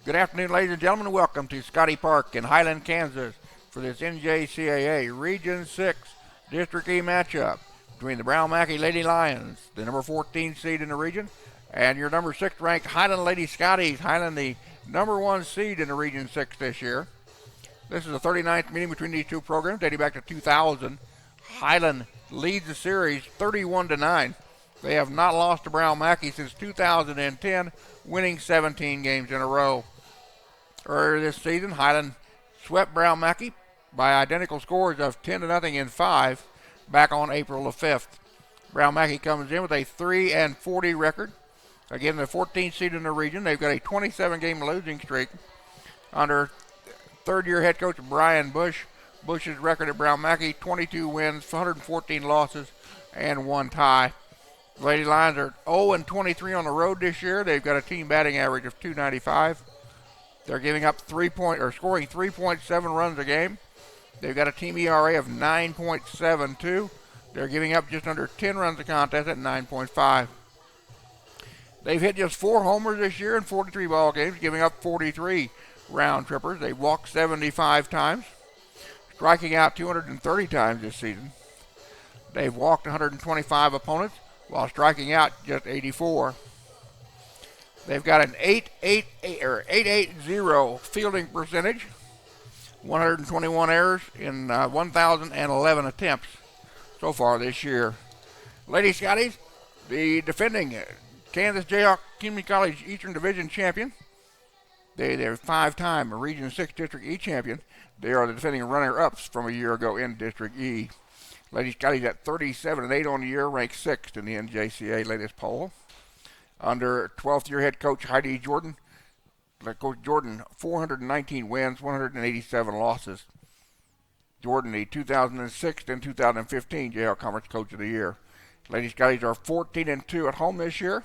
Good afternoon, ladies and gentlemen. Welcome to Scottie Park in Highland, Kansas for this NJCAA Region 6 District E matchup between the Brown Mackie Lady Lions, the number 14 seed in the region, and your number 6 ranked Highland Lady Scotties. Highland, the number 1 seed in the Region 6 this year. This is the 39th meeting between these two programs dating back to 2000. Highland leads the series 31-9. They have not lost to Brown Mackie since 2010, winning 17 games in a row. Earlier this season, Highland swept Brown Mackie by identical scores of 10-0 in 5 back on April the 5th. Brown Mackie comes in with a 3-40 record. Again, the 14th seed in the region. They've got a 27-game losing streak under third-year head coach Brian Bush. Bush's record at Brown Mackie, 22 wins, 114 losses, and 1 tie. The Lady Lions are 0-23 on the road this year. They've got a team batting average of .295. They're giving up scoring 3.7 runs a game. They've got a team ERA of 9.72. They're giving up just under 10 runs a contest at 9.5. They've hit just 4 homers this year in 43 ball games, giving up 43 round trippers. They've walked 75 times, striking out 230 times this season. They've walked 125 opponents while striking out just 84. They've got an 880 fielding percentage, 121 errors in 1,011 attempts so far this year. Lady Scotties, the defending Kansas Jayhawk Community College Eastern Division champion. They're 5-time Region 6 District E champion. They are the defending runner-ups from a year ago in District E. Lady Scotties at 37-8 on the year, ranked 6th in the NJCAA latest poll. Under 12th-year head coach Heidi Jordan, Coach Jordan, 419 wins, 187 losses. Jordan, the 2006 and 2015 Jayhawk Conference Coach of the Year. Lady Scotties are 14-2 at home this year.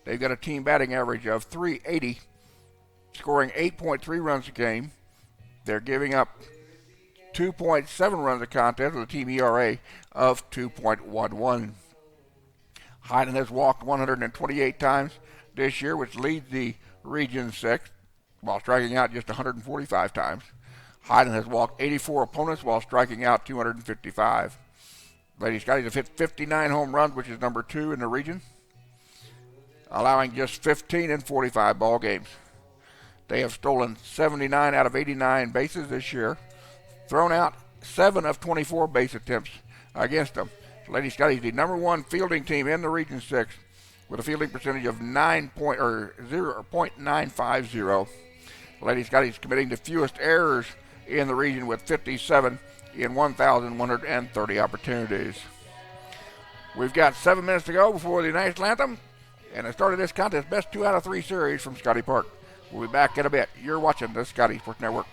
They've got a team batting average of .380, scoring 8.3 runs a game. They're giving up 2.7 runs a contest with a team ERA of 2.11. Highland has walked 128 times this year, which leads the Region 6, while striking out just 145 times. Highland has walked 84 opponents while striking out 255. Lady Scotties have hit 59 home runs, which is number 2 in the region, allowing just 15 in 45 ball games. They have stolen 79 out of 89 bases this year, thrown out 7 of 24 base attempts against them. Lady Scotties, the number 1 fielding team in the Region 6, with a fielding percentage of 0.950. Lady Scotties committing the fewest errors in the region with 57 in 1,130 opportunities. We've got 7 minutes to go before the national anthem, and the start of this contest, best 2 out of 3 series from Scottie Park. We'll be back in a bit. You're watching the Scottie Sports Network.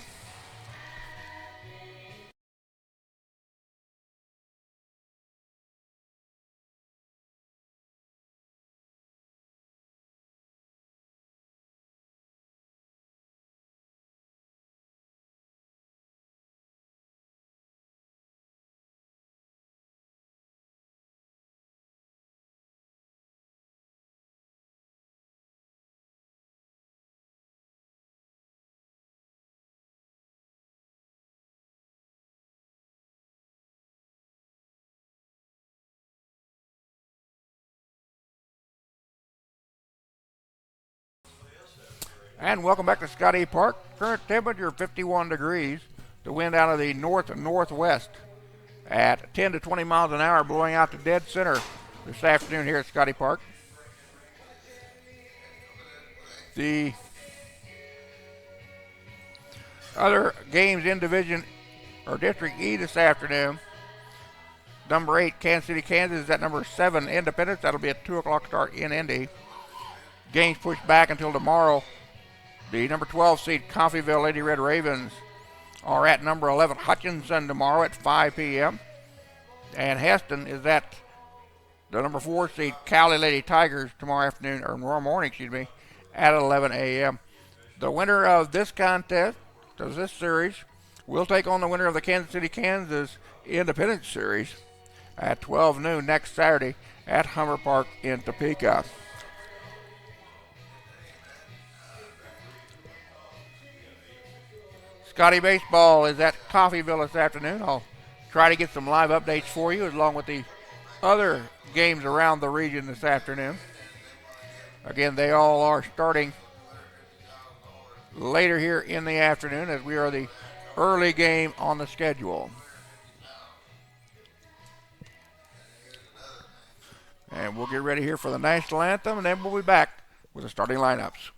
And welcome back to Scottie Park. Current temperature 51 degrees. The wind out of the north and northwest at 10 to 20 miles an hour, blowing out to dead center this afternoon here at Scottie Park. The other games in Division or District E this afternoon. Number 8, Kansas City, Kansas is at number 7, Independence. That'll be a 2 o'clock start in Indy. Games pushed back until tomorrow. The number 12 seed Coffeyville Lady Red Ravens are at number 11 Hutchinson tomorrow at 5 p.m. And Heston is at the number 4 seed Cowley Lady Tigers tomorrow morning, at 11 a.m. The winner of this contest, of this series, will take on the winner of the Kansas City, Kansas Independence Series at 12 noon next Saturday at Hummer Park in Topeka. Scottie Baseball is at Coffeyville this afternoon. I'll try to get some live updates for you along with the other games around the region this afternoon. Again, they all are starting later here in the afternoon as we are the early game on the schedule. And we'll get ready here for the national anthem, and then we'll be back with the starting lineups.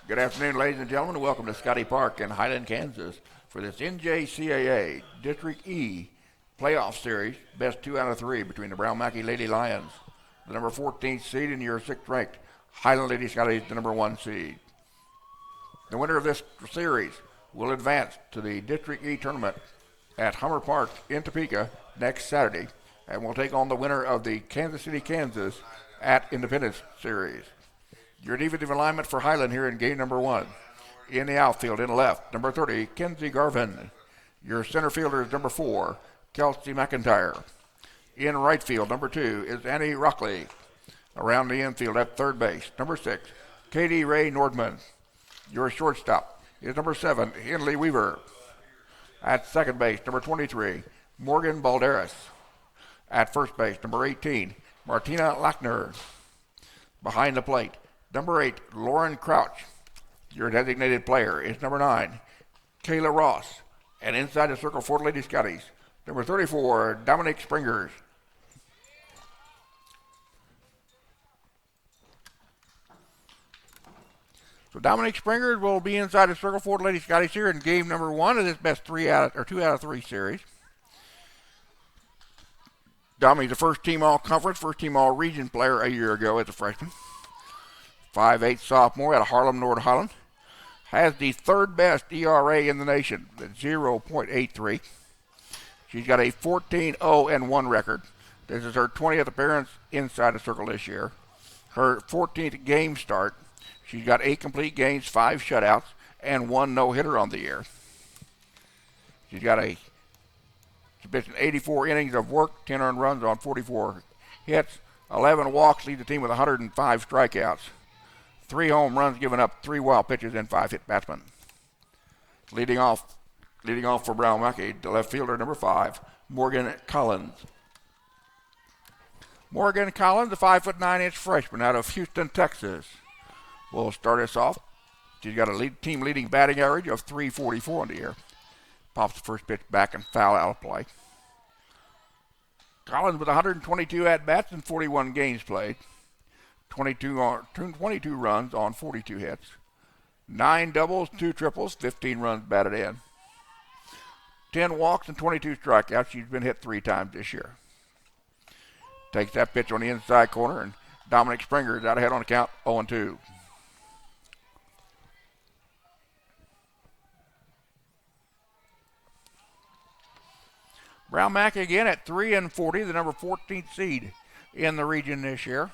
Good afternoon, ladies and gentlemen. Welcome to Scottie Park in Highland, Kansas for this NJCAA District E playoff series, best 2 out of 3 between the Brown Mackie Lady Lions, the number 14th seed, and your 6th ranked Highland Lady Scotties, the number 1 seed. The winner of this series will advance to the District E tournament at Hummer Park in Topeka next Saturday, and will take on the winner of the Kansas City, Kansas at Independence Series. Your defensive alignment for Highland here in game number 1. In the outfield, in left, number 30, Kenzie Garvin. Your center fielder is number 4, Kelsey McIntyre. In right field, number 2 is Annie Rockley. Around the infield at third base, number 6, Katie Ray Nordman. Your shortstop is number 7, Henley Weaver. At second base, number 23, Morgan Balderas. At first base, number 18, Martina Lackner. Behind the plate, number 8, Lauren Crouch. Your designated player is number 9, Kayla Ross. And inside the circle for the Lady Scotties, number 34, Dominic Springers. So Dominic Springers will be inside the circle for the Lady Scotties here in game number 1 of this best 2 out of 3 series. Dominic's a first team all conference, first team all region player a year ago as a freshman. 5'8" sophomore out of Harlem, North Holland. Has the third best ERA in the nation at 0.83. She's got a 14-0-1 record. This is her 20th appearance inside the circle this year. Her 14th game start. She's got 8 complete games, 5 shutouts, and 1 no-hitter on the year. She's pitched 84 innings of work, 10 earned runs on 44 hits, 11 walks, lead the team with 105 strikeouts. 3 home runs, giving up 3 wild pitches and 5 hit batsmen. Leading off Leading off for Brown Mackie, the left fielder, number 5, Morgan Collins. Morgan Collins, a 5'9" freshman out of Houston, Texas, will start us off. She's got a team leading batting average of .344 in the year. Pops the first pitch back and foul out of play. Collins with 122 at-bats in 41 games played. 22 runs on 42 hits. 9 doubles, 2 triples, 15 runs batted in. 10 walks and 22 strikeouts. She's been hit 3 times this year. Takes that pitch on the inside corner, and Dominic Springer is out ahead on the count, 0-2. Brown Mackie again at 3-40, the number 14th seed in the region this year.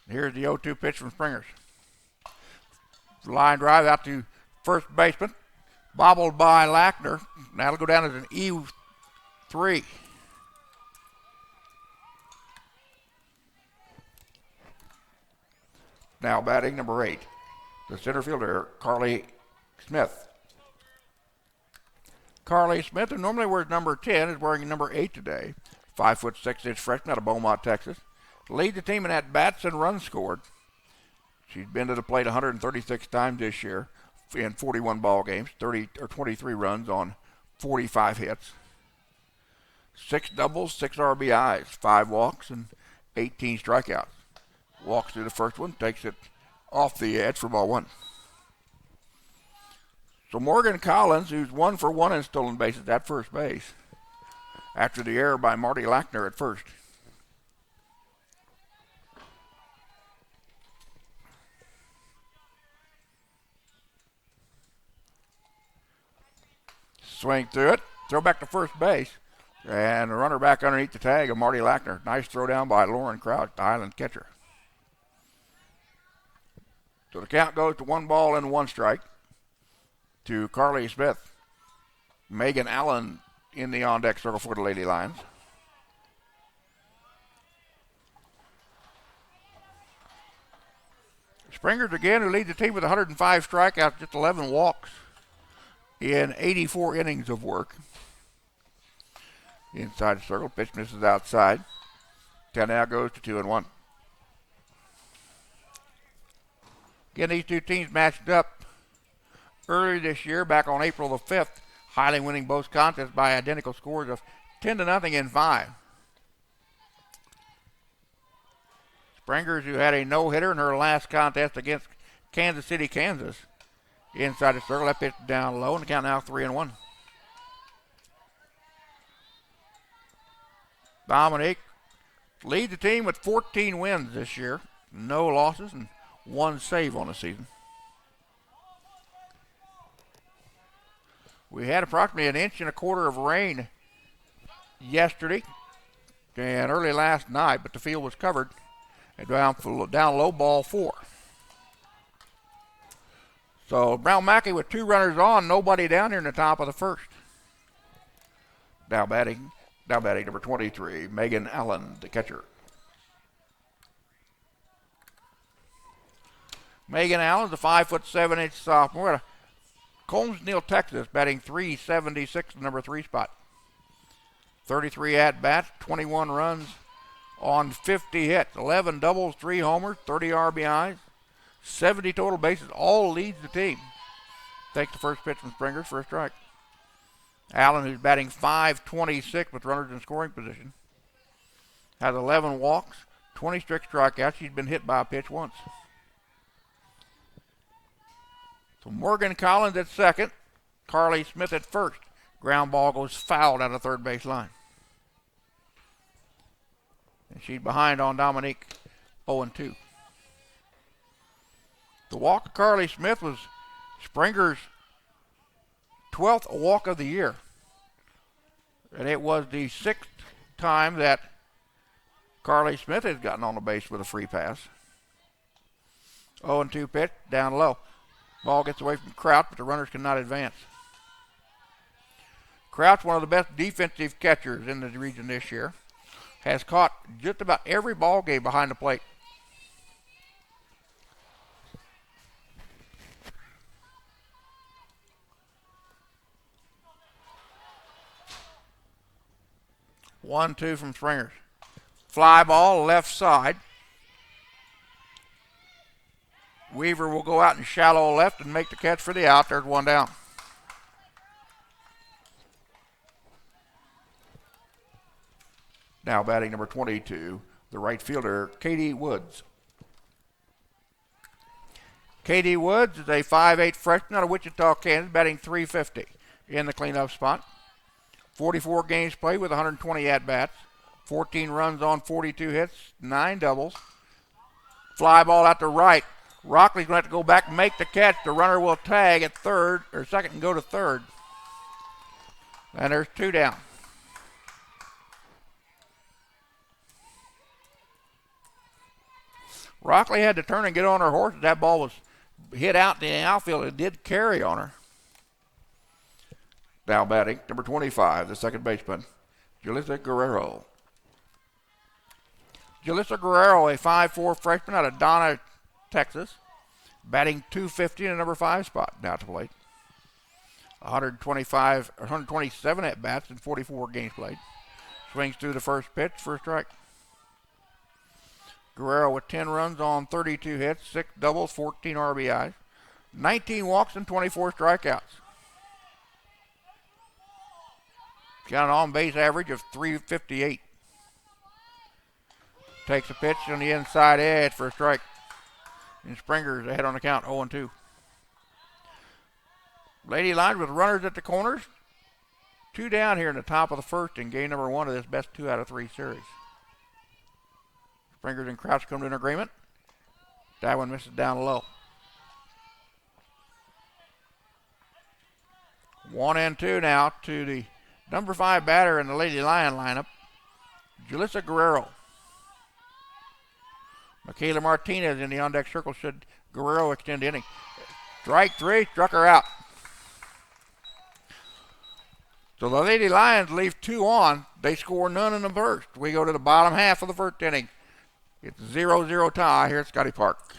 Here's the 0-2 pitch from Springers. Line drive out to first baseman, bobbled by Lackner. That'll go down as an E3. Now batting number 8, the center fielder, Carly Smith. Carly Smith, who normally wears number 10, is wearing number 8 today. 5'6" freshman out of Beaumont, Texas. Leads the team in at-bats and runs scored. She's been to the plate 136 times this year in 41 ball games, 23 runs on 45 hits. 6 doubles, 6 RBIs, 5 walks, and 18 strikeouts. Walks through the first one, takes it off the edge for ball 1. So Morgan Collins, who's 1 for 1 in stolen bases at first base, after the error by Marty Lackner at first. Swing through it, throw back to first base, and a runner back underneath the tag of Marty Lackner. Nice throw down by Lauren Crouch, the Highland catcher. So the count goes to 1 ball and 1 strike to Carly Smith. Megan Allen in the on-deck circle for the Lady Lions. Springers again, who leads the team with 105 strikeouts, just 11 walks in 84 innings of work. Inside the circle, pitch misses outside. 10 now goes to 2-1. Again, these two teams matched up earlier this year, back on April the 5th. Highland winning both contests by identical scores of 10-0 and 5. Springers, who had a no-hitter in her last contest against Kansas City, Kansas. Inside the circle, that pitch down low, and the count now 3-1. Dominique leads the team with 14 wins this year. No losses and 1 save on the season. We had approximately 1.25 inches of rain yesterday and early last night, but the field was covered and down low, ball 4. So Brown Mackie with 2 runners on, nobody down here in the top of the first. Now batting number 23, Megan Allen, the catcher. Megan Allen's a 5'7" sophomore out of Colmesville, Texas, batting .376, the number 3 spot. 33 at-bats, 21 runs on 50 hits, 11 doubles, 3 homers, 30 RBIs, 70 total bases, all leads the team. Takes the first pitch from Springers for a strike. Allen, who's batting .526 with runners in scoring position, has 11 walks, 20 strict strikeouts. She's been hit by a pitch once. So Morgan Collins at second, Carly Smith at first. Ground ball goes fouled out of third base line. And she's behind on Dominique, 0-2. The walk of Carly Smith was Springer's 12th walk of the year. And it was the 6th time that Carly Smith has gotten on the base with a free pass. 0-2 pitch, down low. Ball gets away from Crouch, but the runners cannot advance. Crouch, one of the best defensive catchers in the region this year, has caught just about every ball game behind the plate. 1-2 from Springers. Fly ball left side. Weaver will go out in shallow left and make the catch for the out. There's one down. Now batting number 22, the right fielder, Katie Woods. Katie Woods is a 5'8" freshman out of Wichita, Kansas, batting .350 in the cleanup spot. 44 games played with 120 at-bats. 14 runs on 42 hits, 9 doubles. Fly ball out to right. Rockley's going to have to go back and make the catch. The runner will tag at second and go to third. And there's 2 down. Rockley had to turn and get on her horse. That ball was hit out in the outfield. It did carry on her. Now batting, number 25, the second baseman, Julissa Guerrero. Julissa Guerrero, a 5'4" freshman out of Donna, Texas, batting .250 in the number 5 spot now to plate. 127 at-bats in 44 games played. Swings through the first pitch for a strike. Guerrero with 10 runs on 32 hits, 6 doubles, 14 RBIs, 19 walks, and 24 strikeouts. Got an on-base average of .358. Takes a pitch on the inside edge for a strike. And Springer's ahead on the count, 0-2. Lady Lions with runners at the corners. 2 down here in the top of the first in game number 1 of this best 2 out of 3 series. Springers and Crouch come to an agreement. That one misses down low. 1-2 now to the number 5 batter in the Lady Lion lineup, Julissa Guerrero. Michaela Martinez in the on-deck circle should Guerrero extend the inning. Strike 3, struck her out. So the Lady Lions leave 2 on. They score none in the first. We go to the bottom half of the first inning. It's 0-0 tie here at Scottie Park.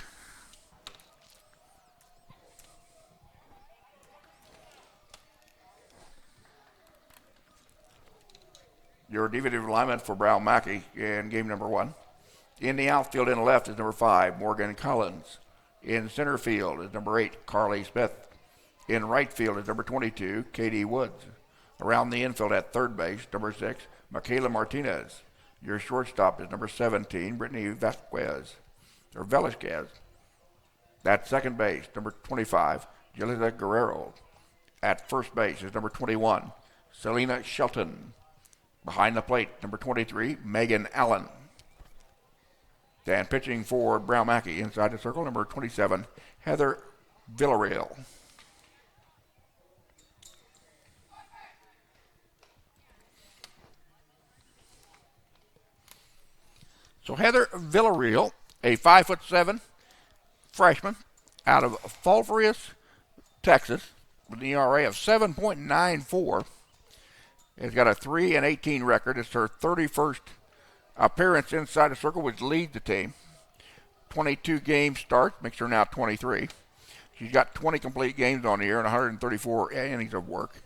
Your defensive alignment for Brown Mackie in game number 1. In the outfield in left is number 5, Morgan Collins. In center field is number 8, Carly Smith. In right field is number 22, Katie Woods. Around the infield at third base, number 6, Michaela Martinez. Your shortstop is number 17, Brittany Velasquez. At second base, number 25, Julissa Guerrero. At first base is number 21, Selena Shelton. Behind the plate, number 23, Megan Allen. And pitching for Brown Mackie inside the circle, number 27, Heather Villarreal. So Heather Villarreal, a 5'7" freshman out of Falfurrias, Texas, with an ERA of 7.94. Has got a 3-18 record. It's her 31st appearance inside the circle, which leads the team. 22 game starts, makes her now 23. She's got 20 complete games on the year and 134 innings of work.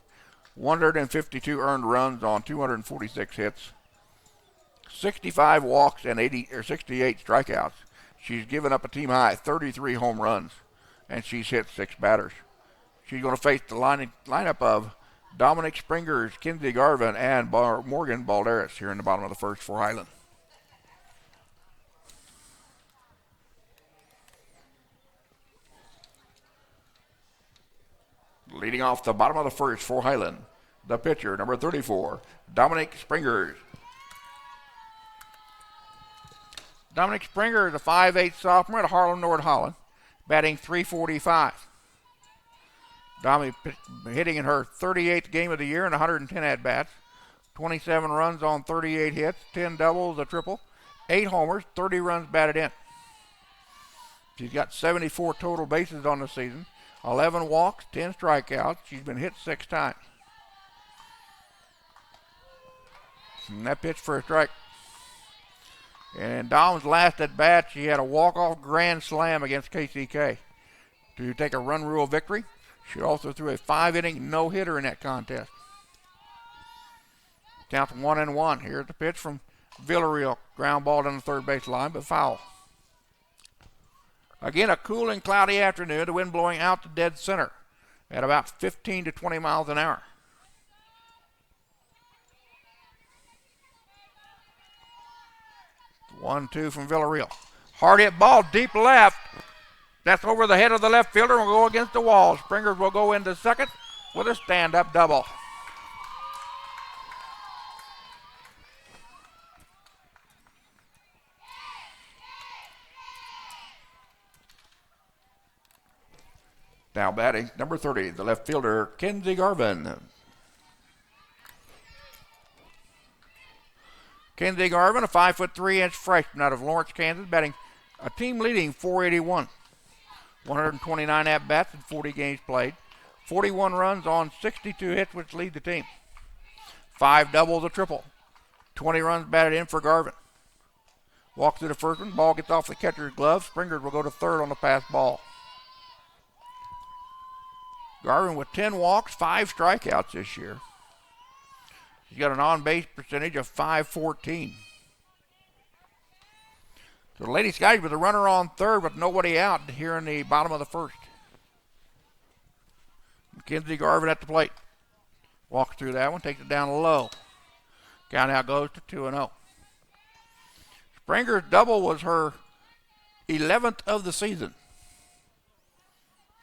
152 earned runs on 246 hits. 65 walks and 68 strikeouts. She's given up a team high 33 home runs, and she's hit 6 batters. She's going to face the lineup of Dominic Springers, Kinsey Garvin, and Morgan Balderas here in the bottom of the first for Highland. Leading off the bottom of the first for Highland, the pitcher, number 34, Dominic Springers. Dominic Springer is a 5'8" sophomore at Harlem, North Holland, batting .345. Dominic hitting in her 38th game of the year and 110 at-bats. 27 runs on 38 hits, 10 doubles, a triple, 8 homers, 30 runs batted in. She's got 74 total bases on the season, 11 walks, 10 strikeouts. She's been hit 6 times. And that pitch for a strike. And Dom's last at bat, she had a walk-off grand slam against KCK to take a run rule victory. She also threw a 5-inning no-hitter in that contest. Count 1-1. Here's the pitch from Villarreal. Ground ball down the third base line, but foul. Again, a cool and cloudy afternoon. The wind blowing out to dead center at about 15 to 20 miles an hour. One-two from Villarreal. Hard hit ball, deep left. That's over the head of the left fielder and will go against the wall. Springers will go into second with a stand-up double. Now batting, number 30, the left fielder, Kenzie Garvin. Kenzie Garvin, a 5'3" freshman out of Lawrence, Kansas, batting a team-leading .481. 129 at-bats in 40 games played. 41 runs on 62 hits, which lead the team. 5 doubles, a triple. 20 runs batted in for Garvin. Walks to the first one. Ball gets off the catcher's glove. Springers will go to third on the pass ball. Garvin with 10 walks, 5 strikeouts this year. He's got an on-base percentage of .514. So the Lady Scotties with a runner on third with nobody out here in the bottom of the first. Kenzie Garvin at the plate. Walks through that one, takes it down low. Count out goes to 2-0. Springer's double was her 11th of the season.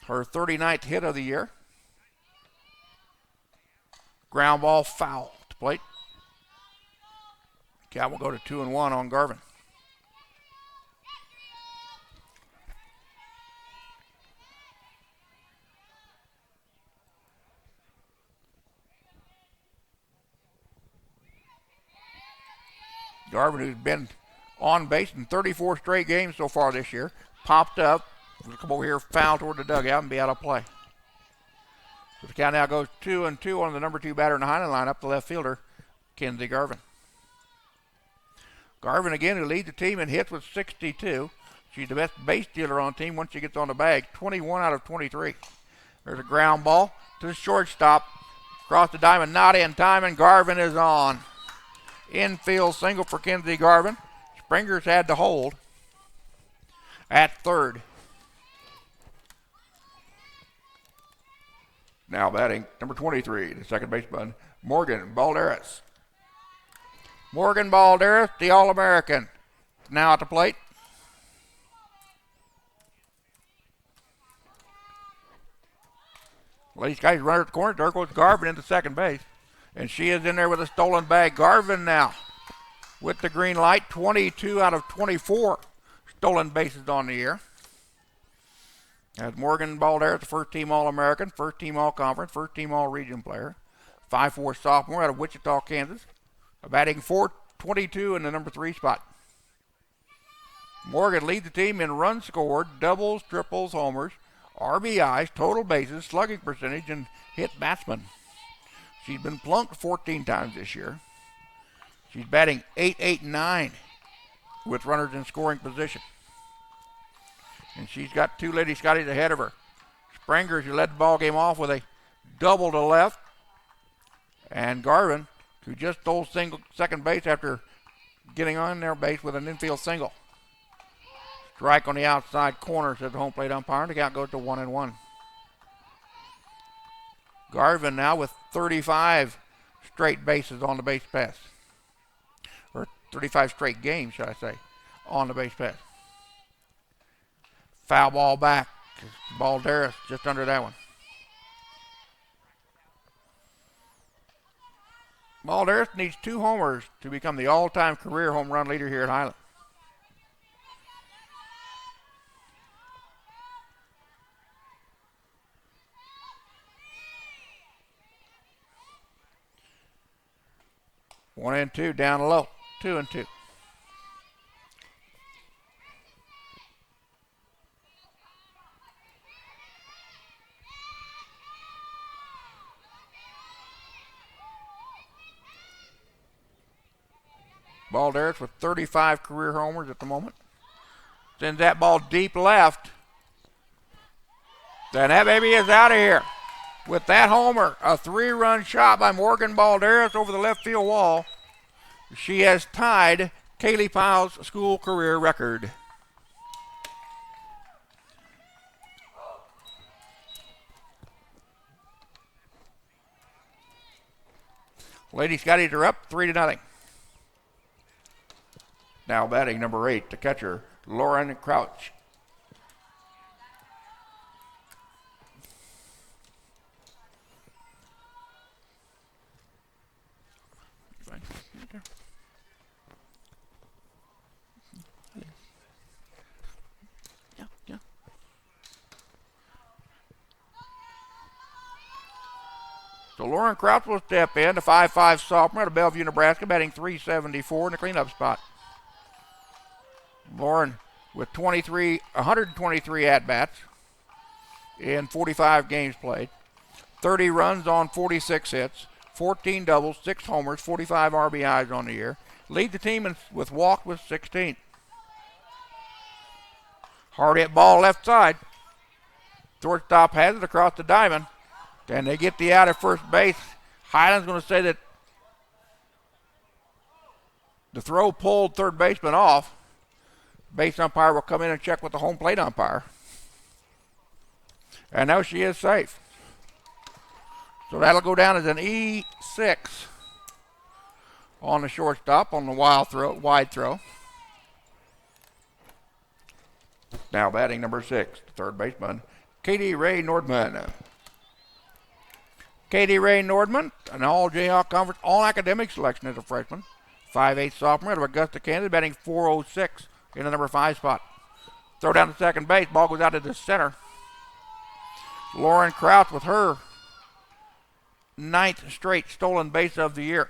Her 39th hit of the year. Ground ball foul to plate. Count will go to 2-1 on Garvin. Garvin, who's been on base in 34 straight games so far this year, popped up. We'll come over here, foul toward the dugout, and be out of play. So the count now goes 2-2 on the number 2 batter in the Highland lineup, the left fielder, Kenzie Garvin. Garvin, again, who leads the team in hits with 62. She's the best base stealer on the team once she gets on the bag, 21 out of 23. There's a ground ball to the shortstop. Across the diamond, not in time, and Garvin is on. Infield single for Kenzie Garvin. Springers had to hold at third. Now batting, number 23, the second baseman, Morgan Balderas. Morgan Balderas, the All-American, now at the plate. Ladies, guys, runner at the corner. There goes Garvin into second base. And she is in there with a stolen bag. Garvin now with the green light. 22 out of 24 stolen bases on the year. As Morgan Balderas, the first team All-American, first team All-Conference, first team All-Region player. 5'4" sophomore out of Wichita, Kansas. Batting .422 in the number 3 spot. Morgan leads the team in runs scored, doubles, triples, homers, RBIs, total bases, slugging percentage, and hit batsman. She's been plunked 14 times this year. She's batting .889 with runners in scoring position. And she's got 2 Lady Scotties ahead of her. Springers, who led the ball game off with a double to left. And Garvin, who just stole second base after getting on their base with an infield single. Strike on the outside corner, says the home plate umpire. And the count goes to 1-1. Garvin now with 35 straight bases on the base pass. Or 35 straight games, should I say, on the base pass. Foul ball back. Balderas just under that one. Balderas needs 2 homers to become the all-time career home run leader here at Highland. 1-2 down low. 2-2. Balderas with 35 career homers at the moment. Sends that ball deep left. Then that baby is out of here. with that homer, a 3-run shot by Morgan Balderas over the left field wall. She has tied Kaylee Pyle's school career record. Lady Scotties are up 3-0. Now batting number 8, the catcher, Lauren Crouch. So Lauren Crouch will step in, the 5'5" sophomore out of Bellevue, Nebraska, batting .374 in the cleanup spot. Lauren with 123 at-bats in 45 games played, 30 runs on 46 hits, 14 doubles, 6 homers, 45 RBIs on the year. Lead the team with walk with 16. Hard hit ball left side. Shortstop has it across the diamond. And they get the out at first base. Highland's going to say that the throw pulled third baseman off. Base umpire will come in and check with the home plate umpire. And now she is safe. So that'll go down as an E6 on the shortstop on the wide throw. Now batting number 6, the third baseman, Katie Ray Nordman. Katie Ray Nordman, an all-Jayhawk Conference all-academic selection as a freshman. 5'8" sophomore out of Augusta, Kansas, batting .406 in the number 5 spot. Throw down to second base. Ball goes out to the center. Lauren Crouch with her 9th straight stolen base of the year.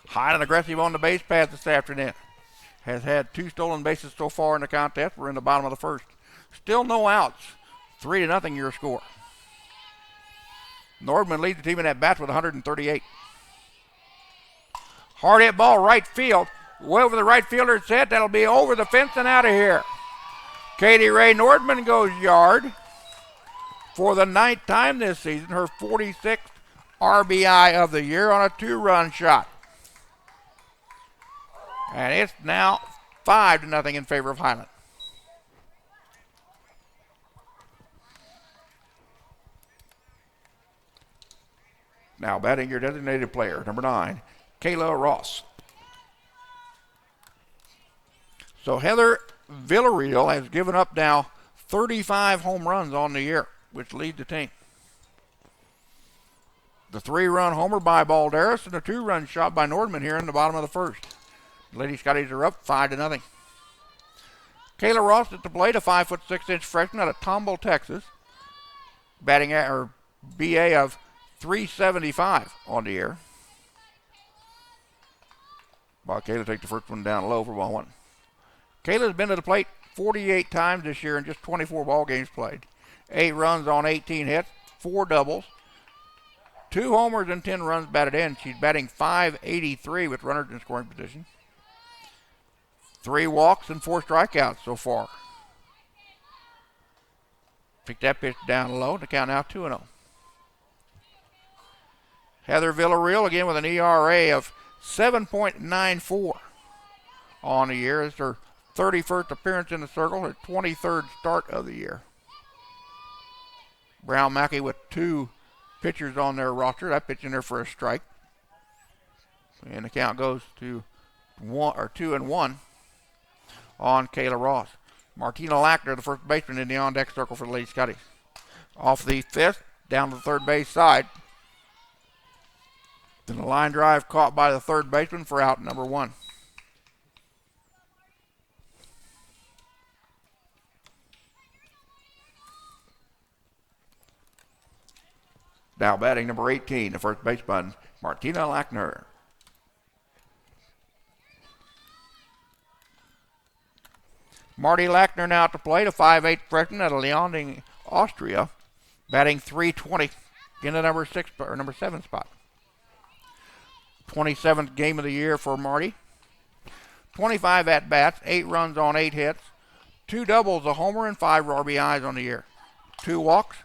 Highland aggressive on the base path this afternoon. Has had 2 stolen bases so far in the contest. We're in the bottom of the first. Still no outs. 3-0 your score. Nordman leads the team in at bats with 138. Hard hit ball right field. Way over the right fielder's head. That'll be over the fence and out of here. Katie Ray Nordman goes yard for the 9th time this season. Her 46th RBI of the year on a 2-run shot. And it's now 5-0 in favor of Highland. Now batting your designated player, number 9, Kayla Ross. So Heather Villarreal has given up now 35 home runs on the year, which lead the team. The 3-run homer by Balderas and a 2-run shot by Nordman here in the bottom of the first. Lady Scotties are up 5-0. Kayla Ross at the plate, a 5'6" freshman out of Tomball, Texas, batting at her BA of .375 on the year. Well, Kayla takes the first one down low for ball 1. Kayla's been to the plate 48 times this year in just 24 ball games played. 8 runs on 18 hits, 4 doubles, 2 homers and 10 runs batted in. She's batting .583 with runners in scoring position. 3 walks and 4 strikeouts so far. Pick that pitch down low to count out 2-0. Heather Villarreal again with an ERA of 7.94 on the year. It's her 31st appearance in the circle, her 23rd start of the year. Brown Mackie with 2 pitchers on their roster. That pitch in there for a strike. And the count goes to 2-1 on Kayla Ross. Martina Lackner, the first baseman in the on-deck circle for the Lady Scotties. Off the 5th, down to the third base side. Then a line drive caught by the third baseman for out number 1. Now batting number 18, the first baseman, Martina Lackner. Marty Lackner now at the plate, a 5'8" freshman out of Leonding, Austria, batting .320 in the number 7 spot. 27th game of the year for Marty. 25 at-bats, 8 runs on 8 hits, 2 doubles, a homer, and 5 RBIs on the year. 2 walks,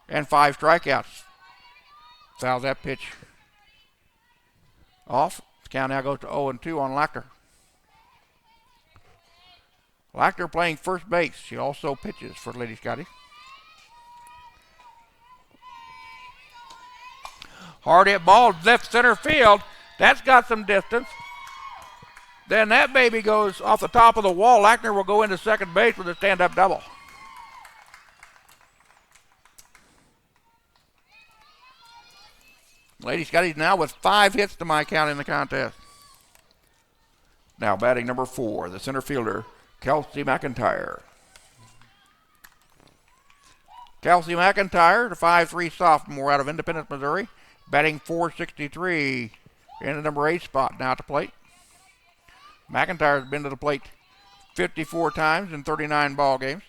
and 5 strikeouts. Fouls that pitch off. The count now goes to 0-2 on Lackner. Lackner playing first base. She also pitches for Lady Scottie. Hard hit ball, left center field. That's got some distance. Then that baby goes off the top of the wall. Lackner will go into second base with a stand-up double. Lady Scottie's now with 5 hits to my count in the contest. Now batting number 4, the center fielder, Kelsey McIntyre. Kelsey McIntyre, the 5'3" sophomore out of Independence, Missouri, batting .463 in the number 8 spot now at the plate. McIntyre has been to the plate 54 times in 39 ball games,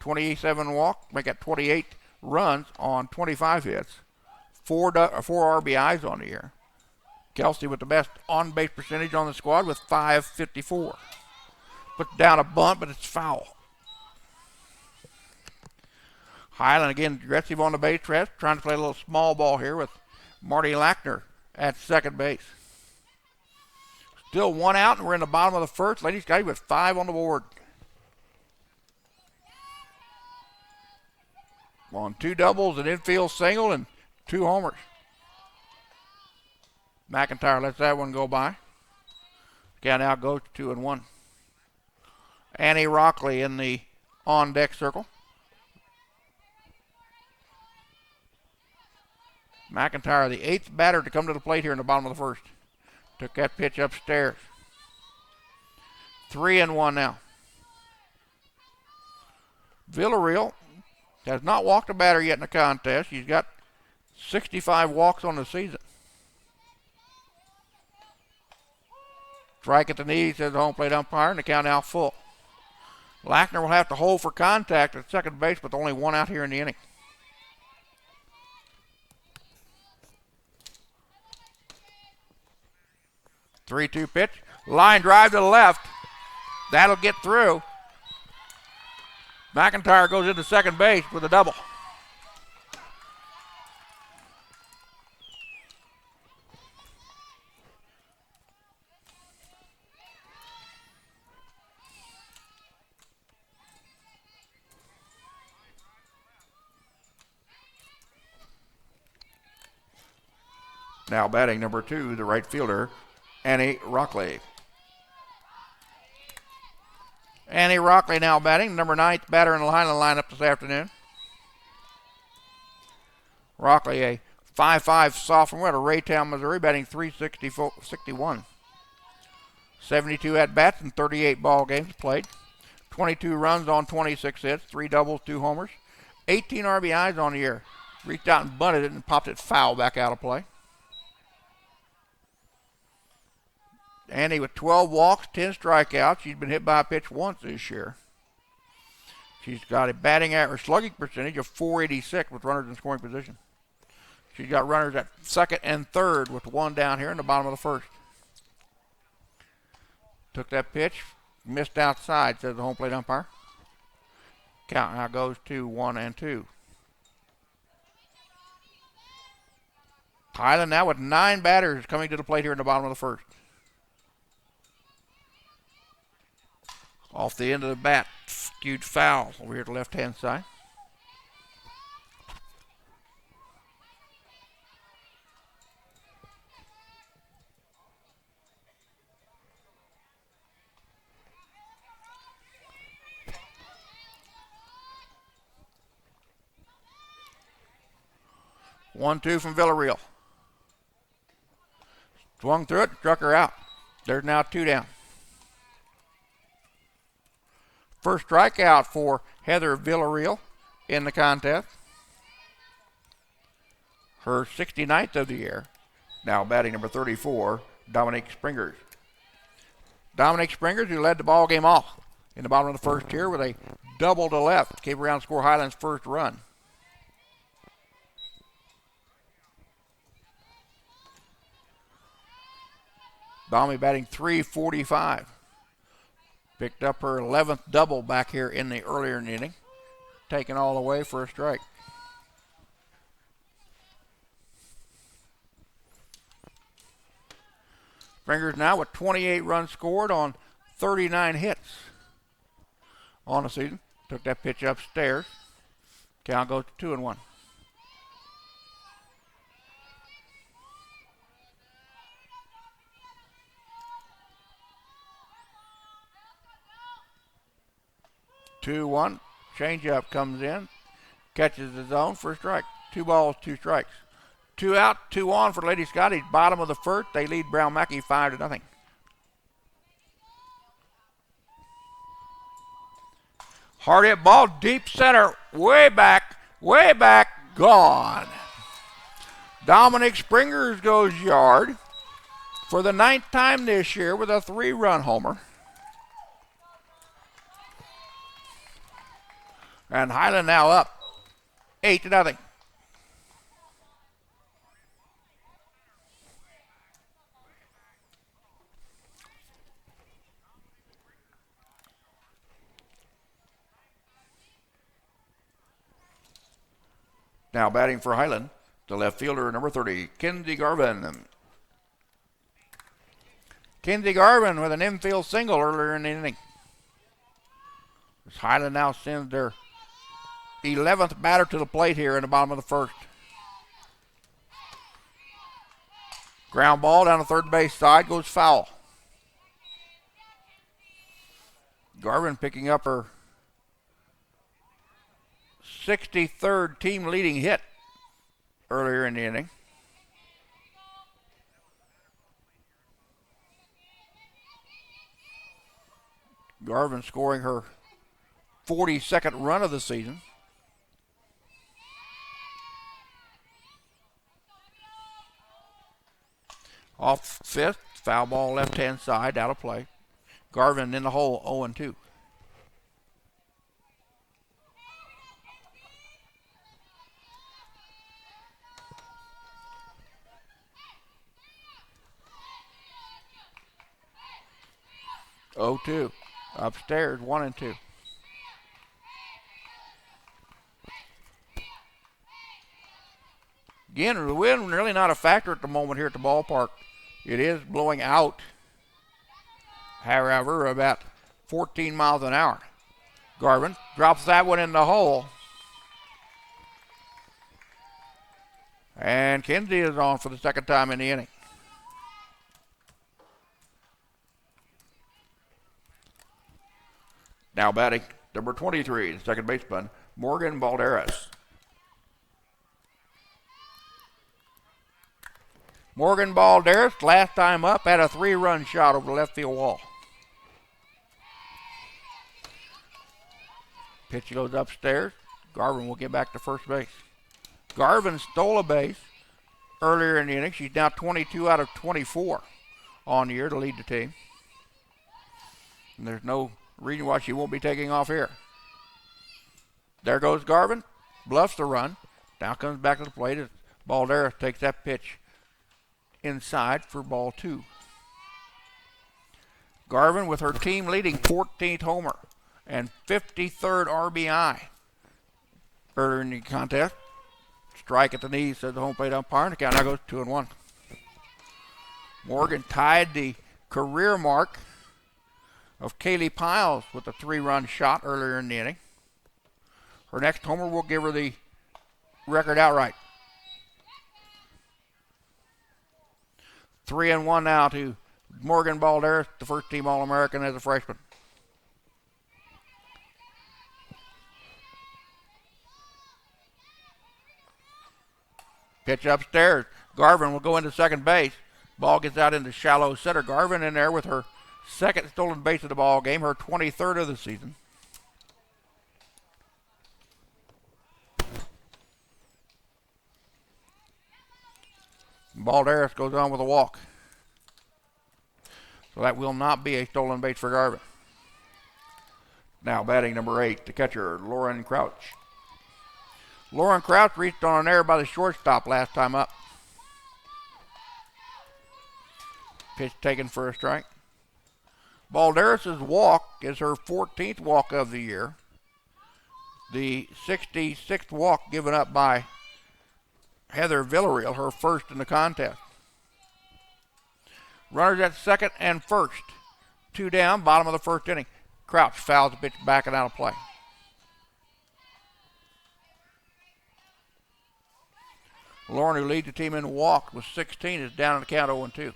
27 walks, make it 28 runs on 25 hits, 4 RBIs on the year. Kelsey with the best on-base percentage on the squad with .554. Puts down a bunt, but it's foul. Highland again aggressive on the base rest, trying to play a little small ball here with Marty Lackner at second base. Still 1 out, and we're in the bottom of the first. Lady Scottie with 5 on the board. On 2 doubles, an infield single, and 2 homers. McIntyre lets that one go by. Count now goes to 2-1. Annie Rockley in the on-deck circle. McIntyre, the 8th batter to come to the plate here in the bottom of the first. Took that pitch upstairs. 3-1 now. Villarreal has not walked a batter yet in the contest. She's got 65 walks on the season. Strike at the knee, says the home plate umpire, and the count now full. Lackner will have to hold for contact at second base, but only 1 out here in the inning. Three-two pitch. Line drive to the left. That'll get through. McIntyre goes into second base with a double. Now batting number 2, the right fielder, Annie Rockley. Annie Rockley now batting, number 9th batter in the Highland lineup this afternoon. Rockley, a 5'5" sophomore out of Raytown, Missouri, batting .361. 72 at-bats and 38 ball games played. 22 runs on 26 hits, 3 doubles, 2 homers. 18 RBIs on the year. Reached out and bunted it and popped it foul back out of play. Annie with 12 walks, 10 strikeouts. She's been hit by a pitch once this year. She's got a batting average slugging percentage of .486 with runners in scoring position. She's got runners at second and third with 1 down here in the bottom of the first. Took that pitch, missed outside, says the home plate umpire. Count now goes to 1-2. Highland now with 9 batters coming to the plate here in the bottom of the first. Off the end of the bat, skewed foul over here to the left-hand side. One-two from Villarreal. Swung through it, struck her out. There's now 2 down. First strikeout for Heather Villarreal in the contest. Her 69th of the year. Now batting number 34, Dominique Springers. Dominique Springers, who led the ball game off in the bottom of the first here with a double to left. Came around to score Highland's first run. Dommy batting .345. Picked up her 11th double back here in the earlier inning. taken all the way for a strike. Springers now with 28 runs scored on 39 hits on the season. Took that pitch upstairs. Count goes to 2-1. Two one. Changeup comes in. Catches the zone for a strike. 2 balls, 2 strikes. 2 out, 2 on for Lady Scottie. Bottom of the first. They lead Brown Mackie 5-0. Hard hit ball, deep center, way back, gone. Dominic Springers goes yard for the 9th time this year with a 3-run homer. And Highland now up 8-0. Now batting for Highland, the left fielder, number 30, Kinsey Garvin. Kinsey Garvin with an infield single earlier in the inning. As Highland now sends their 11th batter to the plate here in the bottom of the first. Ground ball down the third base side goes foul. Garvin picking up her 63rd team leading hit earlier in the inning. Garvin scoring her 42nd run of the season. Off fifth, foul ball left-hand side, out of play. Garvin in the hole, 0-2. Upstairs, 1-2. Again, the wind really not a factor at the moment here at the ballpark. It is blowing out, however, about 14 miles an hour. Garvin drops that one in the hole. And Kinsey is on for the 2nd time in the inning. Now batting, number 23, the second baseman, Morgan Balderas. Morgan Balderas, last time up, had a 3-run shot over the left field wall. Pitch goes upstairs. Garvin will get back to first base. Garvin stole a base earlier in the inning. She's now 22 out of 24 on the year to lead the team. And there's no reason why she won't be taking off here. There goes Garvin. Bluffs the run. Now comes back to the plate as Balderas takes that pitch inside for ball 2. Garvin with her team leading 14th homer and 53rd RBI earlier in the contest. Strike at the knees, says the home plate umpire, and the count now goes 2-1. Morgan tied the career mark of Kaylee Piles with a 3-run shot earlier in the inning. Her next homer will give her the record outright. 3-1 now to Morgan Balderas, the first team All-American as a freshman. Pitch upstairs. Garvin will go into second base. Ball gets out into shallow center. Garvin in there with her 2nd stolen base of the ball game, her 23rd of the season. Balderas goes on with a walk. So that will not be a stolen base for Garvin. Now batting number 8, the catcher, Lauren Crouch. Lauren Crouch reached on an error by the shortstop last time up. Pitch taken for a strike. Balderas' walk is her 14th walk of the year. The 66th walk given up by Heather Villarreal, her first in the contest. Runners at second and first. 2 down, bottom of the first inning. Crouch fouls the pitch back and out of play. Lauren, who leads the team in walk with 16, is down in the count 0-2.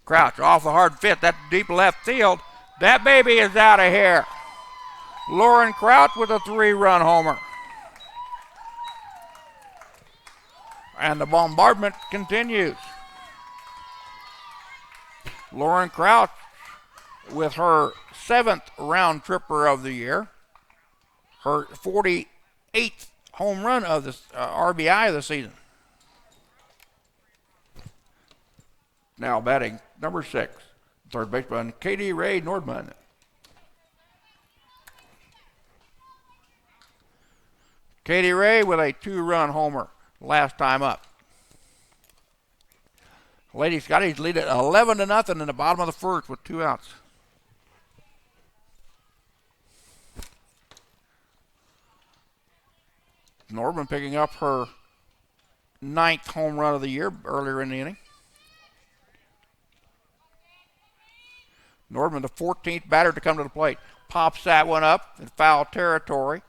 Crouch off the hard fit. That's deep left field. That baby is out of here. Lauren Crouch with a 3-run homer. And the bombardment continues. Lauren Crouch with her 7th round tripper of the year. Her 48th home run of the RBI of the season. Now batting number 6, third baseman Katie Ray Nordman. Katie Ray with a 2-run homer last time up. Lady Scotties lead it 11-0 in the bottom of the first with 2 outs. Nordman picking up her 9th home run of the year earlier in the inning. Nordman, the 14th batter to come to the plate. Pops that one up in foul territory,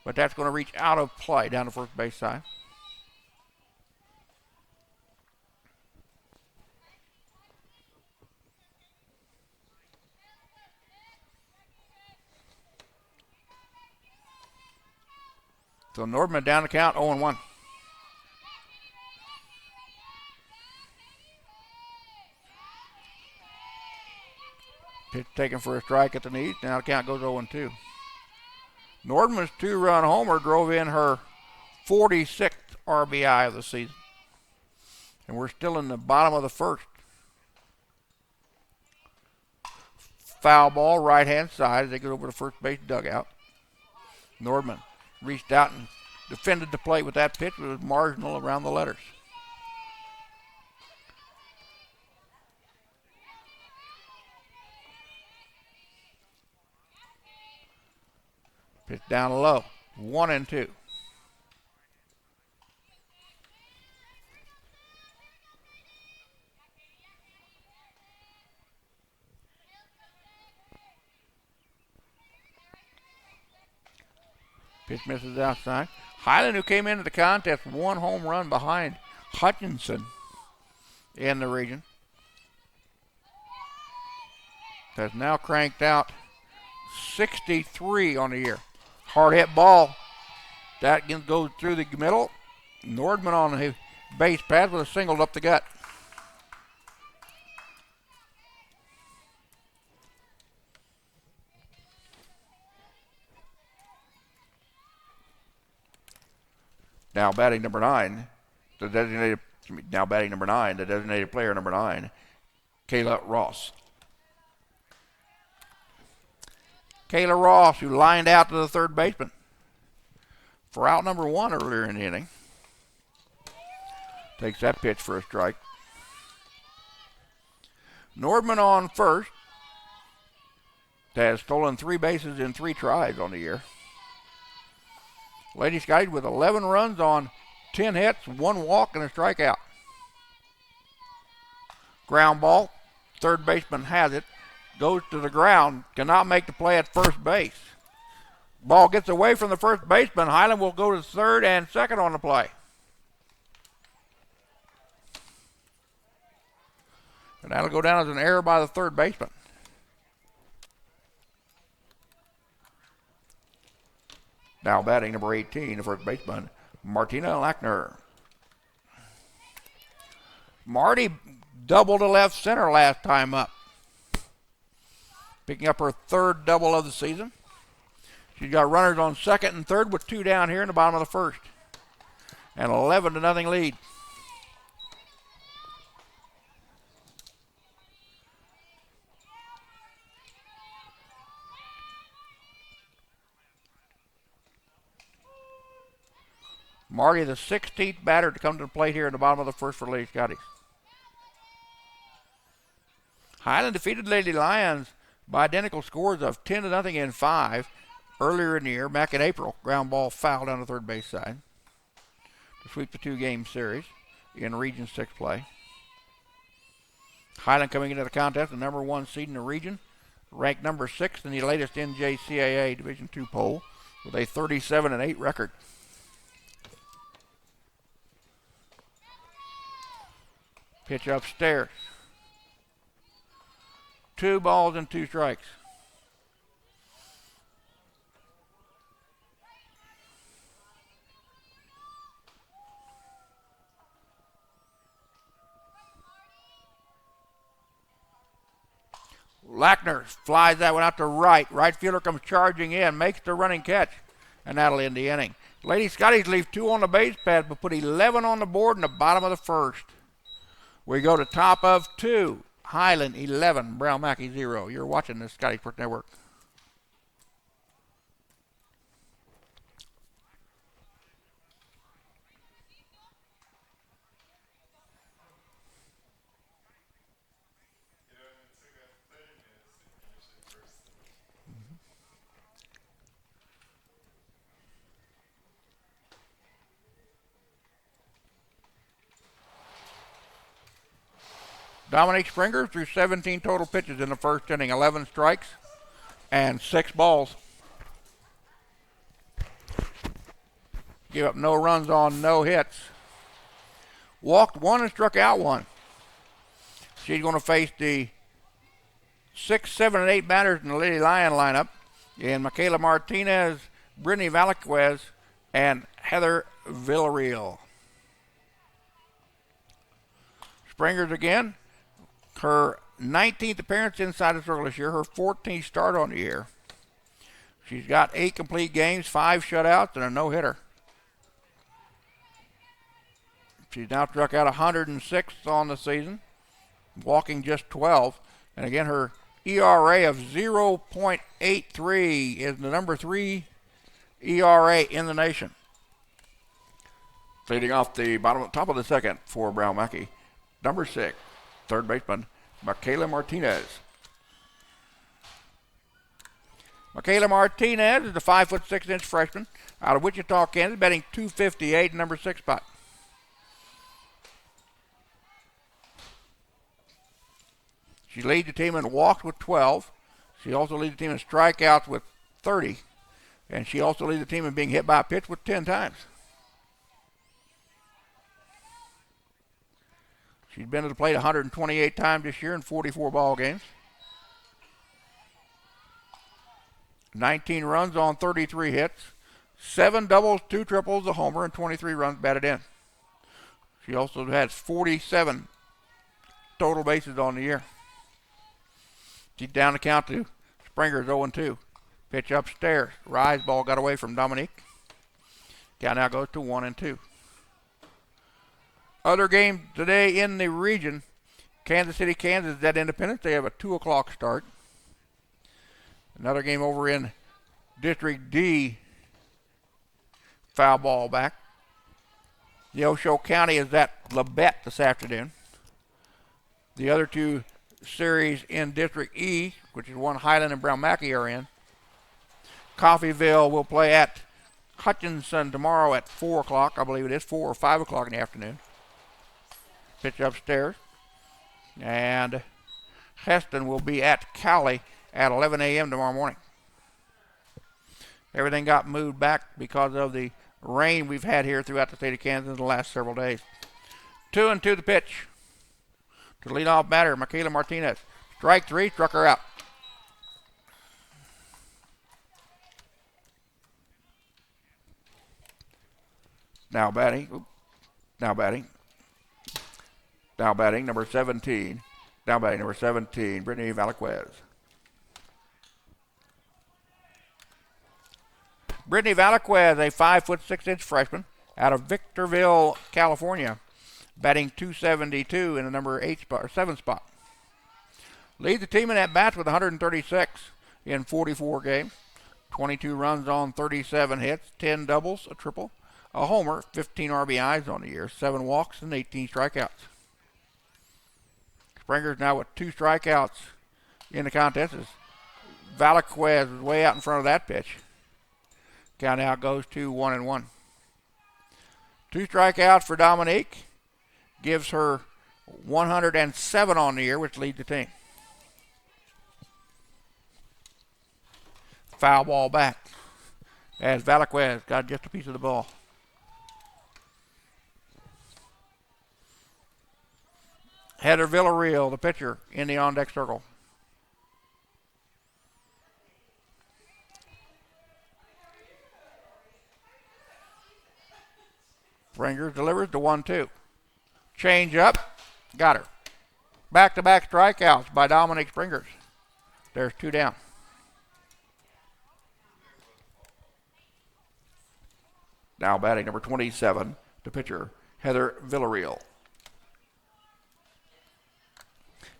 but that's going to reach out of play down the first base side. So Nordman down the count 0-1. Pitch taken for a strike at the knees. Now the count goes 0-2. Nordman's 2-run homer drove in her 46th RBI of the season. And we're still in the bottom of the first. Foul ball, right-hand side as they get over the first base dugout. Nordman reached out and defended the plate with that pitch, but it was marginal around the letters. Pitch down low, 1-2. Pitch misses outside. Highland, who came into the contest 1 home run behind Hutchinson in the region, has now cranked out 63 on the year. Hard hit ball. That goes through the middle. Nordman on the base path with a single up the gut. Now batting number 9, the designated player number 9, Kayla Ross. Kayla Ross, who lined out to the third baseman for out number 1 earlier in the inning. Takes that pitch for a strike. Nordman on first. Has stolen 3 bases in 3 tries on the year. Lady Scottie with 11 runs on 10 hits, 1 walk, and a strikeout. Ground ball. Third baseman has it. Goes to the ground. Cannot make the play at first base. Ball gets away from the first baseman. Highland will go to third and second on the play. And that'll go down as an error by the third baseman. Now batting number 18, the first baseman, Martina Lackner. Marty doubled to left center last time up. Picking up her 3rd double of the season. She's got runners on second and third with 2 down here in the bottom of the first. An 11-0 lead. Marty, the 16th batter to come to the plate here in the bottom of the first for Lady Scotties. Highland defeated Lady Lions by identical scores of 10-0 in 5 earlier in the year, back in April. Ground ball foul down the third base side to sweep the two-game series in Region 6 play. Highland coming into the contest, the number 1 seed in the region, ranked number 6 in the latest NJCAA Division II poll with a 37-8 record. Pitch upstairs. 2 balls and 2 strikes. Lackner flies that one out to right. Right fielder comes charging in, makes the running catch, and that'll end the inning. Lady Scotties leave 2 on the base pad, but put 11 on the board in the bottom of the first. We go to top of 2. Highland 11, Brown Mackie 0. You're watching the Scottie Sports Network. Dominique Springer threw 17 total pitches in the first inning, 11 strikes and 6 balls. Give up no runs on no hits. Walked 1 and struck out 1. She's going to face the 6, 7, and 8 batters in the Lady Lion lineup in Michaela Martinez, Brittany Valaquez, and Heather Villarreal. Springer's again. Her 19th appearance inside the circle this year, her 14th start on the year. She's got 8 complete games, 5 shutouts, and a no-hitter. She's now struck out 106 on the season, walking just 12. And again, her ERA of 0.83 is the number 3 ERA in the nation. Leading off the top of the second for Brown Mackie, number 6. Third baseman, Michaela Martinez. Michaela Martinez is a 5'6" freshman out of Wichita, Kansas, batting .258 in number 6 spot. She leads the team in walks with 12. She also leads the team in strikeouts with 30. And she also leads the team in being hit by a pitch with 10 times. She's been to the plate 128 times this year in 44 ball games. 19 runs on 33 hits. 7 doubles, 2 triples, a homer, and 23 runs batted in. She also has 47 total bases on the year. She's down the count to Springer's 0-2. Pitch upstairs. Rise ball got away from Dominique. Count now goes to 1-2. Other game today in the region, Kansas City, Kansas is at Independence. They have a 2 o'clock start. Another game over in District D, foul ball back. Neosho County is at Labette this afternoon. The other 2 series in District E, which is one Highland and Brown Mackie are in. Coffeyville will play at Hutchinson tomorrow at 4 o'clock, I believe it is, 4 or 5 o'clock in the afternoon. Pitch upstairs. And Heston will be at Cowley at 11 a.m. tomorrow morning. Everything got moved back because of the rain we've had here throughout the state of Kansas in the last several days. 2-2 the pitch. To the leadoff batter, Michaela Martinez. Strike 3, struck her out. Now batting, number 17. Now batting, number 17, Brittany Valaquez. Brittany Valaquez, a 5'6" freshman out of Victorville, California, batting .272 in the number 7 spot. Lead the team in at-bats with 136 in 44 games. 22 runs on 37 hits, 10 doubles, a triple, a homer, 15 RBIs on the year, 7 walks, and 18 strikeouts. Springer's now with 2 strikeouts in the contest. Valaquez is way out in front of that pitch. Count out goes to 1-1. 2 strikeouts for Dominique gives her 107 on the year, which leads the team. Foul ball back as Valaquez got just a piece of the ball. Heather Villarreal, the pitcher, in the on-deck circle. Springers delivers to 1-2. Change up. Got her. Back-to-back strikeouts by Dominique Springers. There's 2 down. Now batting number 27, the pitcher, Heather Villarreal.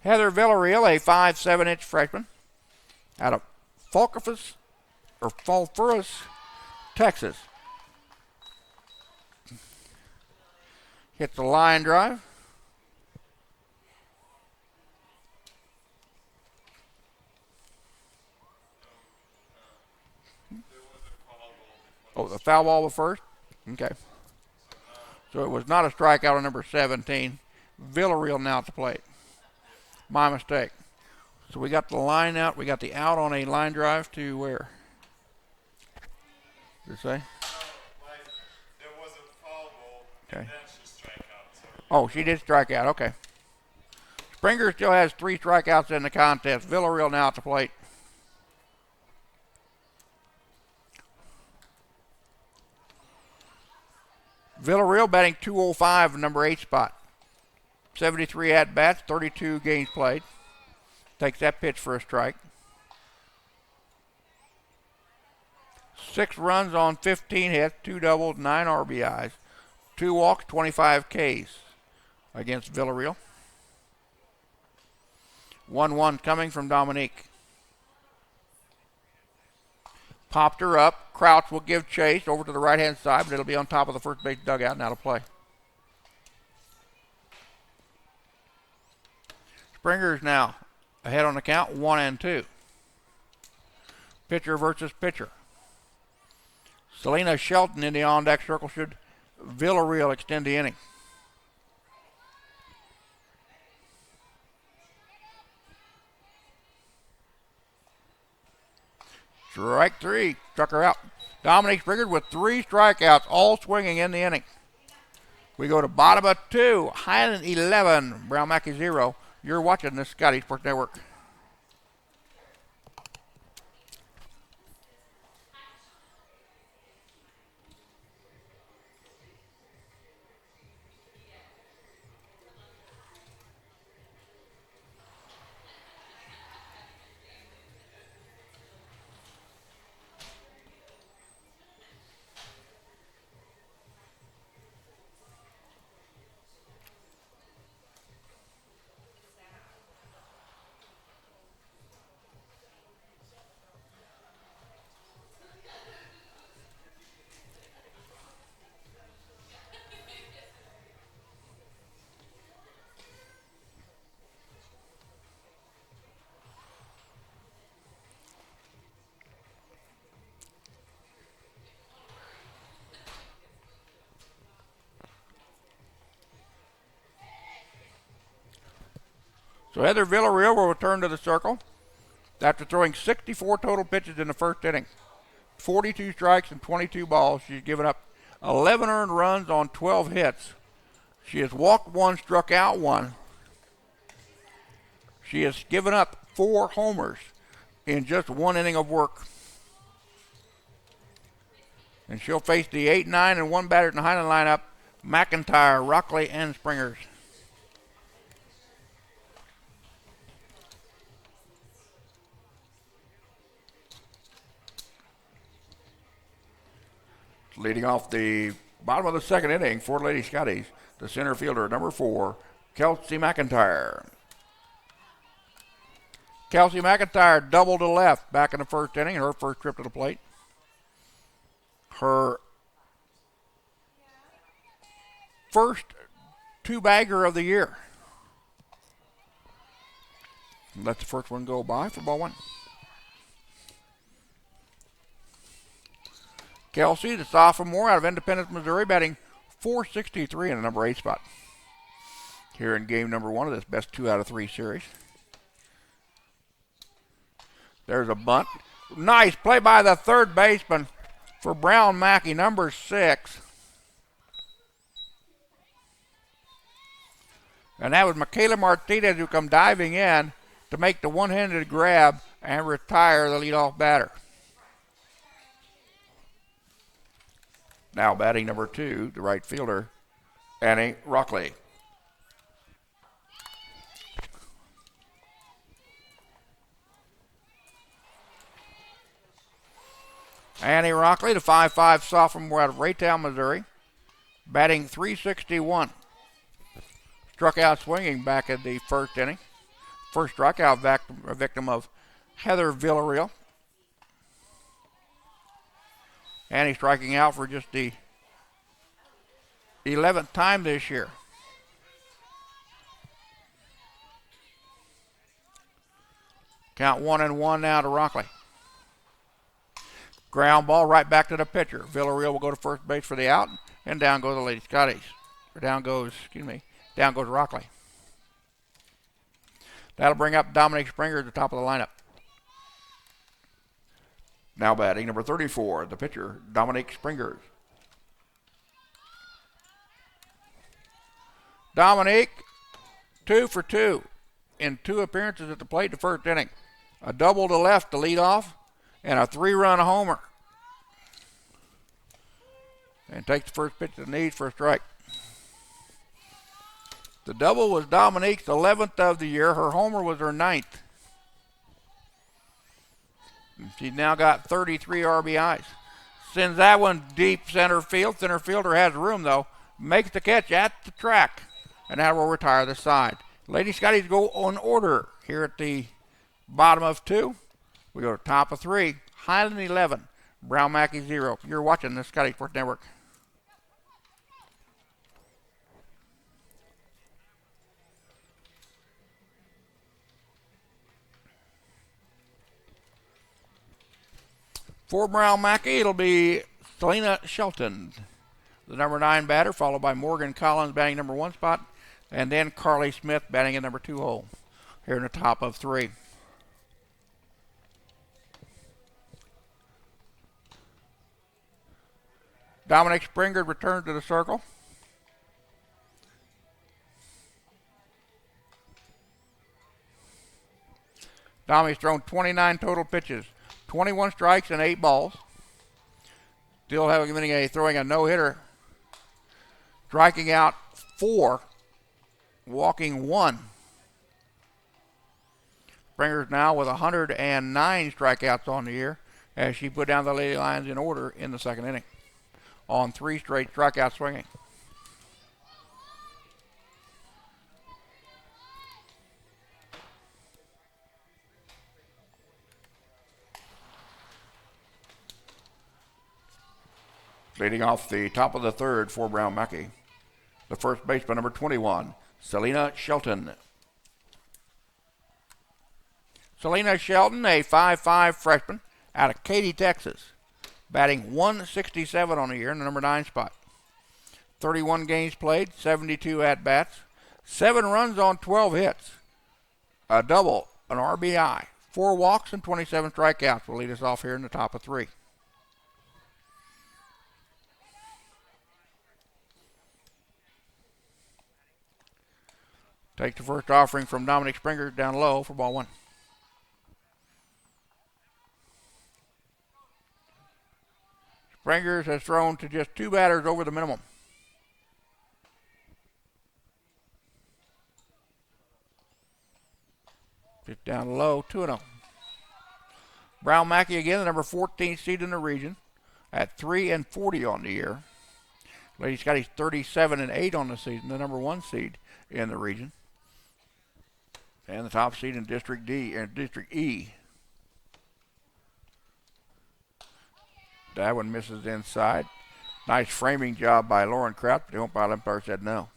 Heather Villarreal, a 5'7" freshman out of Falfurus, Texas. Hits the line drive. Oh, the foul ball was first? Okay. So it was not a strikeout on number 17. Villarreal now at the plate. My mistake. So we got the line out. We got the out on a line drive to where? Did it say? There was a foul ball, okay. And then she struck out. So oh, she did strike out. Okay. Springer still has 3 strikeouts in the contest. Villarreal now at the plate. Villarreal batting 205, number 8 spot. 73 at-bats, 32 games played. Takes that pitch for a strike. 6 runs on 15 hits, 2 doubles, 9 RBIs, 2 walks, 25 Ks against Villarreal. 1-1 coming from Dominique. Popped her up. Crouch will give chase over to the right-hand side, but it'll be on top of the first base dugout now to play. Springer's now ahead on the count, 1-2. Pitcher versus pitcher. Selena Shelton in the on-deck circle. Should Villarreal extend the inning? Strike 3. Struck her out. Dominique Springer with 3 strikeouts, all swinging in the inning. We go to bottom of 2. Highland 11. Brown Mackie 0. You're watching the Scottie Sports Network. So Heather Villarreal will return to the circle after throwing 64 total pitches in the first inning. 42 strikes and 22 balls. She's given up 11 earned runs on 12 hits. She has walked 1, struck out 1. She has given up 4 homers in just 1 inning of work. And she'll face the 8, 9, and 1 batter in the Highland lineup, McIntyre, Rockley, and Springers. Leading off the bottom of the second inning for Lady Scotties, the center fielder, number 4, Kelsey McIntyre. Kelsey McIntyre doubled to left back in the first inning, her first trip to the plate. Her first two-bagger of the year. Let the first one go by for ball one. Kelsey, the sophomore out of Independence, Missouri, batting .463 in the number 8 spot. Here in game number one of this best 2 out of 3 series. There's a bunt. Nice play by the third baseman for Brown Mackie, number 6. And that was Michaela Martinez who come diving in to make the one-handed grab and retire the leadoff batter. Now batting number 2, the right fielder, Annie Rockley. Annie Rockley, the 5'5" sophomore out of Raytown, Missouri, batting .361. Struck out swinging back in the first inning. First strikeout victim of Heather Villarreal. Annie striking out for just the 11th time this year. Count 1-1 now to Rockley. Ground ball right back to the pitcher. Villarreal will go to first base for the out, and down go the Lady Scotties. Or down goes Rockley. That'll bring up Dominic Springer at the top of the lineup. Now batting number 34, the pitcher, Dominic Springer. Dominic, 2 for 2 in 2 appearances at the plate the first inning. A double to left to lead off, and a 3-run homer. And takes the first pitch to the knees for a strike. The double was Dominique's 11th of the year. Her homer was her 9th. She's now got 33 RBIs. Sends that one deep center field. Center fielder has room, though. Makes the catch at the track. And that will retire the side. Lady Scotties go on order here at the bottom of 2. We go to top of 3. Highland 11. Brown Mackie 0. You're watching the Scottie Sports Network. For Brown Mackie, it'll be Selena Shelton, the number 9 batter, followed by Morgan Collins batting number 1 spot, and then Carly Smith batting in number 2 hole here in the top of 3. Dominic Springer returns to the circle. Dominic's thrown 29 total pitches. 21 strikes and 8 balls. Still throwing a no-hitter. Striking out 4, walking 1. Springer's now with 109 strikeouts on the year as she put down the Lady Lions in order in the second inning on 3 straight strikeout swinging. Leading off the top of the 3rd for Brown Mackie, the first baseman, number 21, Selena Shelton. Selena Shelton, a 5'5" freshman out of Katy, Texas, batting .167 on the year in the number 9 spot. 31 games played, 72 at-bats, 7 runs on 12 hits, a double, an RBI, 4 walks, and 27 strikeouts will lead us off here in the top of 3. Take the first offering from Dominic Springer down low for ball 1. Springers has thrown to just 2 batters over the minimum. Pitch down low, 2-0. Brown Mackie again, the number 14 seed in the region at 3-40 on the year. Lady Scotty's 37-8 on the season, the number 1 seed in the region. And the top seed in District D and District E. That one misses inside. Nice framing job by Lauren Kraft, but the umpire said no.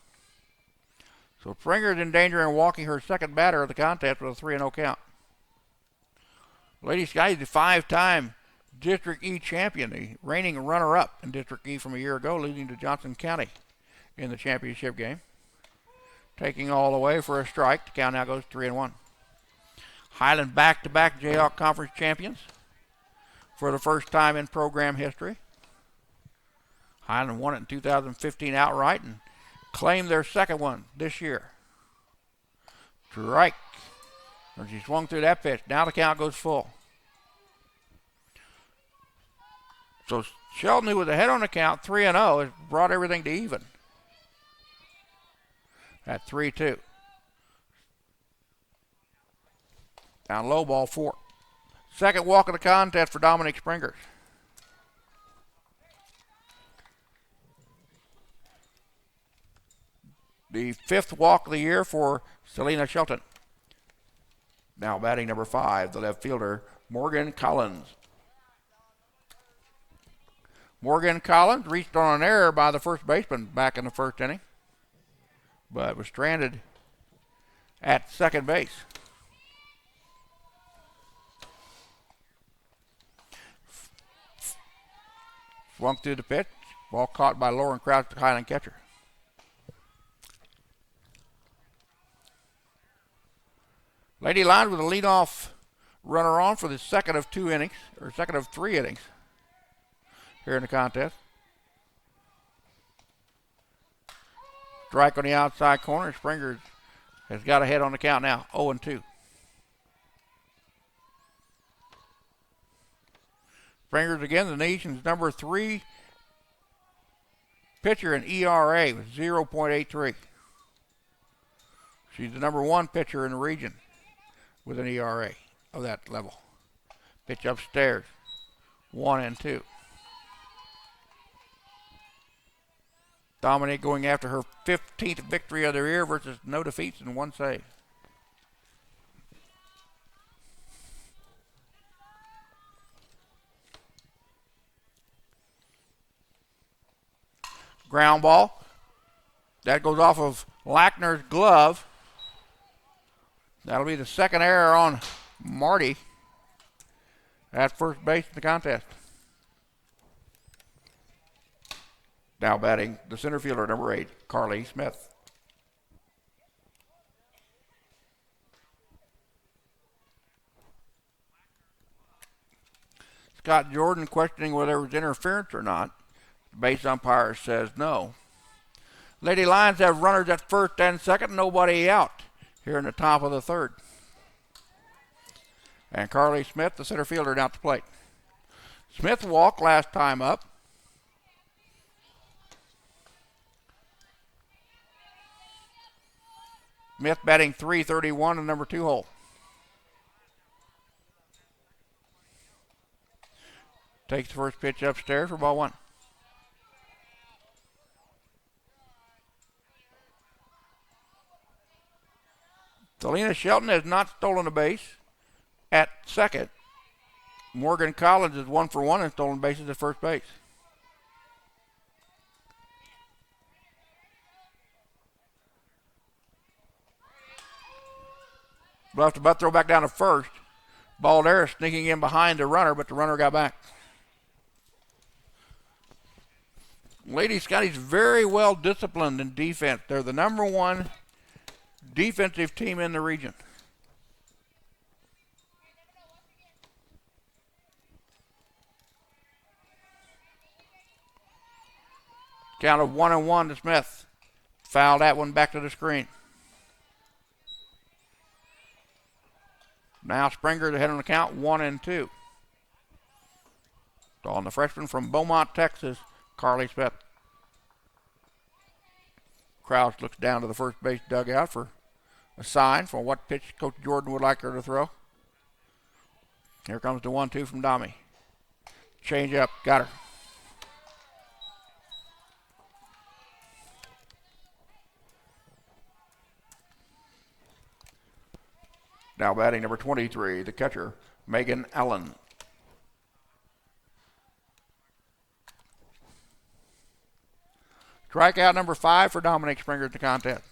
So Springer's in danger and walking her second batter of the contest with a 3-0 count. Lady Scottie, the 5-time District E champion, the reigning runner-up in District E from a year ago, losing to Johnson County in the championship game. Taking all the way for a strike. The count now goes 3-1. Highland back-to-back Jayhawk Conference champions for the first time in program history. Highland won it in 2015 outright and claimed their second one this year. Strike. And she swung through that pitch. Now the count goes full. So Sheldon, who was ahead on the count, 3-0, has brought everything to even at 3-2. Down low, ball 4. Second walk of the contest for Dominic Springers. The 5th walk of the year for Selena Shelton. Now batting number 5, the left fielder, Morgan Collins. Morgan Collins reached on an error by the first baseman back in the first inning, but was stranded at second base. Swung through the pitch. Ball caught by Lauren Crouch, the Highland catcher. Lady Lions with a leadoff runner on for the second of 3 innings here in the contest. Strike on the outside corner. Springer has got ahead on the count now, 0-2. Springers again, the nation's number 3 pitcher in ERA with 0.83. She's the number 1 pitcher in the region with an ERA of that level. Pitch upstairs, 1-2. Dominic going after her 15th victory of the year versus no defeats and 1 save. Ground ball. That goes off of Lackner's glove. That'll be the second error on Marty at first base in the contest. Now batting the center fielder, number 8, Carly Smith. Scott Jordan questioning whether there was interference or not. The base umpire says no. Lady Lions have runners at first and second, nobody out here in the top of the 3rd. And Carly Smith, the center fielder, down at the plate. Smith walked last time up. Smith batting .331 in the number 2 hole. Takes the first pitch upstairs for ball 1. Selena Shelton has not stolen a base at second. Morgan Collins is 1 for 1 and stolen bases at first base. Left to butt, throw back down to first. Baldera sneaking in behind the runner, but the runner got back. Lady Scottie's very well disciplined in defense. They're the number 1 defensive team in the region. Count of 1-1 to Smith. Foul that one back to the screen. Now Springer ahead on the count, 1-2. On the freshman from Beaumont, Texas, Carly Smith. Crouch looks down to the first base dugout for a sign for what pitch Coach Jordan would like her to throw. Here comes the 1-2 from Dommy. Change up, got her. Now batting number 23, the catcher, Megan Allen. Strikeout number 5 for Dominic Springer at the contest.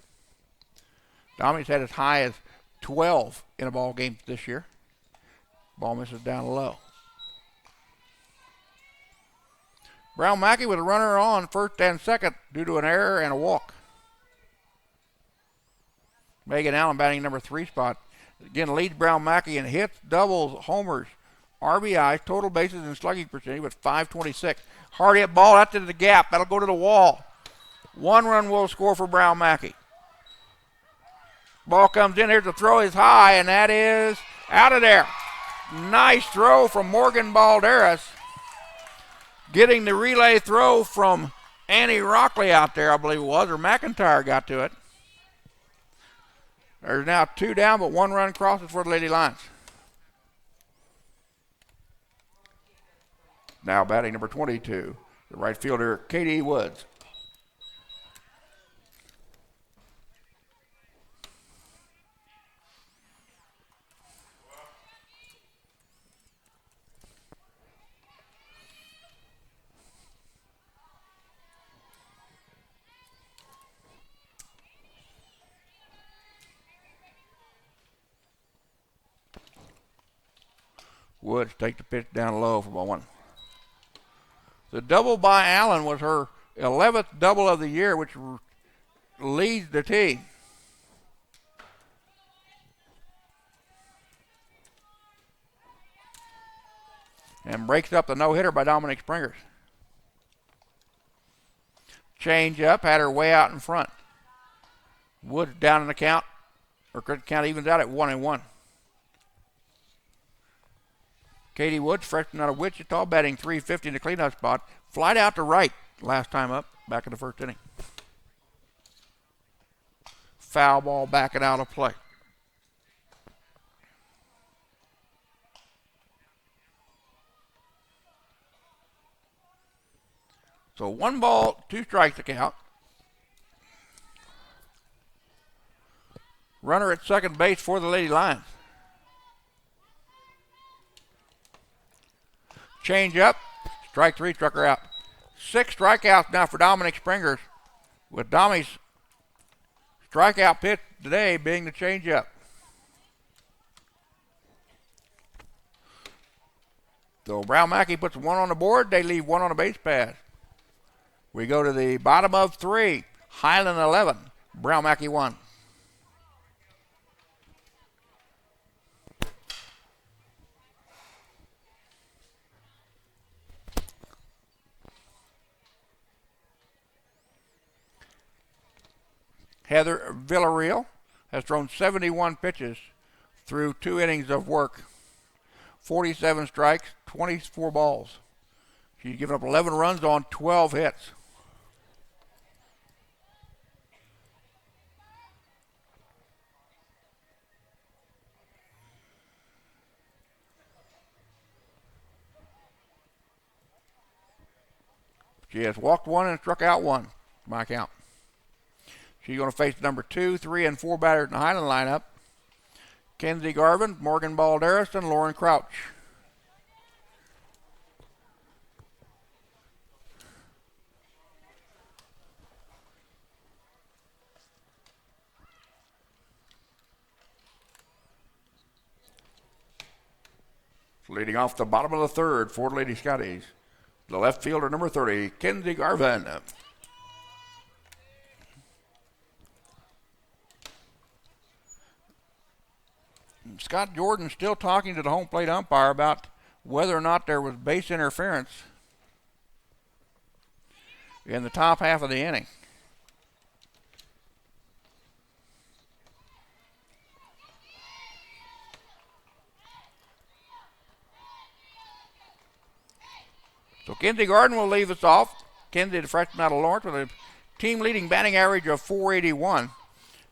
Dominic's had as high as 12 in a ball game this year. Ball misses down low. Brown Mackie with a runner on first and second due to an error and a walk. Megan Allen batting number 3 spot. Again, leads Brown Mackie in hits, doubles, homers, RBIs, total bases, and slugging percentage with 526. Hard hit ball out to the gap. That'll go to the wall. 1 run will score for Brown Mackie. Ball comes in. Here's the throw is high, and that is out of there. Nice throw from Morgan Balderas. Getting the relay throw from Annie Rockley out there, I believe it was, or McIntyre got to it. There's now 2 down, but 1 run crosses for the Lady Lions. Now batting number 22, the right fielder, Katie Woods. Woods take the pitch down low for ball 1. The double by Allen was her 11th double of the year, which leads the team. And breaks up the no-hitter by Dominic Springers. Change up, had her way out in front. Woods down in the count, or count evens out at 1-1. Katie Woods, freshman out of Wichita, batting .350 in the cleanup spot. Flied out to right last time up, back in the first inning. Foul ball backing out of play. So 1 ball, 2 strikes to count. Runner at second base for the Lady Lions. Change up, strike 3, struck her out. 6 strikeouts now for Dominic Springers, with Domi's strikeout pitch today being the change up. So Brown Mackie puts 1 on the board, they leave 1 on the base pass. We go to the bottom of 3, Highland 11, Brown Mackie 1. Heather Villarreal has thrown 71 pitches through 2 innings of work. 47 strikes, 24 balls. She's given up 11 runs on 12 hits. She has walked 1 and struck out 1, my count. She's going to face number 2, 3, and 4 batters in the Highland lineup. Kenzie Garvin, Morgan Balderas, and Lauren Crouch. Leading off the bottom of the 3rd for Lady Scotties, the left fielder number 30, Kenzie Garvin. Scott Jordan still talking to the home plate umpire about whether or not there was base interference in the top half of the inning. So Kenzie Garden will leave us off. Kenzie, the freshman out of Lawrence, with a team-leading batting average of .481.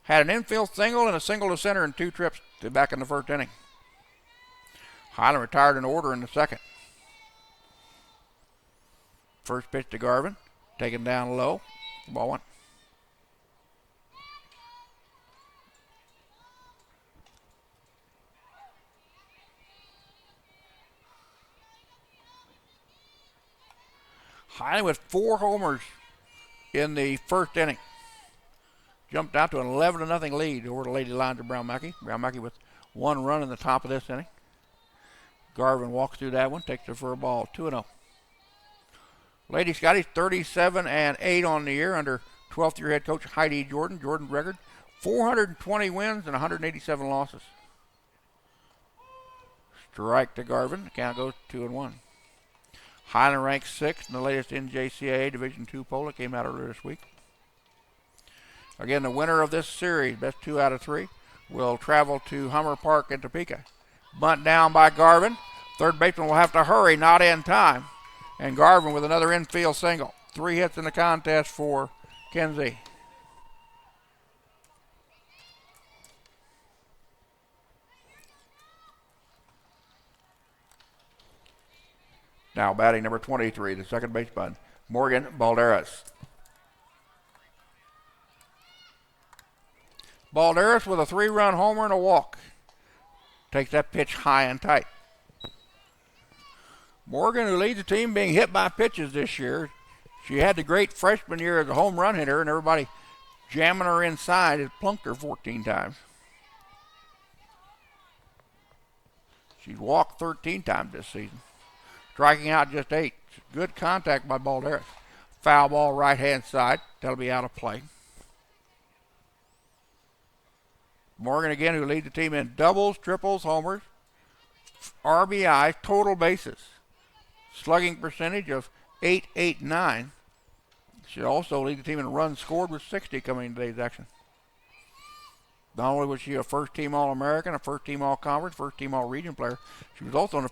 Had an infield single and a single to center in 2 trips to back in the first inning. Highland retired in order in the second. First pitch to Garvin, taken down low, ball 1. Highland with 4 homers in the first inning. Jumped out to an 11-0 lead over the Lady Lions of Brown Mackie. Brown Mackie with 1 run in the top of this inning. Garvin walks through that one, takes it for a ball, 2-0. Lady Scotties 37-8 on the year under 12th year head coach Heidi Jordan. Jordan's record 420 wins and 187 losses. Strike to Garvin. The count goes 2-1. Highland ranks 6th in the latest NJCAA Division II poll that came out earlier this week. Again, the winner of this series, best 2 out of 3, will travel to Hummer Park in Topeka. Bunt down by Garvin. Third baseman will have to hurry, not in time. And Garvin with another infield single. 3 hits in the contest for Kenzie. Now batting number 23, the second baseman, Morgan Balderas. Balderas with a 3-run homer and a walk. Takes that pitch high and tight. Morgan, who leads the team being hit by pitches this year. She had the great freshman year as a home run hitter, and everybody jamming her inside has plunked her 14 times. She's walked 13 times this season, striking out just 8. Good contact by Balderas. Foul ball right-hand side. That'll be out of play. Morgan again, who leads the team in doubles, triples, homers, RBI, total bases. Slugging percentage of .889. She also lead the team in runs scored with 60 coming into today's action. Not only was she a first-team All-American, a first-team All-Conference, first-team All-Region player, she was also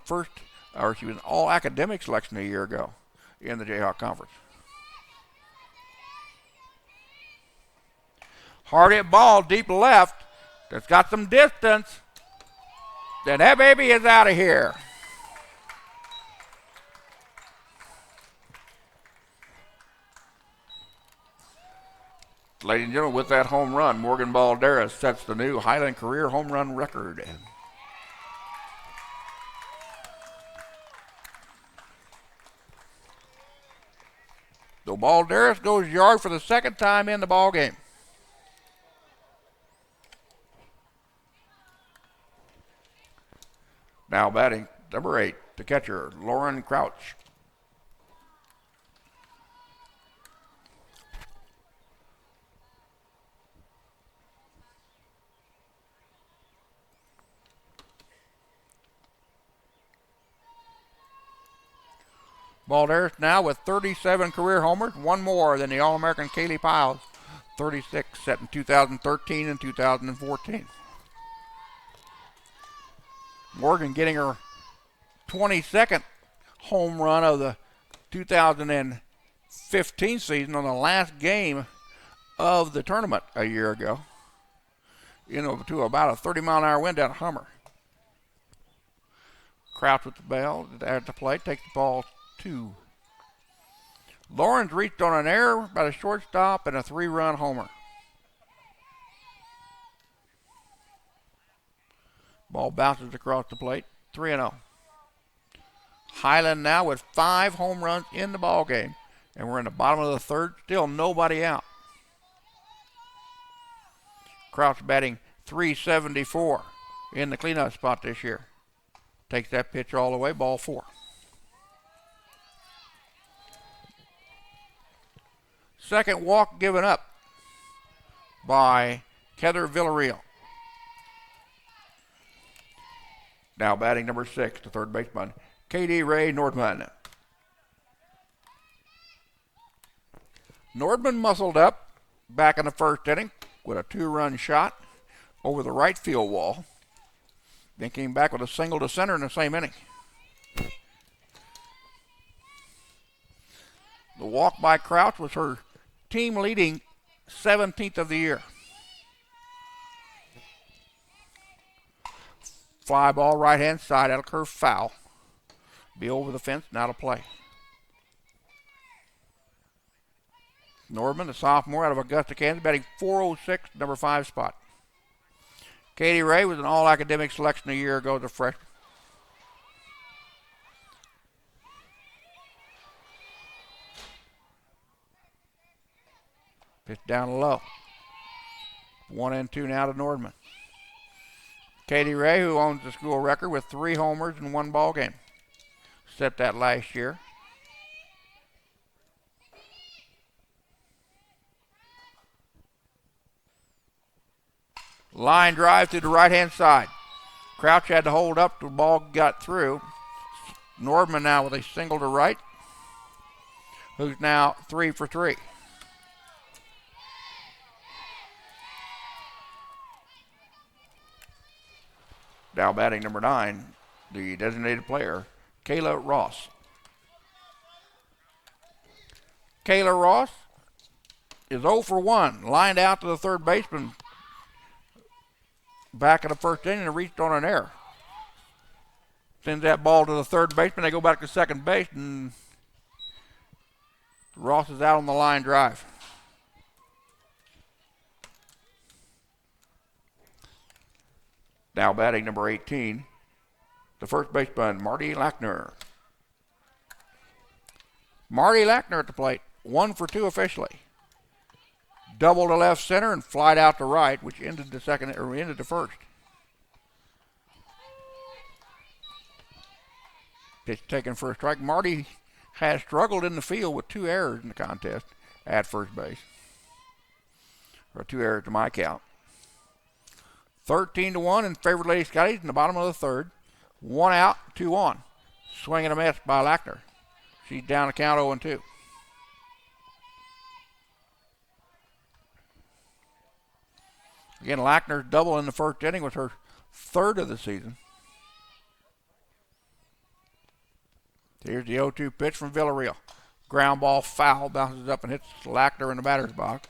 she was an All-Academic selection a year ago in the Jayhawk Conference. Hard hit ball deep left. That's got some distance. Then that baby is out of here. Ladies and gentlemen, with that home run, Morgan Balderas sets the new Highland career home run record. So Balderas goes yard for the second time in the ball game. Now batting number 8, the catcher, Lauren Crouch. Balderas now with 37 career homers, 1 more than the All-American Kaylee Piles, 36 set in 2013 and 2014. Morgan getting her 22nd home run of the 2015 season on the last game of the tournament a year ago. To about a 30-mile-an-hour wind down at Hummer. Crouch with the bell at the plate, takes the ball 2. Lawrence reached on an error by the shortstop and a 3-run homer. Ball bounces across the plate, 3-0. Highland now with 5 home runs in the ball game, and we're in the bottom of the third, still nobody out. Crouch batting .374 in the cleanup spot this year. Takes that pitch all the way, ball 4. Second walk given up by Heather Villarreal. Now batting number 6, the third baseman, Katie Ray Nordman. Nordman muscled up back in the first inning with a 2-run shot over the right field wall. Then came back with a single to center in the same inning. The walk by Crouch was her team leading 17th of the year. Fly ball right hand side, that'll curve foul. Be over the fence, now to play. Nordman, the sophomore out of Augusta, Kansas, batting .406, number 5 spot. Katie Ray was an all-academic selection a year ago as a freshman. Pitch down low. 1-2 now to Nordman. Katie Ray, who owns the school record with 3 homers in 1 ball game, set that last year. Line drive to the right-hand side. Crouch had to hold up till the ball got through. Nordman now with a single to right, who's now 3 for 3. Now batting number 9, the designated player, Kayla Ross. Kayla Ross is 0 for 1, lined out to the third baseman back in the first inning and reached on an error. Sends that ball to the third baseman. They go back to second base, and Ross is out on the line drive. Now batting number 18, the first baseman, Marty Lackner. Marty Lackner at the plate, 1 for 2 officially. Double to left center and flied out to right, which ended the first. Pitch taken for a strike. Marty has struggled in the field with 2 errors in the contest at first base. Or 2 errors to my count. 13-1 in favor of Lady Scotties in the bottom of the third. 1 out, 2 on. Swing and a miss by Lackner. She's down to count 0-2. Again, Lackner's double in the first inning was her 3rd of the season. Here's the 0-2 pitch from Villarreal. Ground ball foul, bounces up and hits Lackner in the batter's box.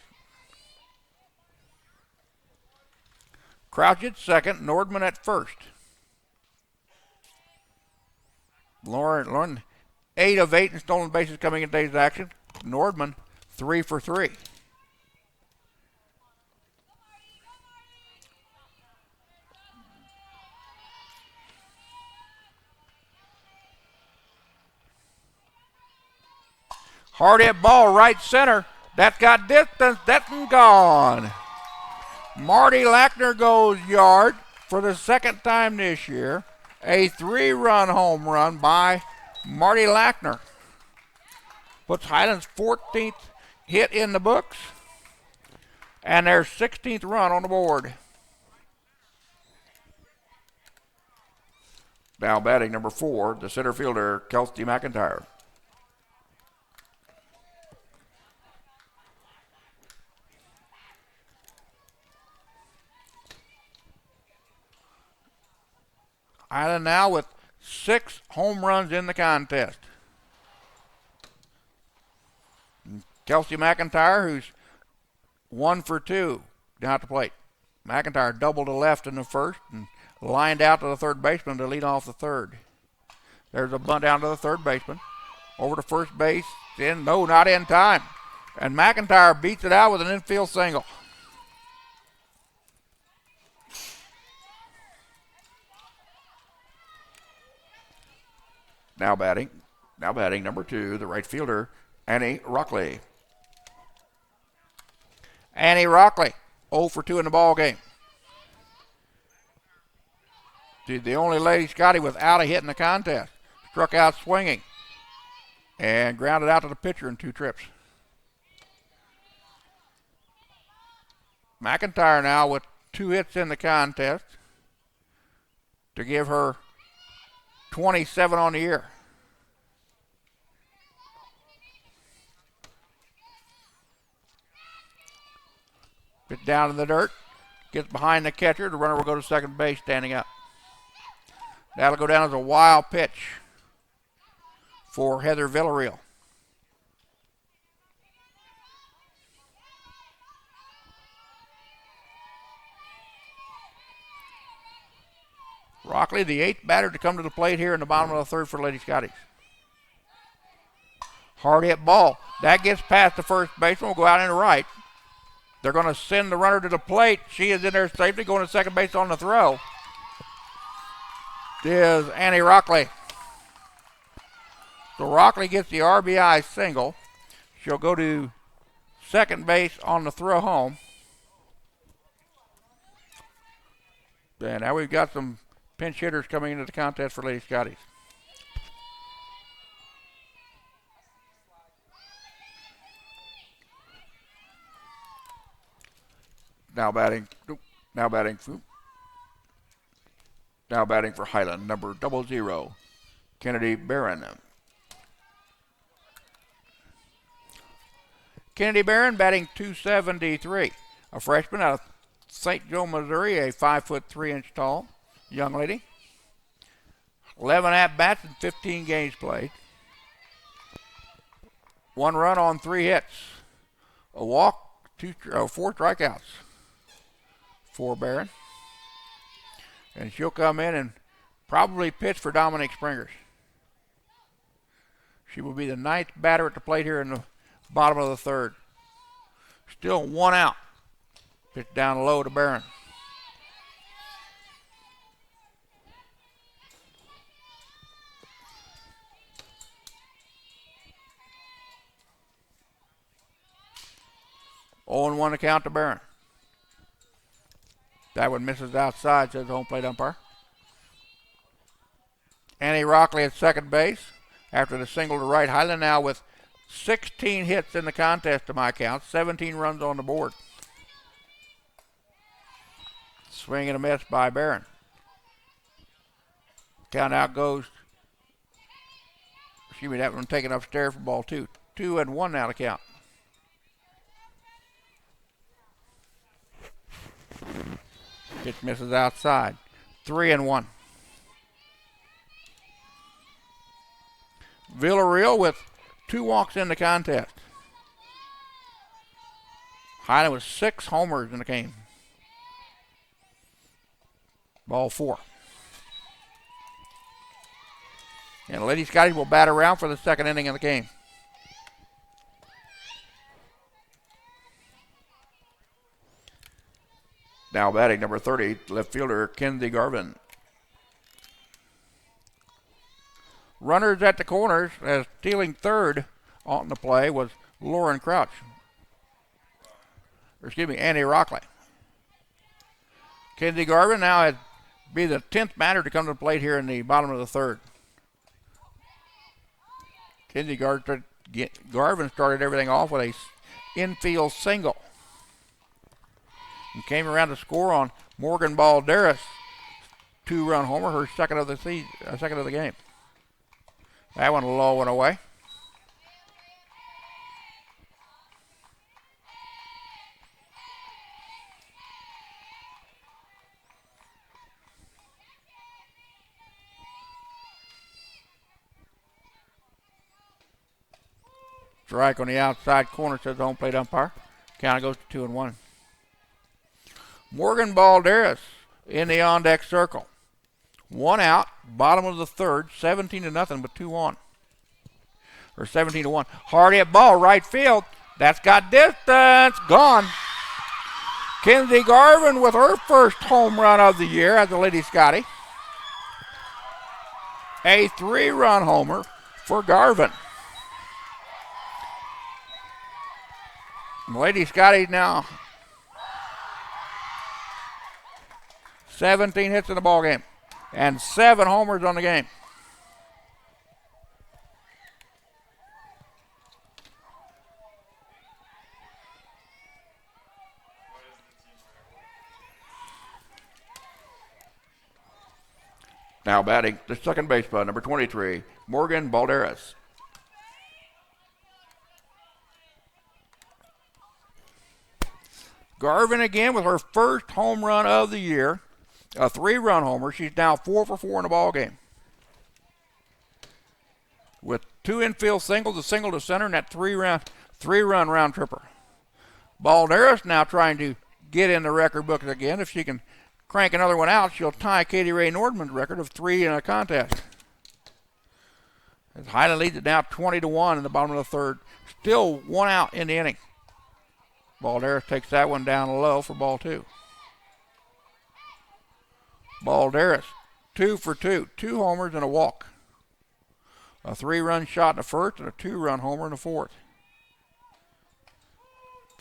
Crouch at second, Nordman at first. Lauren 8 of 8 in stolen bases coming in today's action. Nordman 3 for 3. Hard hit ball right center. That's got distance. That's gone. Marty Lackner goes yard for the 2nd time this year. A 3-run home run by Marty Lackner. Puts Highland's 14th hit in the books and their 16th run on the board. Now batting number 4, the center fielder, Kelsey McIntyre. Highland now with 6 home runs in the contest. Kelsey McIntyre, who's 1 for 2 down at the plate. McIntyre doubled to left in the first and lined out to the third baseman to lead off the third. There's a bunt down to the third baseman. Over to first base. No, not in time. And McIntyre beats it out with an infield single. Now batting number 2, the right fielder, Annie Rockley. Annie Rockley, 0 for 2 in the ball game. She's the only Lady Scottie without a hit in the contest. Struck out swinging and grounded out to the pitcher in 2 trips. McIntyre now with 2 hits in the contest to give her 27 on the year. Pitch down in the dirt. Gets behind the catcher. The runner will go to second base standing up. That'll go down as a wild pitch for Heather Villarreal. Rockley, the 8th batter to come to the plate here in the bottom of the third for Lady Scotties. Hard hit ball. That gets past the first baseman. Will go out in the right. They're going to send the runner to the plate. She is in there safely, going to second base on the throw. Is Annie Rockley. So Rockley gets the RBI single. She'll go to second base on the throw home. And now we've got some pinch hitters coming into the contest for Lady Scotties. Now batting for Highland, number 00, Kennedy Barron. Kennedy Barron batting .273, a freshman out of St. Joe, Missouri, a 5'3" tall young lady. 11 at-bats and 15 games played. 1 run on 3 hits. A walk, 4 strikeouts for Barron. And she'll come in and probably pitch for Dominic Springers. She will be the 9th batter at the plate here in the bottom of the 3rd. Still 1 out. Pitch down low to Barron. Oh, 1 to count to Barron. That one misses outside, says the home plate umpire. Annie Rockley at second base after the single to right. Highland now with 16 hits in the contest to my count, 17 runs on the board. Swing and a miss by Barron. Count out goes. That one taken upstairs for ball 2. 2-1 now to count. Pitch misses outside. 3-1. Villarreal with 2 walks in the contest. Highland with 6 homers in the game. Ball 4. And Lady Scottie will bat around for the 2nd inning of the game. Now batting number 30, left fielder Kenzie Garvin. Runners at the corners, as stealing third on the play was Lauren Crouch. Annie Rockley. Kenzie Garvin now would be the 10th batter to come to the plate here in the bottom of the 3rd. Kenzie Garvin started everything off with a infield single. And came around to score on Morgan Balderas, 2-run homer, her second of the game. That one low and away. Strike on the outside corner, says the home plate umpire. Count goes to 2-1. Morgan Balderas in the on-deck circle. 1 out, bottom of the 3rd, 17-0 with 2 on. Or 17-1. Hard hit ball, right field. That's got distance. Gone. Kenzie Garvin with her first home run of the year as the Lady Scottie. A 3-run homer for Garvin. Lady Scottie now 17 hits in the ball game and 7 homers on the game. Now batting the second baseman, number 23, Morgan Balderas. Garvin again with her first home run of the year, a 3-run homer. She's now 4 for 4 in the ball game. With 2 infield singles, a single to center, and that 3-run round tripper. Balderas now trying to get in the record books again. If she can crank another one out, she'll tie Katie Ray Nordman's record of 3 in a contest. As Highland leads it now 20-1 in the bottom of the 3rd. Still 1 out in the inning. Balderas takes that one down low for ball 2. Balderas, 2 for 2. 2 homers and a walk. A 3-run shot in the first and a 2-run homer in the 4th.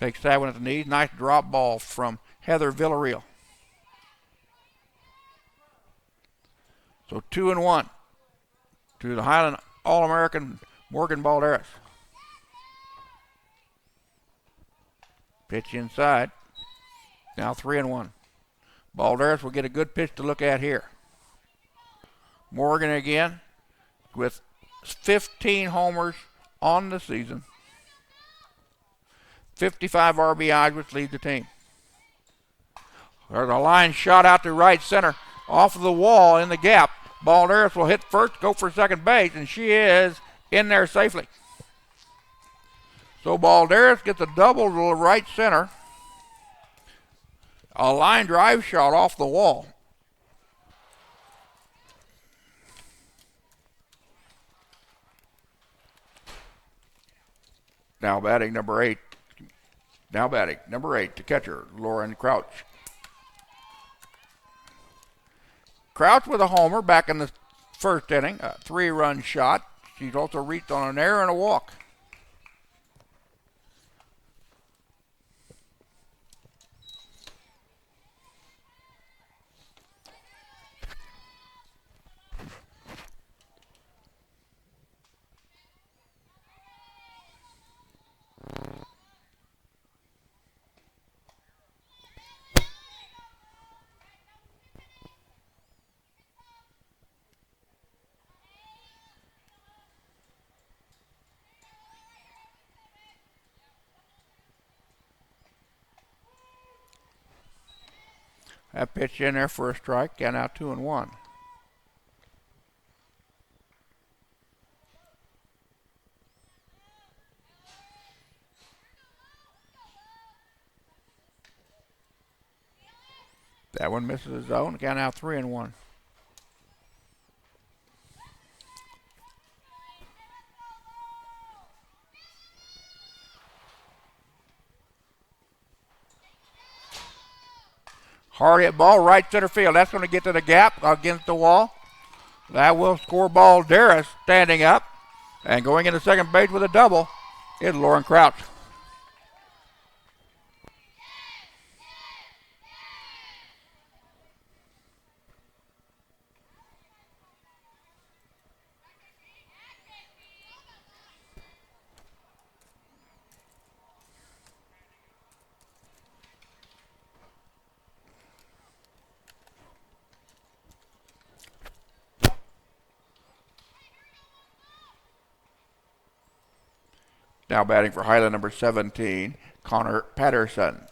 Takes that one at the knees. Nice drop ball from Heather Villarreal. So 2-1 to the Highland All-American Morgan Balderas. Pitch inside. Now 3-1. Balderas will get a good pitch to look at here. Morgan again with 15 homers on the season. 55 RBIs, which lead the team. There's a line shot out to right center off of the wall in the gap. Balderas will hit first, go for second base, and she is in there safely. So Balderas gets a double to the right center. A line drive shot off the wall. Now batting number 8, the catcher, Lauren Crouch. Crouch with a homer back in the first inning, a 3-run shot. She's also reached on an error and a walk. That pitch in there for a strike, and now 2-1. That one misses the zone, again now 3-1. Hard hit ball, right center field. That's going to get to the gap against the wall. That will score Balderas standing up. And going into second base with a double is Lauren Crouch. Now batting for Highland, number 17, Connor Patterson.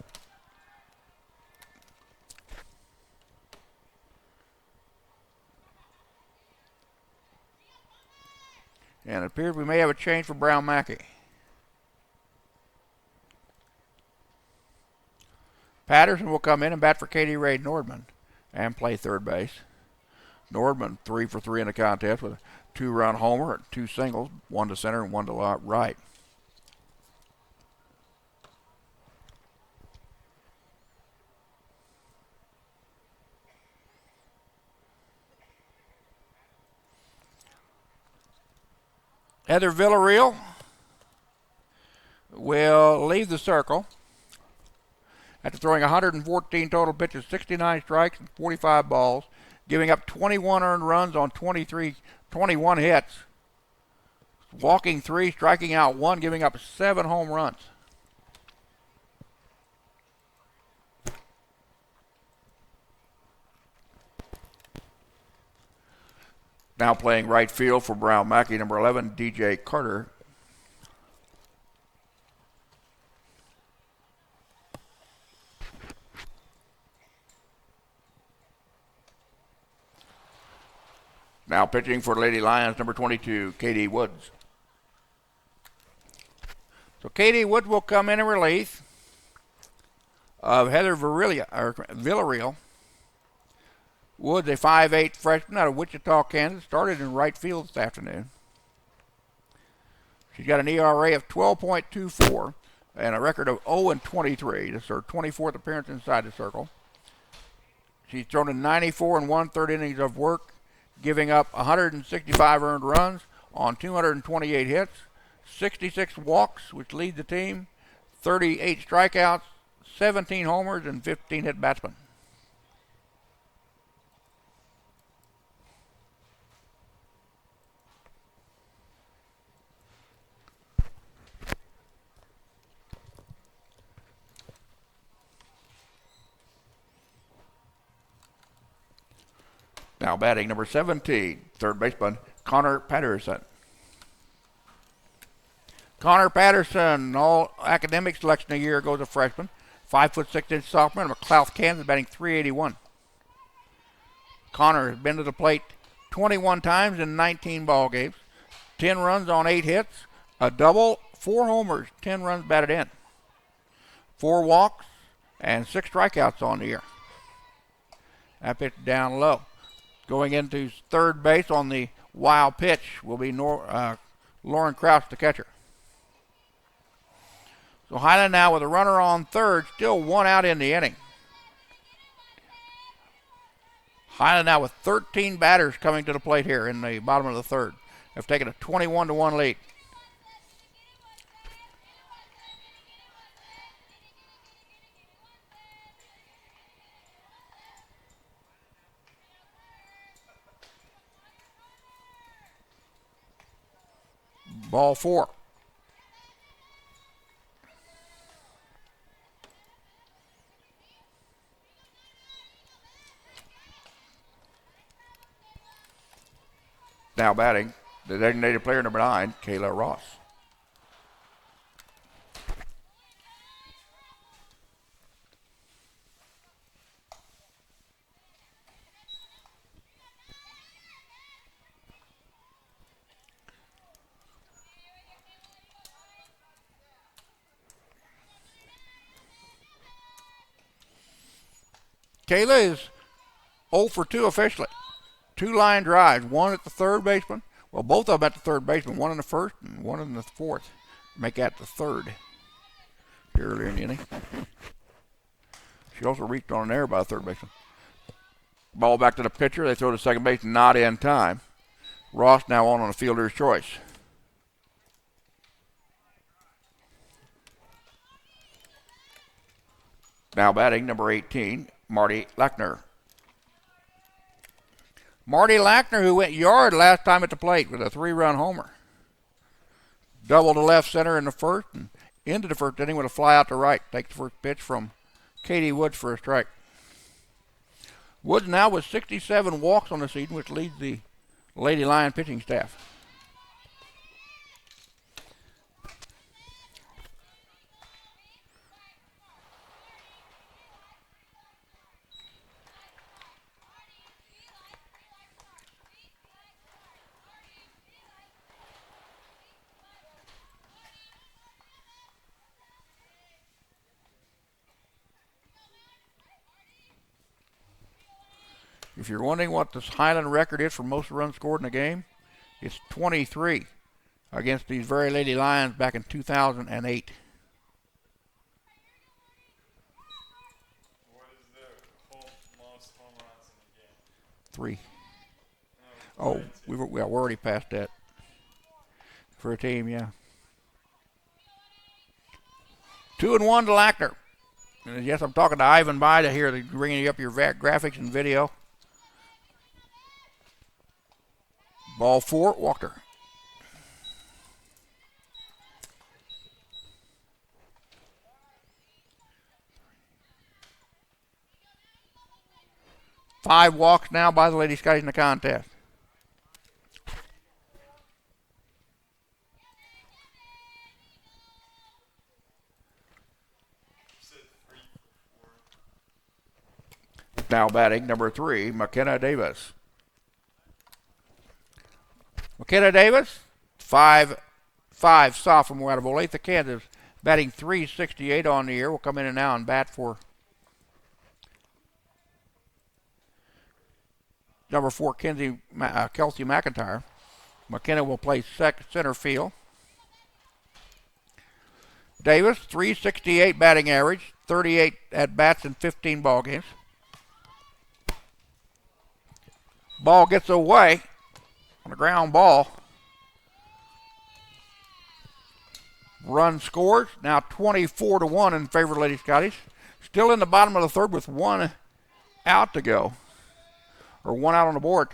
And it appears we may have a change for Brown Mackie. Patterson will come in and bat for Katie Ray Nordman and play third base. Nordman 3 for 3 in the contest with a 2-run homer and 2 singles, 1 to center and 1 to right. Heather Villarreal will leave the circle after throwing 114 total pitches, 69 strikes, and 45 balls, giving up 21 earned runs on 21 hits, walking 3, striking out 1, giving up 7 home runs. Now playing right field for Brown Mackie, number 11, DJ Carter. Now pitching for Lady Lions, number 22, Katie Woods. So Katie Woods will come in relief of Heather Villarreal. Woods, a 5'8" freshman out of Wichita, Kansas, started in right field this afternoon. She's got an ERA of 12.24 and a record of 0-23. This is her 24th appearance inside the circle. She's thrown in 94 1/3 innings of work, giving up 165 earned runs on 228 hits, 66 walks, which lead the team, 38 strikeouts, 17 homers, and 15 hit batsmen. Now batting number 17, third baseman, Connor Patterson. Connor Patterson, all academic selection a year ago as a freshman. 5'6" sophomore, McLouth, Kansas, batting .381. Connor has been to the plate 21 times in 19 ball games. 10 runs on 8 hits, a double, 4 homers, 10 runs batted in. 4 walks, and 6 strikeouts on the year. That pitch down low. Going into third base on the wild pitch will be Lauren Crouch, the catcher. So Highland now with a runner on third, still 1 out in the inning. Highland now with 13 batters coming to the plate here in the bottom of the third. They've taken a 21-1 lead. Ball 4. Now batting, the designated player number 9, Kayla Ross. Kayla is 0 for 2 officially. 2 line drives, 1 at the third baseman. Well, both of them at the third baseman, 1 in the first and 1 in the fourth. Make that the third here earlier in the inning. She also reached on an error by the third baseman. Ball back to the pitcher. They throw to second base, not in time. Ross now on a fielder's choice. Now batting, number 18, Marty Lackner. Marty Lackner, who went yard last time at the plate with a 3-run homer. Double to left center in the first and into the first inning with a fly out to right. Takes the first pitch from Katie Woods for a strike. Woods now with 67 walks on the season, which leads the Lady Lion pitching staff. If you're wondering what this Highland record is for most runs scored in a game, it's 23 against these very Lady Lions back in 2008. What is the most home runs in a game? 3. No, Oh, we're already past that. For a team, yeah. 2-1 to Lackner. And yes, I'm talking to Ivan Baida here, bringing you up your graphics and video. Ball 4, Walker. Five walks now by the Lady Scotties in the contest. Now batting, number 3, McKenna Davis. McKenna Davis, 5'5" sophomore out of Olathe, Kansas, batting .368 on the year. Will come in and now and bat for number 4, Kelsey McIntyre. McKenna will play center field. Davis, .368 batting average, 38 at bats in 15 ball games. Ball gets away on a ground ball. Run scores now 24-1 in favor of Lady Scotties. Still in the bottom of the third with one out to go, or one out on the board.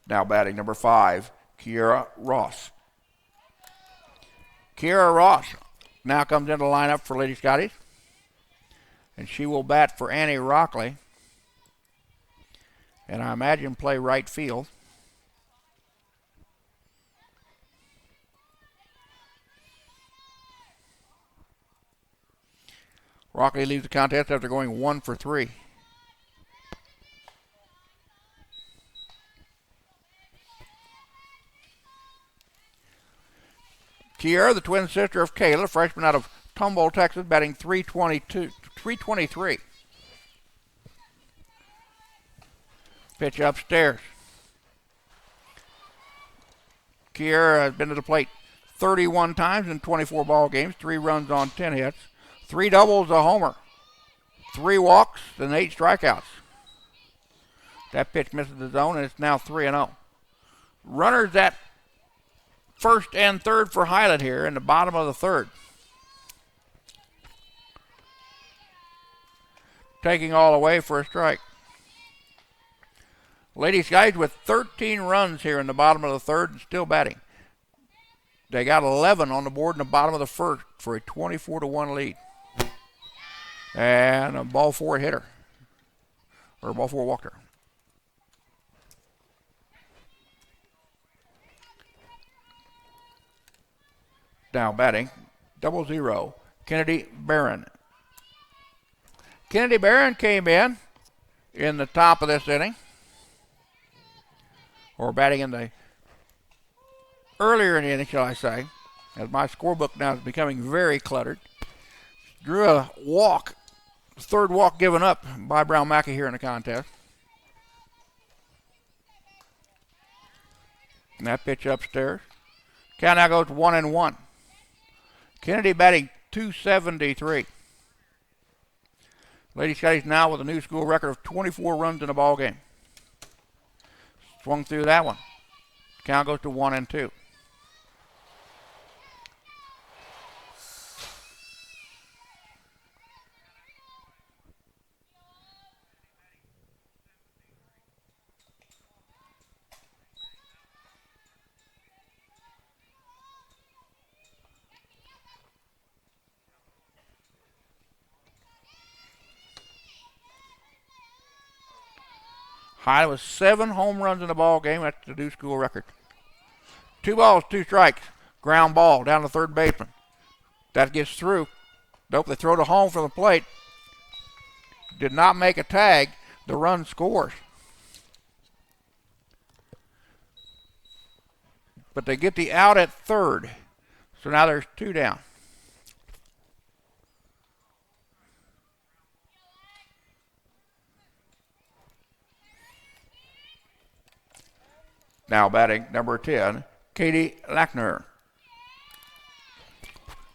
Now batting number 5, Kiera Ross. Kiera Ross now comes into the lineup for Lady Scotties, and she will bat for Annie Rockley, and I imagine play right field. Rockley leaves the contest after going 1 for 3. Kiera, the twin sister of Kayla, freshman out of Tomball, Texas, batting 323. Pitch upstairs. Kiera has been to the plate 31 times in 24 ball games, 3 runs on 10 hits, 3 doubles, a homer, 3 walks, and 8 strikeouts. That pitch misses the zone, and it's now 3-0. Runners at first and third for Highland here in the bottom of the third. Taking all away for a strike. Lady Skies with 13 runs here in the bottom of the third and still batting. They got 11 on the board in the bottom of the first for a 24-1 lead. And a ball 4 hitter, or a ball 4 walker. Now batting, 0-0, Kennedy Barron. Kennedy Barron came in the top of this inning, or batting in the earlier in the inning, shall I say, as my scorebook now is becoming very cluttered. Drew a walk, third walk given up by Brown Mackie here in the contest. And that pitch upstairs. Count now goes 1-1. Kennedy batting 273. Lady Scotties now with a new school record of 24 runs in a ball game. Swung through that one. Count goes to 1-2. Highland with 7 home runs in the ball game. That's the new school record. 2 balls, 2 strikes. Ground ball down the third baseman. That gets through. Nope, they throw it home from the plate. Did not make a tag. The run scores. But they get the out at third. So now there's 2 down. Now batting number 10, Katie Lackner.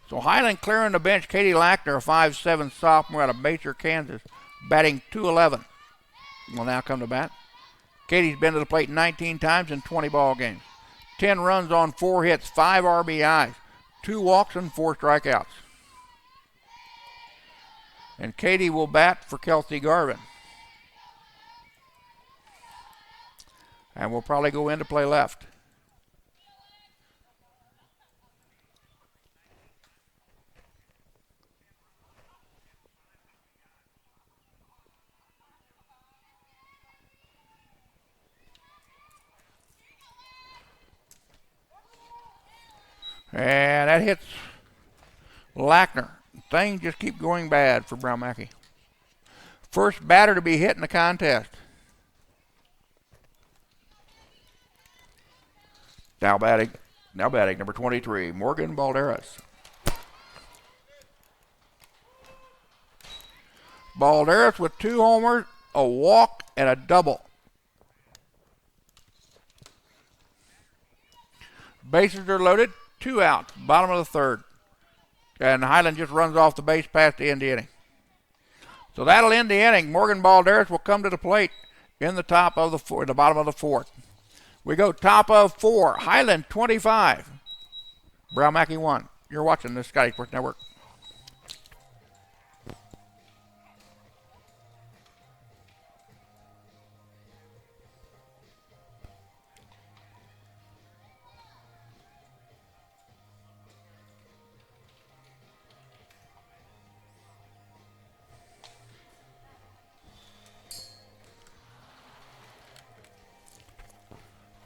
So Highland clearing the bench. Katie Lackner, a 5'7" sophomore out of Baker, Kansas, batting 211. Will now come to bat. Katie's been to the plate 19 times in 20 ball games. 10 runs on 4 hits, 5 RBIs, 2 walks, and 4 strikeouts. And Katie will bat for Kelsey Garvin. And we'll probably go in to play left. And that hits Lackner. Things just keep going bad for Brown Mackie. First batter to be hit in the contest. Now batting number 23, Morgan Balderas. Balderas with 2 homers, a walk, and a double. Bases are loaded, 2 outs, bottom of the third. And Highland just runs off the base pass to end the inning. So that'll end the inning. Morgan Balderas will come to the plate in the top of the bottom of the fourth. We go top of 4, Highland 25, Brown Mackie 1. You're watching the Scottie Sports Network.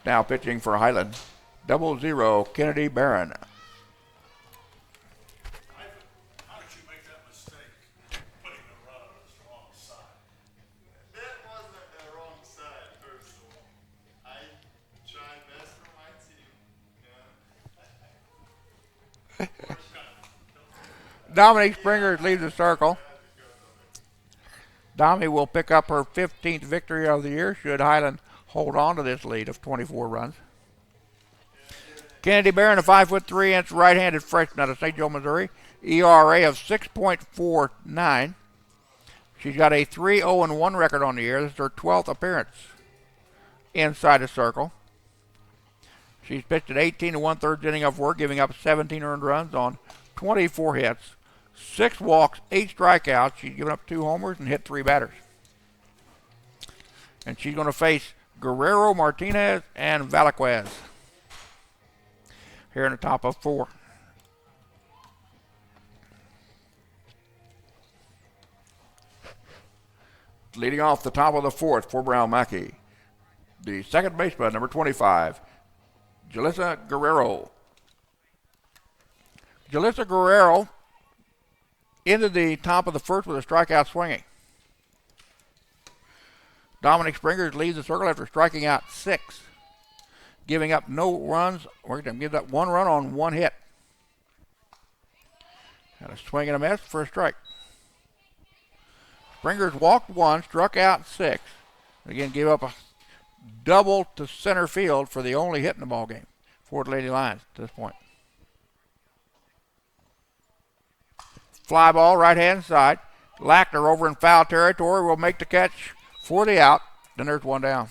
Now pitching for Highland, 0-0, Kennedy Barron. How did you make that mistake, putting the run on the wrong side? That wasn't the wrong side, first of all. I tried best for my team. Dominique Springer leaves the circle. Dommy will pick up her 15th victory of the year should Highland hold on to this lead of 24 runs. Kennedy Barron, a 5'3" right-handed freshman out of St. Joe, Missouri. ERA of 6.49. She's got a 3-0-1 record on the year. This is her 12th appearance inside the circle. She's pitched an 18 1/3 inning of work, giving up 17 earned runs on 24 hits, 6 walks, 8 strikeouts. She's given up 2 homers and hit 3 batters. And she's going to face Guerrero, Martinez, and Valaquez here in the top of 4. Leading off the top of the 4th for Brown Mackie, the second baseman, number 25, Jalissa Guerrero. Jalissa Guerrero into the top of the 1st with a strikeout swinging. Dominic Springer leads the circle after striking out 6, giving up no runs, or give up 1 run on 1 hit. Had a swing and a miss for a strike. Springer's walked 1, struck out 6. Again, gave up a double to center field for the only hit in the ball game for the Lady Lions at this point. Fly ball, right-hand side. Lackner over in foul territory will make the catch for the out. Then there's 1 down.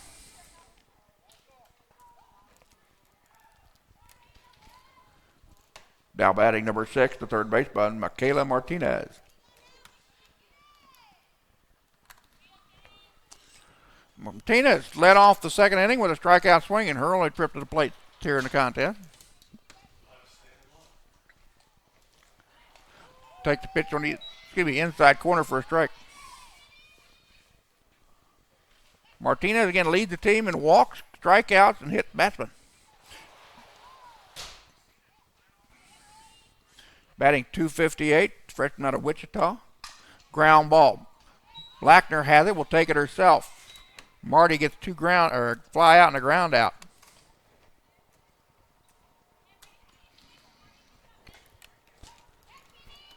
Now batting number 6, the third baseman, Michaela Martinez. Martinez led off the second inning with a strikeout swing and her only trip to the plate here in the contest. Take the pitch on the inside corner for a strike. Martinez again leads the team in walks, strikeouts, and hit batsmen. Batting .258, freshman out of Wichita. Ground ball. Lackner has it, will take it herself. Marty gets 2 fly out and a ground out.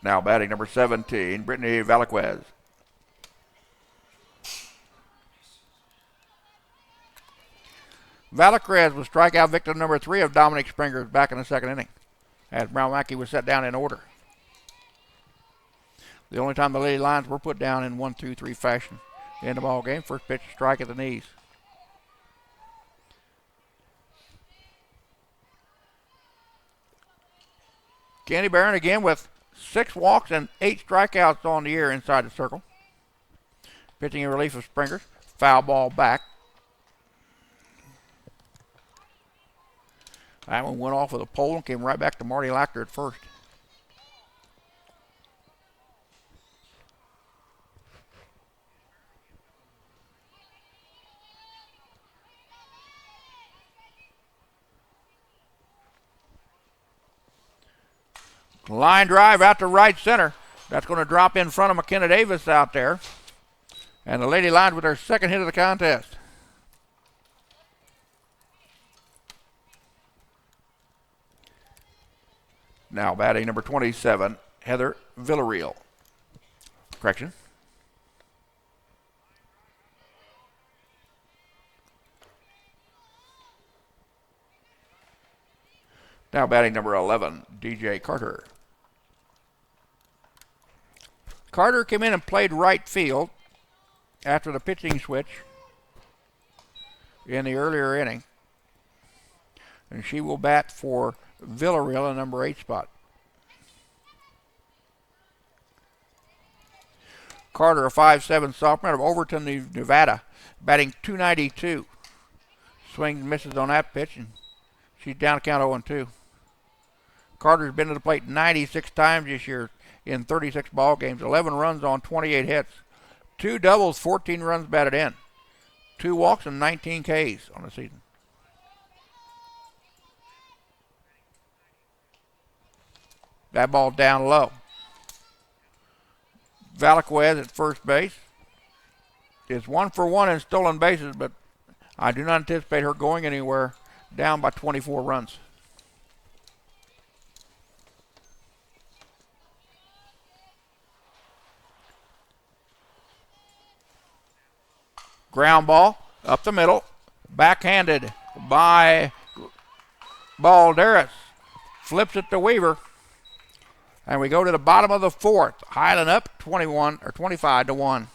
Now batting number 17, Brittany Valaquez. Valaquez was strikeout victim number 3 of Dominic Springer back in the second inning, as Brown Mackie was set down in order. The only time the Lady Lions were put down in 1-2-3 fashion in the ball game. First pitch, strike at the knees. Candy Barron again with 6 walks and 8 strikeouts on the year inside the circle. Pitching in relief of Springer. Foul ball back. That one went off with a pole and came right back to Marty Lackner at first. Line drive out to right center. That's going to drop in front of McKenna Davis out there. And the Lady Lions with their second hit of the contest. Now batting number 27, Heather Villarreal. Correction. Now batting number 11, DJ Carter. Carter came in and played right field after the pitching switch in the earlier inning. And she will bat for Villarreal in number 8 spot. Carter, a 5'7" sophomore out of Overton, Nevada, batting .292. Swings and misses on that pitch, and she's down to count 0-2. Carter's been to the plate 96 times this year in 36 ball games, 11 runs on 28 hits, 2 doubles, 14 runs batted in, 2 walks, and 19 Ks on the season. That ball down low. Valaquez at first base is 1 for 1 in stolen bases, but I do not anticipate her going anywhere, down by 24 runs. Ground ball up the middle, backhanded by Balderas. Flips it to Weaver. And we go to the bottom of the 4th. Highland up 25-1.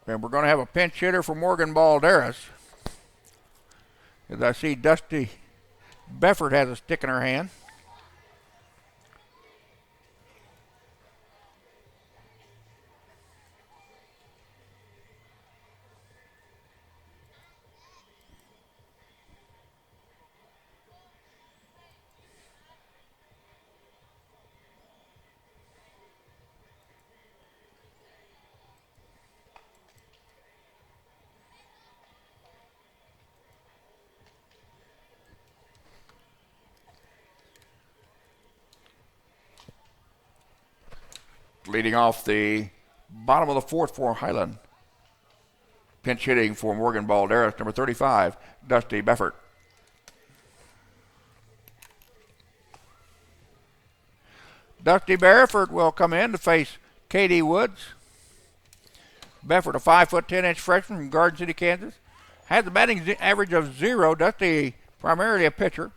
And we're going to have a pinch hitter for Morgan Balderas. As I see Dusty Befford has a stick in her hand. Leading off the bottom of the 4th for Highland. Pinch hitting for Morgan Balderas, number 35, Dusty Befford. Dusty Befford will come in to face Katie Woods. Befford, a 5'10" freshman from Garden City, Kansas. Has a batting average of 0. Dusty, primarily a pitcher.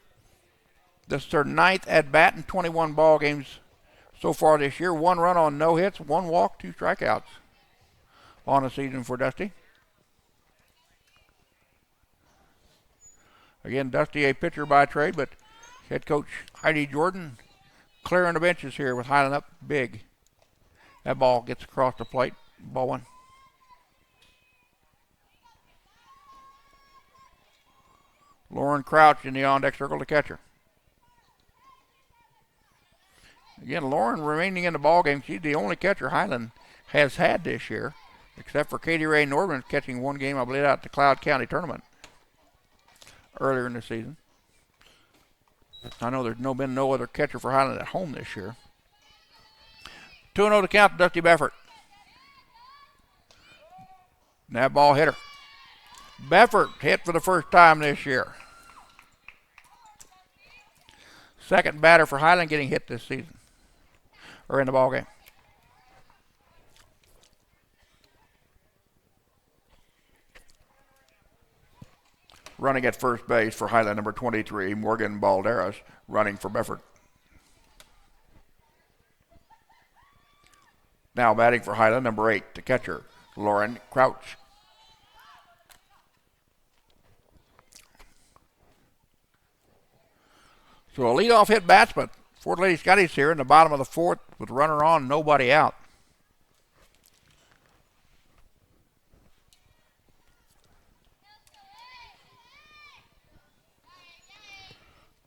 This is her 9th at bat in 21 ball games so far this year. 1 run on no hits, 1 walk, 2 strikeouts on the season for Dusty. Again, Dusty a pitcher by trade, but head coach Heidi Jordan clearing the benches here with Highland up big. That ball gets across the plate. Ball 1. Lauren Crouch in the on-deck circle to catcher. Again, Lauren remaining in the ballgame. She's the only catcher Highland has had this year, except for Katie Ray Norman catching 1 game, I believe, out at the Cloud County tournament earlier in the season. I know there's been no other catcher for Highland at home this year. 2-0 to count to Dusty Befford. That ball hit her. Befford hit for the first time this year. Second batter for Highland getting hit this season, or in the ball game. Running at first base for Highland, number 23, Morgan Balderas, running for Befford. Now batting for Highland, number 8, the catcher, Lauren Crouch. So a leadoff hit batsman. Fort Lady Scottie's here in the bottom of the 4th with runner on, nobody out.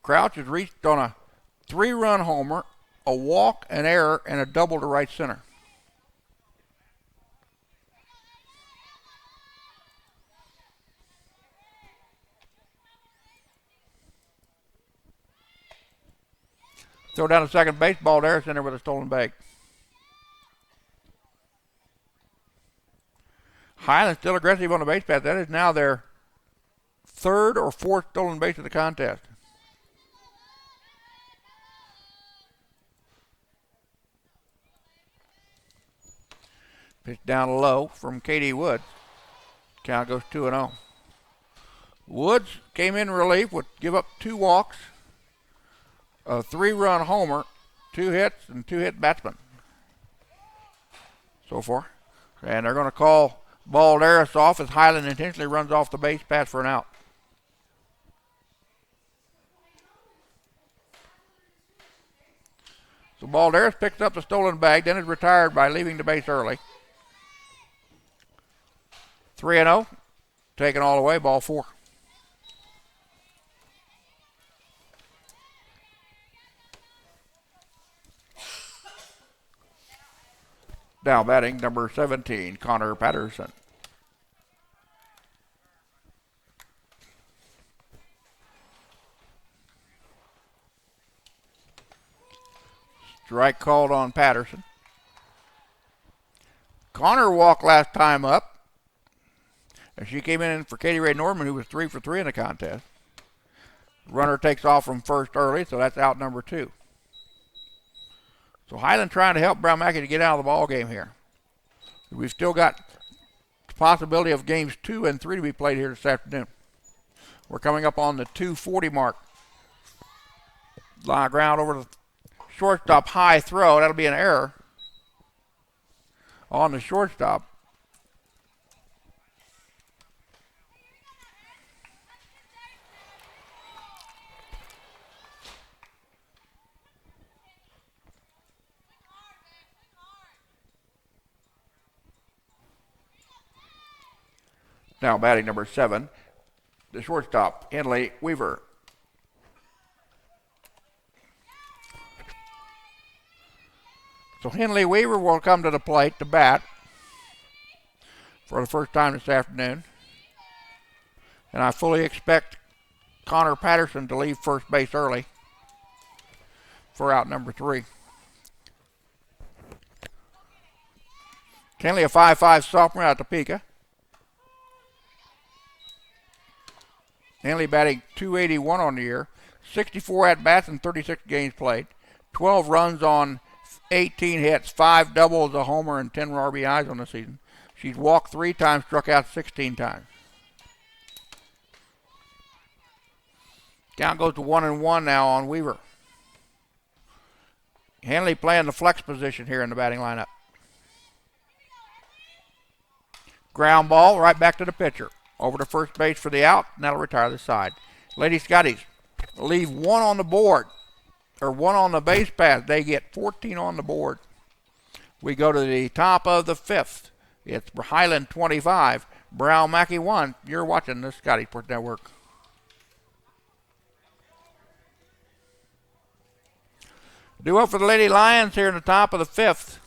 Crouch has reached on a 3-run homer, a walk, an error, and a double to right center. Throw down to second base, Balderas in there with a stolen bag. Highland still aggressive on the base path. That is now their third or fourth stolen base of the contest. Pitch down low from Katie Woods. Count goes 2-0. Woods came in relief, would give up 2 walks, a 3-run homer, 2 hits, and 2 hit batsmen so far. And they're going to call Balderas off as Highland intentionally runs off the base path for an out. So Balderas picks up the stolen bag, then is retired by leaving the base early. 3-0, taken all the way, ball 4. Now batting number 17, Connor Patterson. Strike called on Patterson. Connor walked last time up. And she came in for Katie Ray Norman, who was 3 for 3 in the contest. Runner takes off from first early, so that's out number 2. So Highland trying to help Brown Mackie to get out of the ball game here. We've still got the possibility of games 2 and 3 to be played here this afternoon. We're coming up on the 2:40 mark. Line ground over the shortstop, high throw. That'll be an error on the shortstop. Now batting number 7, the shortstop, Henley Weaver. So Henley Weaver will come to the plate to bat for the first time this afternoon. And I fully expect Connor Patterson to leave first base early for out number 3. Henley, a 5'5" sophomore out of Topeka. Henley batting .281 on the year, 64 at-bats and 36 games played, 12 runs on 18 hits, 5 doubles, a homer, and 10 RBIs on the season. She's walked 3 times, struck out 16 times. Count goes to 1-1 now on Weaver. Henley playing the flex position here in the batting lineup. Ground ball right back to the pitcher. Over to first base for the out, and that'll retire the side. Lady Scotties leave 1 on the board, or 1 on the base path. They get 14 on the board. We go to the top of the 5th. It's Highland 25, Brown Mackie 1. You're watching the Scottie Sports Network. Due up for the Lady Lions here in the top of the 5th.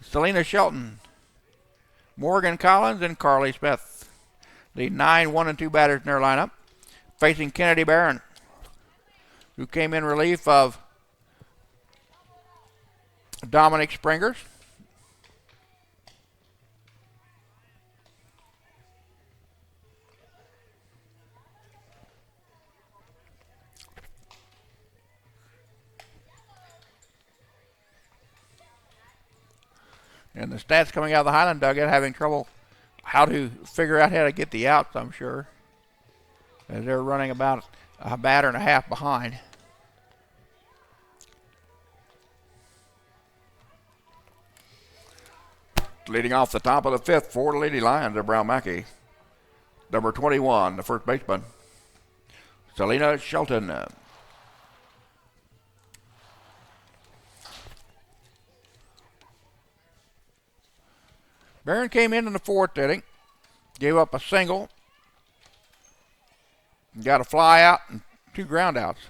Selena Shelton, Morgan Collins, and Carly Smith. The 9, 1, and 2 batters in their lineup. Facing Kennedy Barron, who came in relief of Dominic Springers. And the stats coming out of the Highland dugout having trouble how to figure out how to get the outs, I'm sure, as they're running about a batter and a half behind. Leading off the top of the 5th for the Lady Lions are Brown Mackie. Number 21, the first baseman, Selena Shelton. Barron came in the 4th inning, gave up a single, got a fly out and 2 ground outs.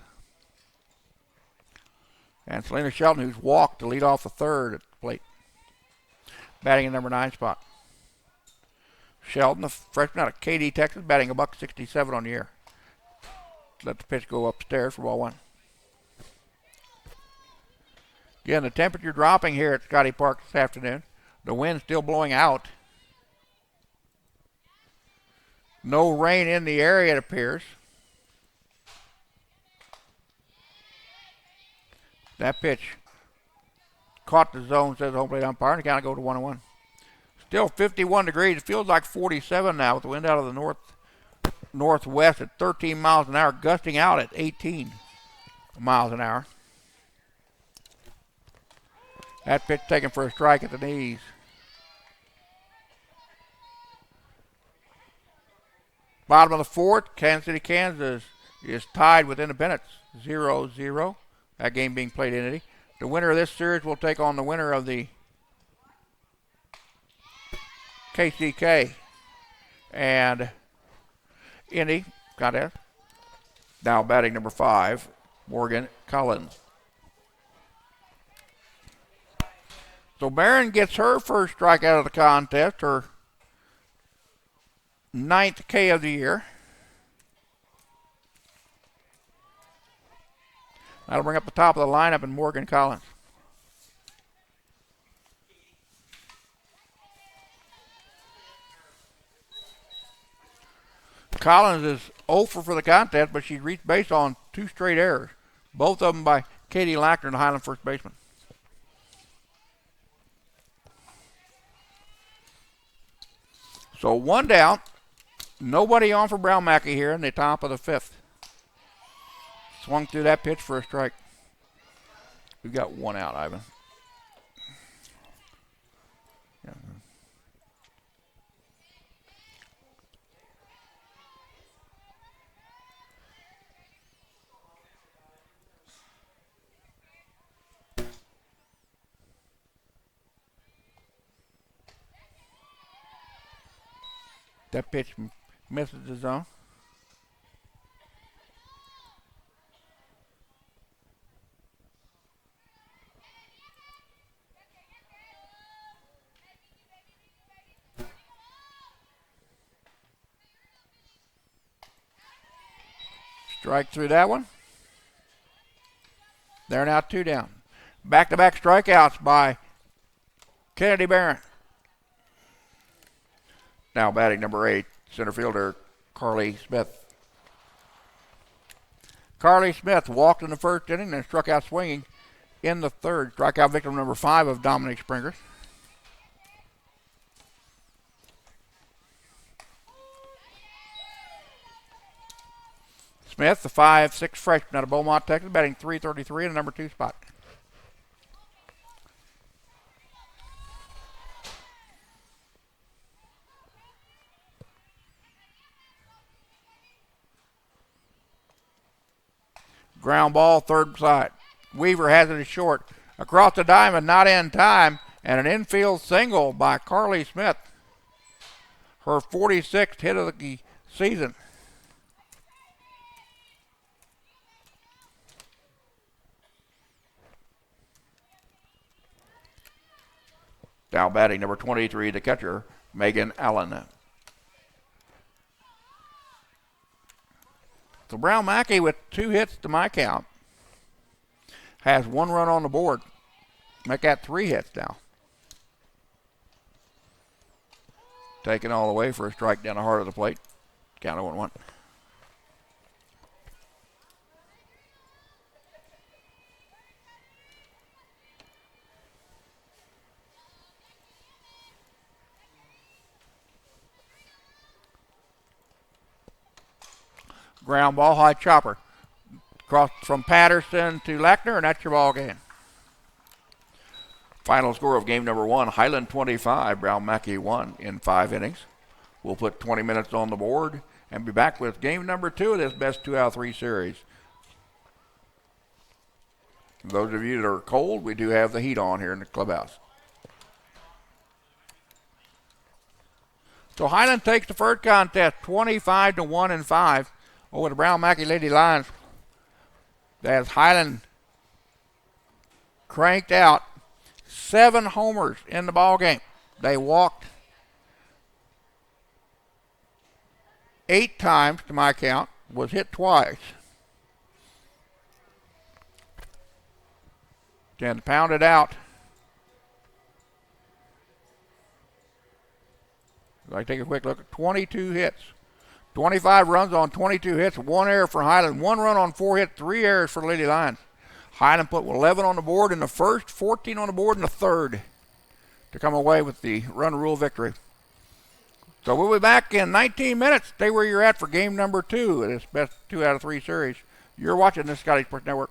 And Selena Shelton, who's walked to lead off the 3rd at the plate, batting in number 9 spot. Shelton, the freshman out of Katy, Texas, batting $167 on the year. Let the pitch go upstairs for ball 1. Again, the temperature dropping here at Scottie Park this afternoon. The wind still blowing out. No rain in the area, it appears. That pitch caught the zone, says the home plate umpire, and the count go to 1-1. Still 51 degrees. It feels like 47 now with the wind out of the northwest at 13 miles an hour, gusting out at 18 miles an hour. That pitch taken for a strike at the knees. Bottom of the fourth, Kansas City, Kansas is tied with Independence, 0-0. That game being played in Indy. The winner of this series will take on the winner of the KCK and Indy contest. Now batting number 5, Morgan Collins. So Barron gets her first strikeout of the contest, her 9th K of the year. That'll bring up the top of the lineup in Morgan Collins. Collins is 0 for the contest, but she's reached base on 2 straight errors, both of them by Katie Lackner, the Highland first baseman. So 1 down, nobody on for Brown Mackie here in the top of the 5th. Swung through that pitch for a strike. We've got 1 out, Ivan. Yeah. That pitch misses the zone. Strike through that one. They're now 2 down. Back-to-back strikeouts by Kennedy Barron. Now batting number 8, center fielder Carly Smith. Carly Smith walked in the first inning and struck out swinging in the third. Strikeout victim number 5 of Dominic Springer. Smith, the 5'6" freshman out of Beaumont, Texas, batting .333 in the number 2 spot. Ground ball, third side. Weaver has it as short. Across the diamond, not in time, and an infield single by Carly Smith. Her 46th hit of the season. Now batting number 23, the catcher, Megan Allen. So Brown Mackie with 2 hits to my count has 1 run on the board. Make that 3 hits now. Taken all the way for a strike down the heart of the plate. Count of 1-1. Ground ball, high chopper. Cross from Patterson to Lackner, and that's your ball game. Final score of game number 1, Highland 25, Brown Mackie 1 in 5 innings. We'll put 20 minutes on the board and be back with game number 2 of this best 2 out of 3 series. For those of you that are cold, we do have the heat on here in the clubhouse. So Highland takes the first contest 25-1 in 5 over the Brown Mackie Lady Lions. As Highland cranked out 7 homers in the ball game. They walked 8 times to my count, was hit twice. And pounded out. I take a quick look at 22 hits. 25 runs on 22 hits, 1 error for Highland, 1 run on 4 hits, 3 errors for Lady Lions. Highland put 11 on the board in the first, 14 on the board in the third to come away with the run rule victory. So we'll be back in 19 minutes. Stay where you're at for game number 2 of this best 2 out of 3 series. You're watching the Scottie Sports Network.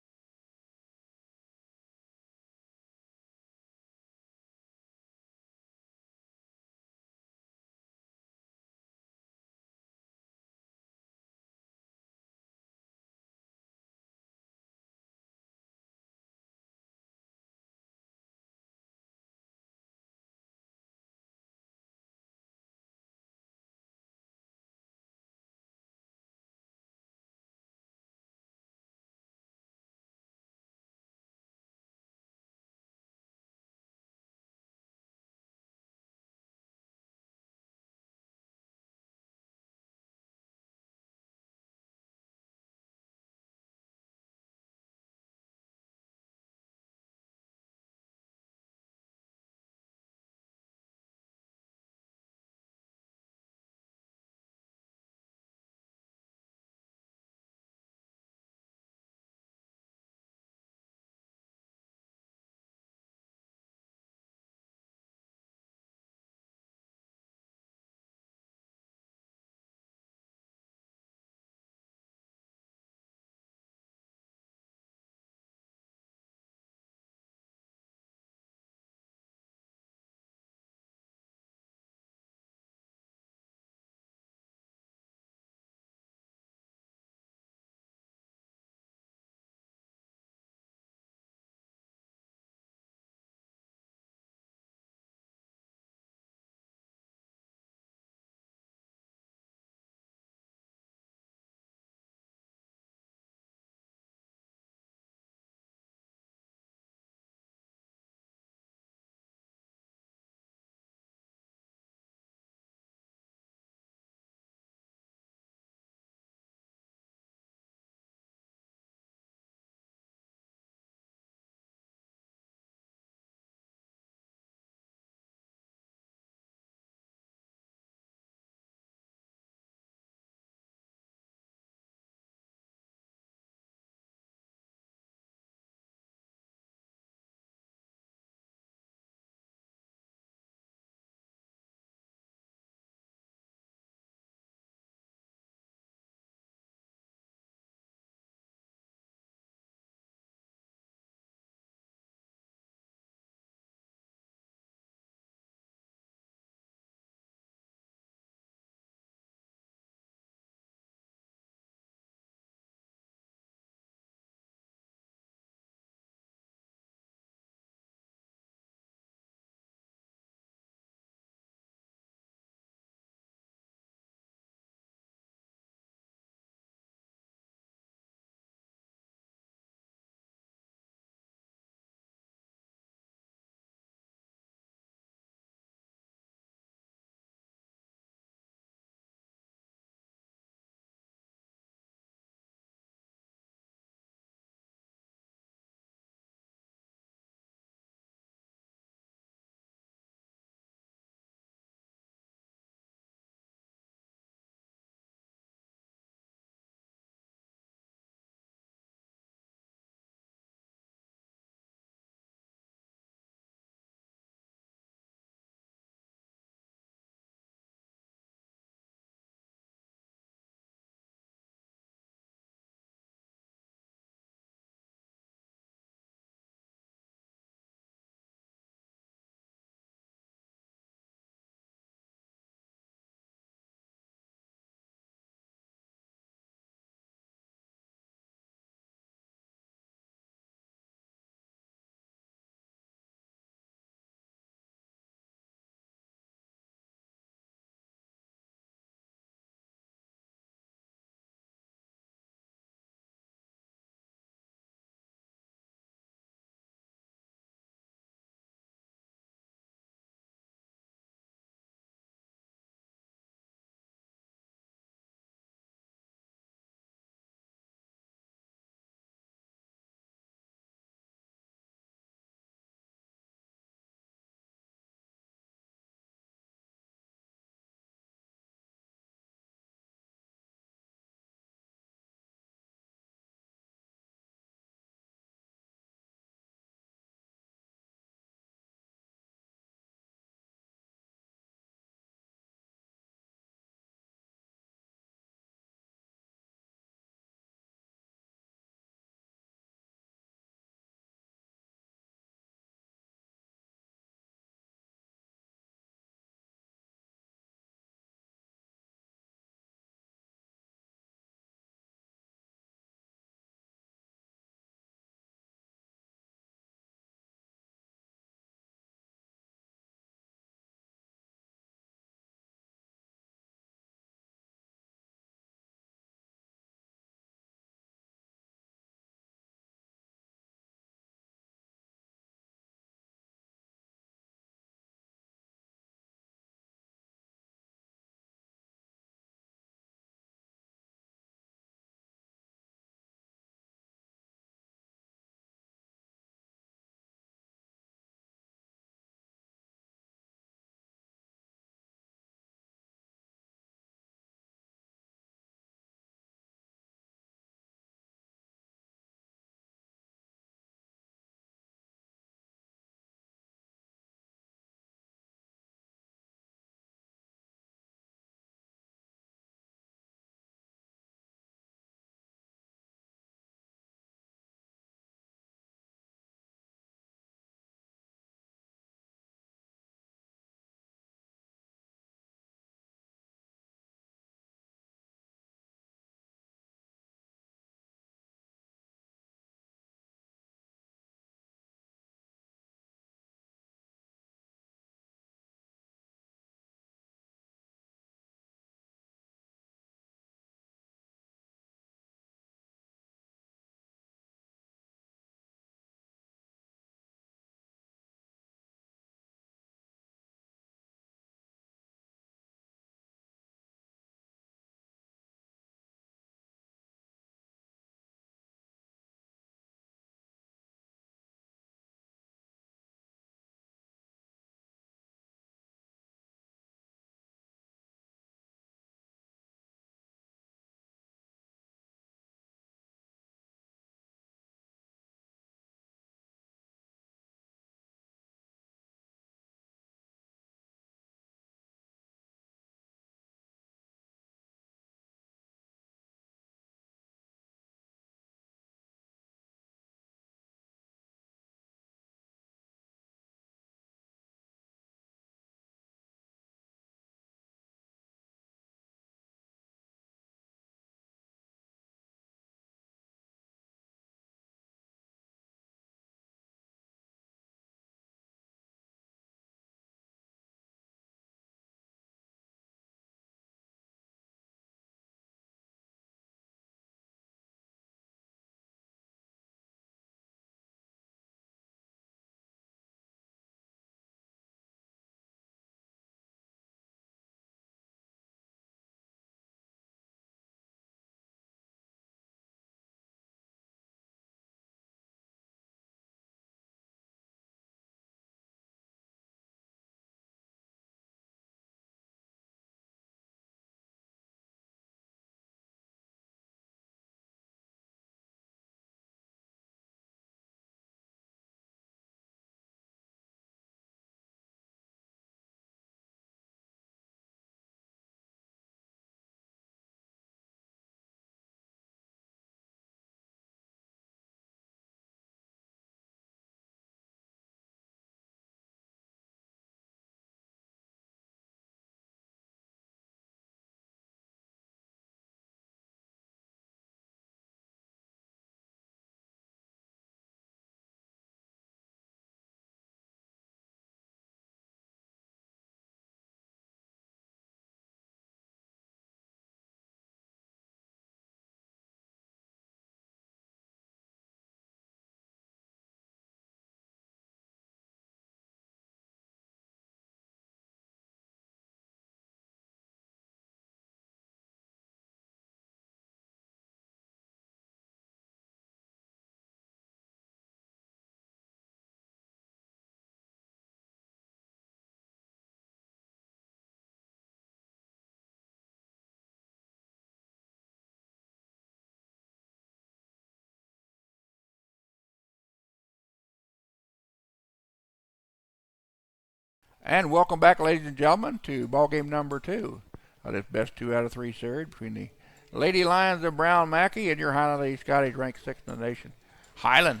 And welcome back, ladies and gentlemen, to ball game number 2 of this best 2 out of 3 series between the Lady Lions of Brown Mackie and your Highland Lady Scotties, ranked 6th in the nation. Highland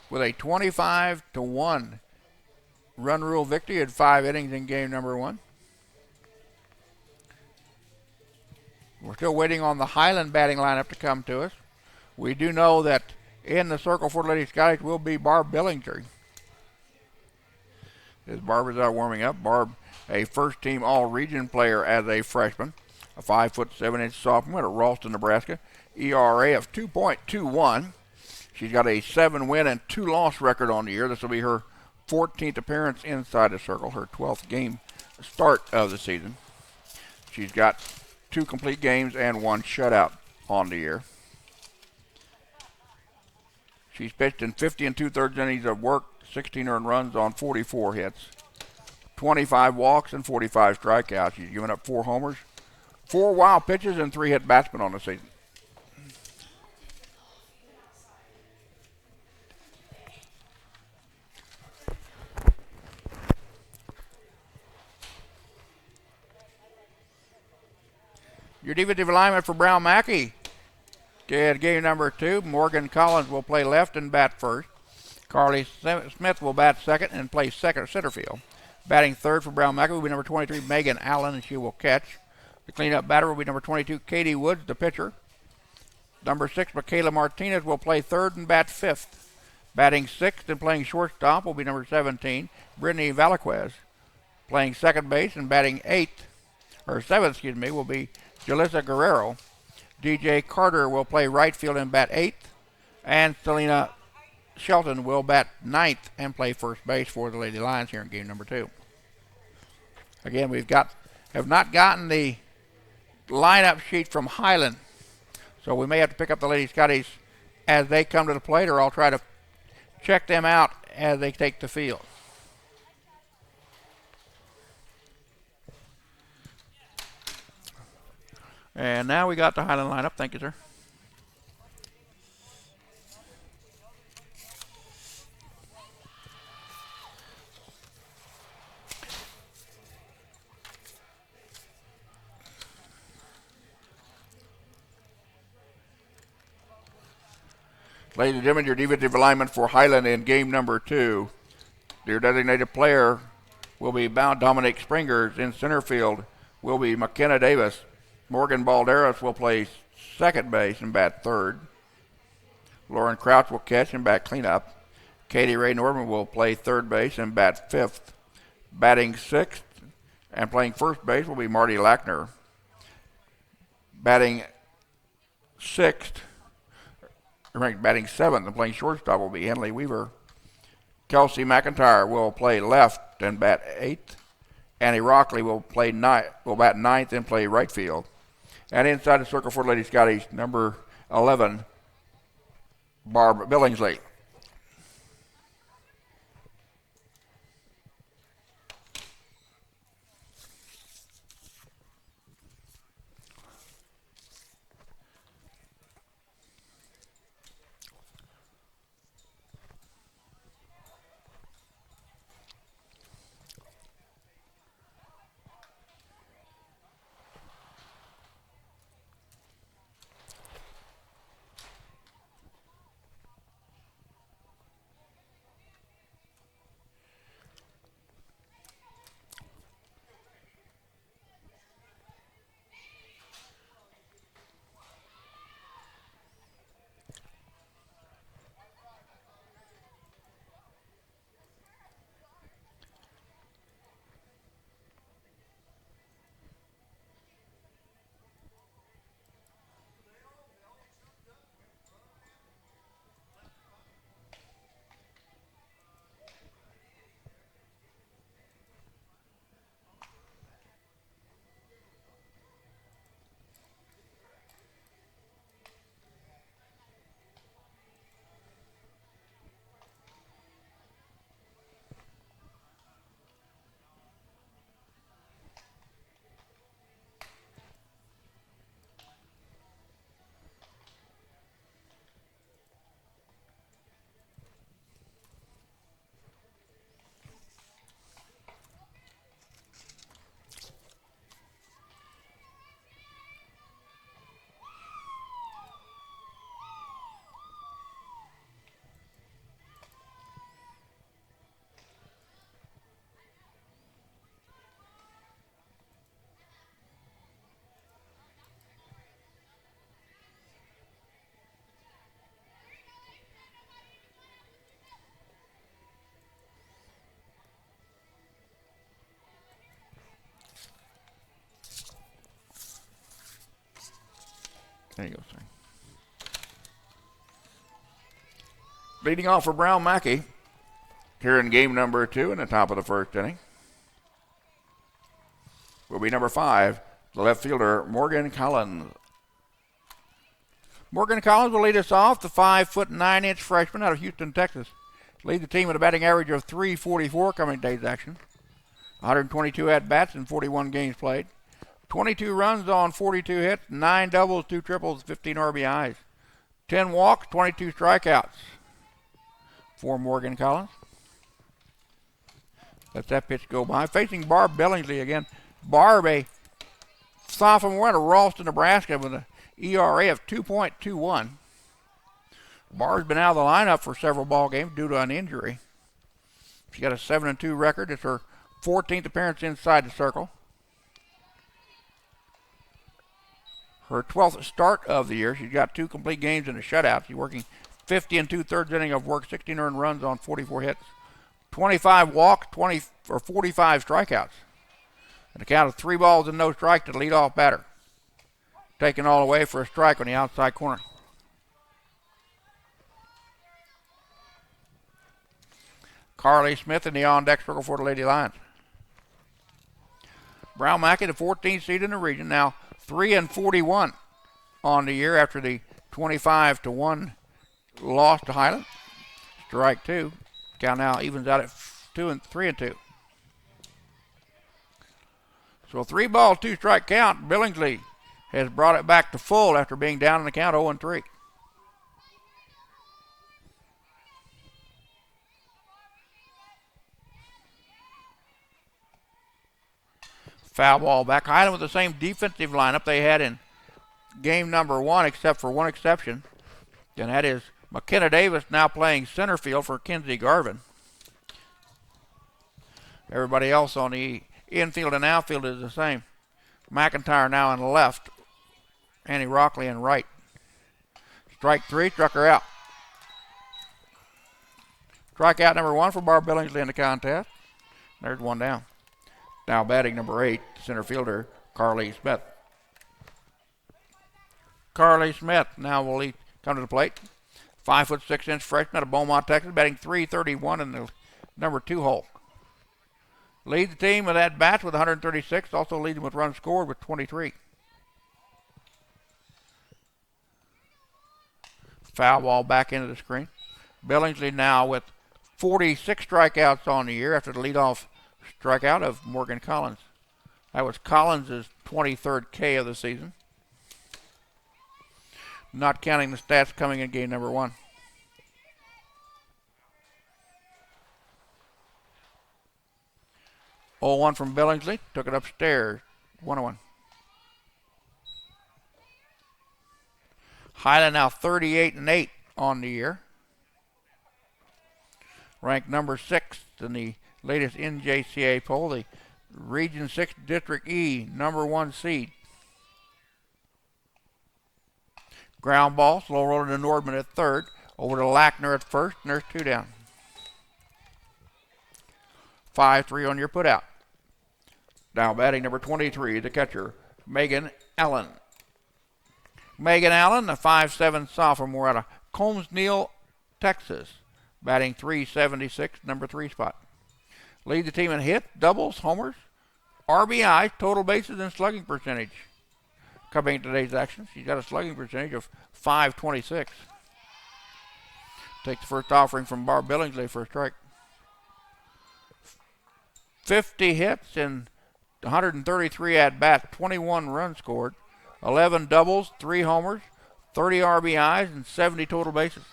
with a 25-1 run rule victory at 5 innings in game number 1. We're still waiting on the Highland batting lineup to come to us. We do know that in the circle for the Lady Scotties will be Barb Billingsley. As Barb is out warming up, Barb, a first-team All-Region player as a freshman, a 5'7" sophomore at Ralston, Nebraska, ERA of 2.21. She's got a 7-win and 2-loss record on the year. This will be her 14th appearance inside the circle, her 12th game start of the season. She's got 2 complete games and 1 shutout on the year. She's pitched in 50 2/3 innings of work, 16 earned runs on 44 hits, 25 walks and 45 strikeouts. She's given up 4 homers, 4 wild pitches, and 3 hit batsmen on the season. Your defensive alignment for Brown Mackie. Game number 2, Morgan Collins will play left and bat first. Carly Smith will bat second and play second center field. Batting third for Brown Mackie will be number 23, Megan Allen, and she will catch. The cleanup batter will be number 22, Katie Woods, the pitcher. Number 6, Michaela Martinez will play third and bat fifth. Batting sixth and playing shortstop will be number 17, Brittany Valaquez. Playing second base and batting seventh, will be Jalissa Guerrero. DJ Carter will play right field and bat eighth. And Selena Shelton will bat ninth and play first base for the Lady Lions here in game number 2. Again, have not gotten the lineup sheet from Highland, so we may have to pick up the Lady Scotties as they come to the plate, or I'll try to check them out as they take the field. And now we got the Highland lineup. Thank you, sir. Ladies and gentlemen, your defensive alignment for Highland in game number 2. Your designated player will be Dominic Springers. In center field will be McKenna Davis. Morgan Balderas will play second base and bat third. Lauren Crouch will catch and bat cleanup. Katie Ray Norman will play third base and bat fifth. Batting sixth and playing first base will be Marty Lackner. Batting seventh and playing shortstop will be Henley Weaver. Kelsey McIntyre will play left and bat eighth. Annie Rockley will bat ninth and play right field. And inside the circle for Lady Scotties, number 11, Barb Billingsley. There you go, sir. Leading off for Brown Mackie here in game number 2 in the top of the first inning will be number 5, the left fielder, Morgan Collins. Morgan Collins will lead us off, the 5'9" freshman out of Houston, Texas. Lead the team with a batting average of .344 coming today's action. 122 at-bats and 41 games played. 22 runs on 42 hits, 9 doubles, 2 triples, 15 RBIs. 10 walks, 22 strikeouts for Morgan Collins. Let that pitch go by. Facing Barb Billingsley again. Barb, a sophomore out of Ralston, Nebraska, with an ERA of 2.21. Barb's been out of the lineup for several ball games due to an injury. She's got a 7-2 record. It's her 14th appearance inside the circle. Her 12th start of the year. She's got 2 complete games and a shutout. She's working 50 2/3 inning of work, 16 earned runs on 44 hits, 25 walks, 45 strikeouts. And a count of 3 balls and no strike to the leadoff batter. Taken all the way for a strike on the outside corner. Carly Smith in the on-deck circle for the Lady Lions. Brown Mackie, the 14th seed in the region, now 3-41 on the year after the 25-1 loss to Highland. Strike 2. Count now evens out at 3-2. So a 3-ball, 2-strike count. Billingsley has brought it back to full after being down in the count 0-3. Foul ball back. Highland with the same defensive lineup they had in game number 1, except for one exception. And that is McKenna Davis now playing center field for Kinsey Garvin. Everybody else on the infield and outfield is the same. McIntyre now in left. Annie Rockley in right. Strike 3, struck her out. Strikeout number 1 for Barb Billingsley in the contest. There's one down. Now batting number 8, center fielder Carly Smith. Carly Smith now will come to the plate. 5'6" freshman out of Beaumont, Texas, batting .331 in the number 2 hole. Lead the team with at bats with 136, also leading with runs scored with 23. Foul ball back into the screen. Billingsley now with 46 strikeouts on the year after the leadoff strikeout of Morgan Collins. That was Collins' 23rd K of the season. Not counting the stats coming in game number 1. Oh, 1 from Billingsley. Took it upstairs. 1-1. Highland now 38-8 on the year. Ranked number 6 in the latest NJCAA poll. The Region 6 District E number 1 seed. Ground ball. Slow rolling to Nordman at third. Over to Lackner at first. And there's 2 down. 5-3 on your put out. Now batting number 23, the catcher, Megan Allen. Megan Allen, a 5'7" sophomore out of Colmesneil, Texas, batting .376, number 3 spot. Lead the team in hits, doubles, homers, RBI, total bases, and slugging percentage. Coming in today's action, she's got a slugging percentage of .526. Take the first offering from Barb Billingsley for a strike. 50 hits and 133 at-bats, 21 runs scored, 11 doubles, 3 homers, 30 RBIs, and 70 total bases.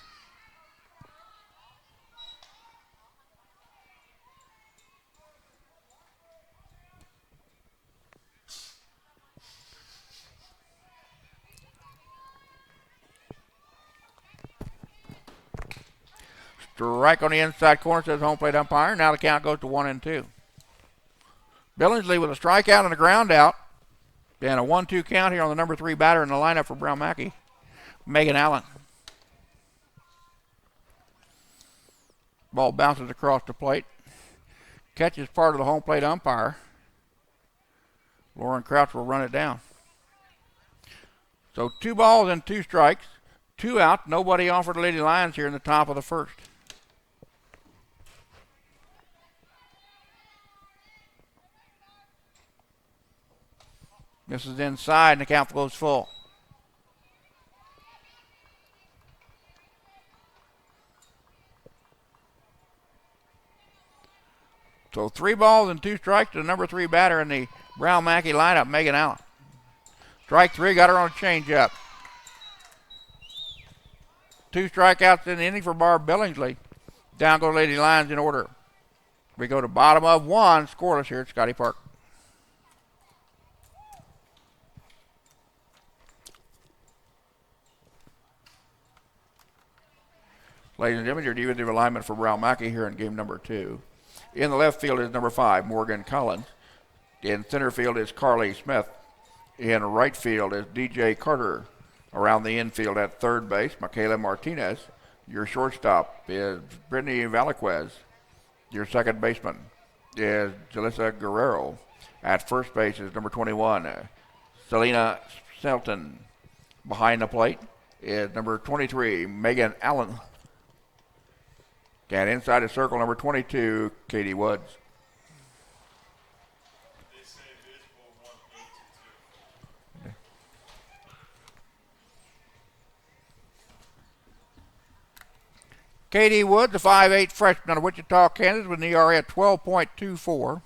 Strike on the inside corner, says home plate umpire. Now the count goes to 1-2. Billingsley with a strikeout and a ground out. And a 1-2 count here on the number 3 batter in the lineup for Brown Mackie, Megan Allen. Ball bounces across the plate. Catches part of the home plate umpire. Lauren Crouch will run it down. So 2 balls and 2 strikes, 2 out, nobody on for the Lady Lions here in the top of the first. This is inside and the count goes full. So 3 balls and 2 strikes to the number 3 batter in the Brown Mackie lineup, Megan Allen. Strike 3, got her on a changeup. 2 strikeouts in the inning for Barb Billingsley. Down go Lady Lions in order. We go to bottom of 1, scoreless here at Scottie Park. Ladies and gentlemen, your defensive alignment for Brown Mackie here in game number 2. In the left field is number 5, Morgan Collins. In center field is Carly Smith. In right field is DJ Carter. Around the infield at third base, Michaela Martinez. Your shortstop is Brittany Valaquez. Your second baseman is Jalissa Guerrero. At first base is number 21, Selena Selton. Behind the plate is number 23, Megan Allen. And inside the circle, number 22, Katie Woods. They say baseball 182. Katie Woods, a 5'8 freshman out of Wichita, Kansas, with an ERA at 12.24.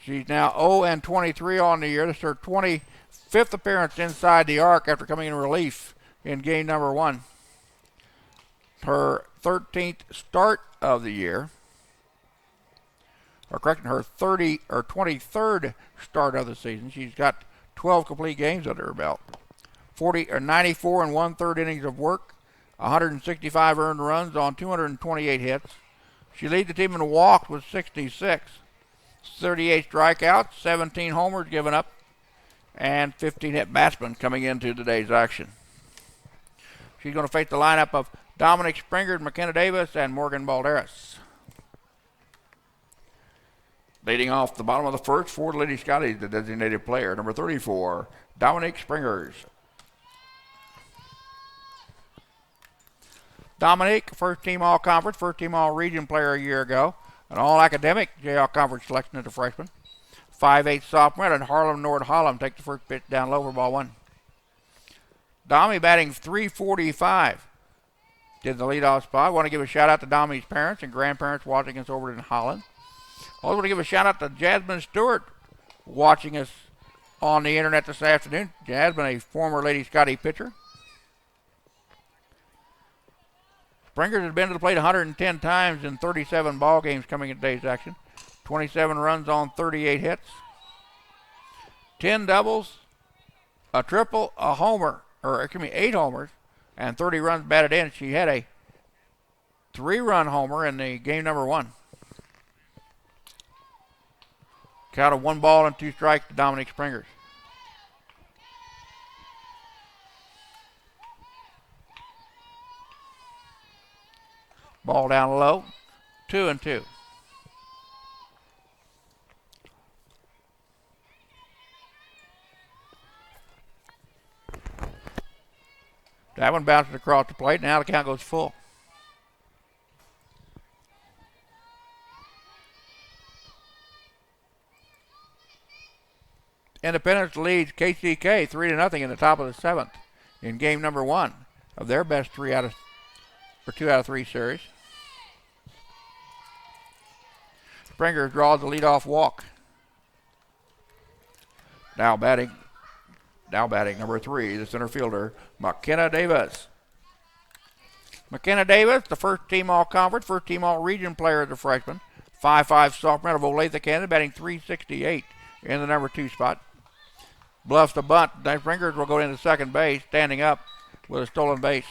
She's now 0-23 on the year. This is her 25th appearance inside the arc after coming in relief in game number 1. Her 13th start of the year, or correction, her 23rd start of the season. She's got 12 complete games under her belt. 94 and 1/3 innings of work, 165 earned runs on 228 hits. She leads the team in walks with 66, 38 strikeouts, 17 homers given up, and 15 hit batsmen coming into today's action. She's going to face the lineup of Dominic Springer, McKenna Davis, and Morgan Balderas. Leading off the bottom of the first for Lady Scottie, the designated player, number 34, Dominic Springers. Dominic, first team all-conference, first team all-region player a year ago, an all-academic JL conference selection as a freshman. 5'8 sophomore, and Harlem Nord Harlem take the first pitch down low for ball 1. Dommy batting .345. Did the leadoff spot. I want to give a shout out to Dommy's parents and grandparents watching us over in Holland. I also want to give a shout out to Jasmine Stewart watching us on the internet this afternoon. Jasmine, a former Lady Scottie pitcher. Springers has been to the plate 110 times in 37 ball games coming in today's action. 27 runs on 38 hits. 10 doubles, a triple, a homer, 8 homers, and 30 runs batted in. She had a 3-run homer in the game number 1. Count of 1 ball and 2 strikes to Dominic Springers. Ball down low, 2-2. That one bounces across the plate. Now the count goes full. Independence leads KCK 3-0 in the top of the 7th in game number 1 of their best 2 out of 3 series. Springer draws the leadoff walk. Now batting number 3, the center fielder, McKenna Davis. McKenna Davis, the first team all-conference, first team all-region player as a freshman. 5'5 sophomore out of Olathe, Kansas, batting .368 in the number 2 spot. Bluffs the bunt. Springers will go into second base, standing up with a stolen base.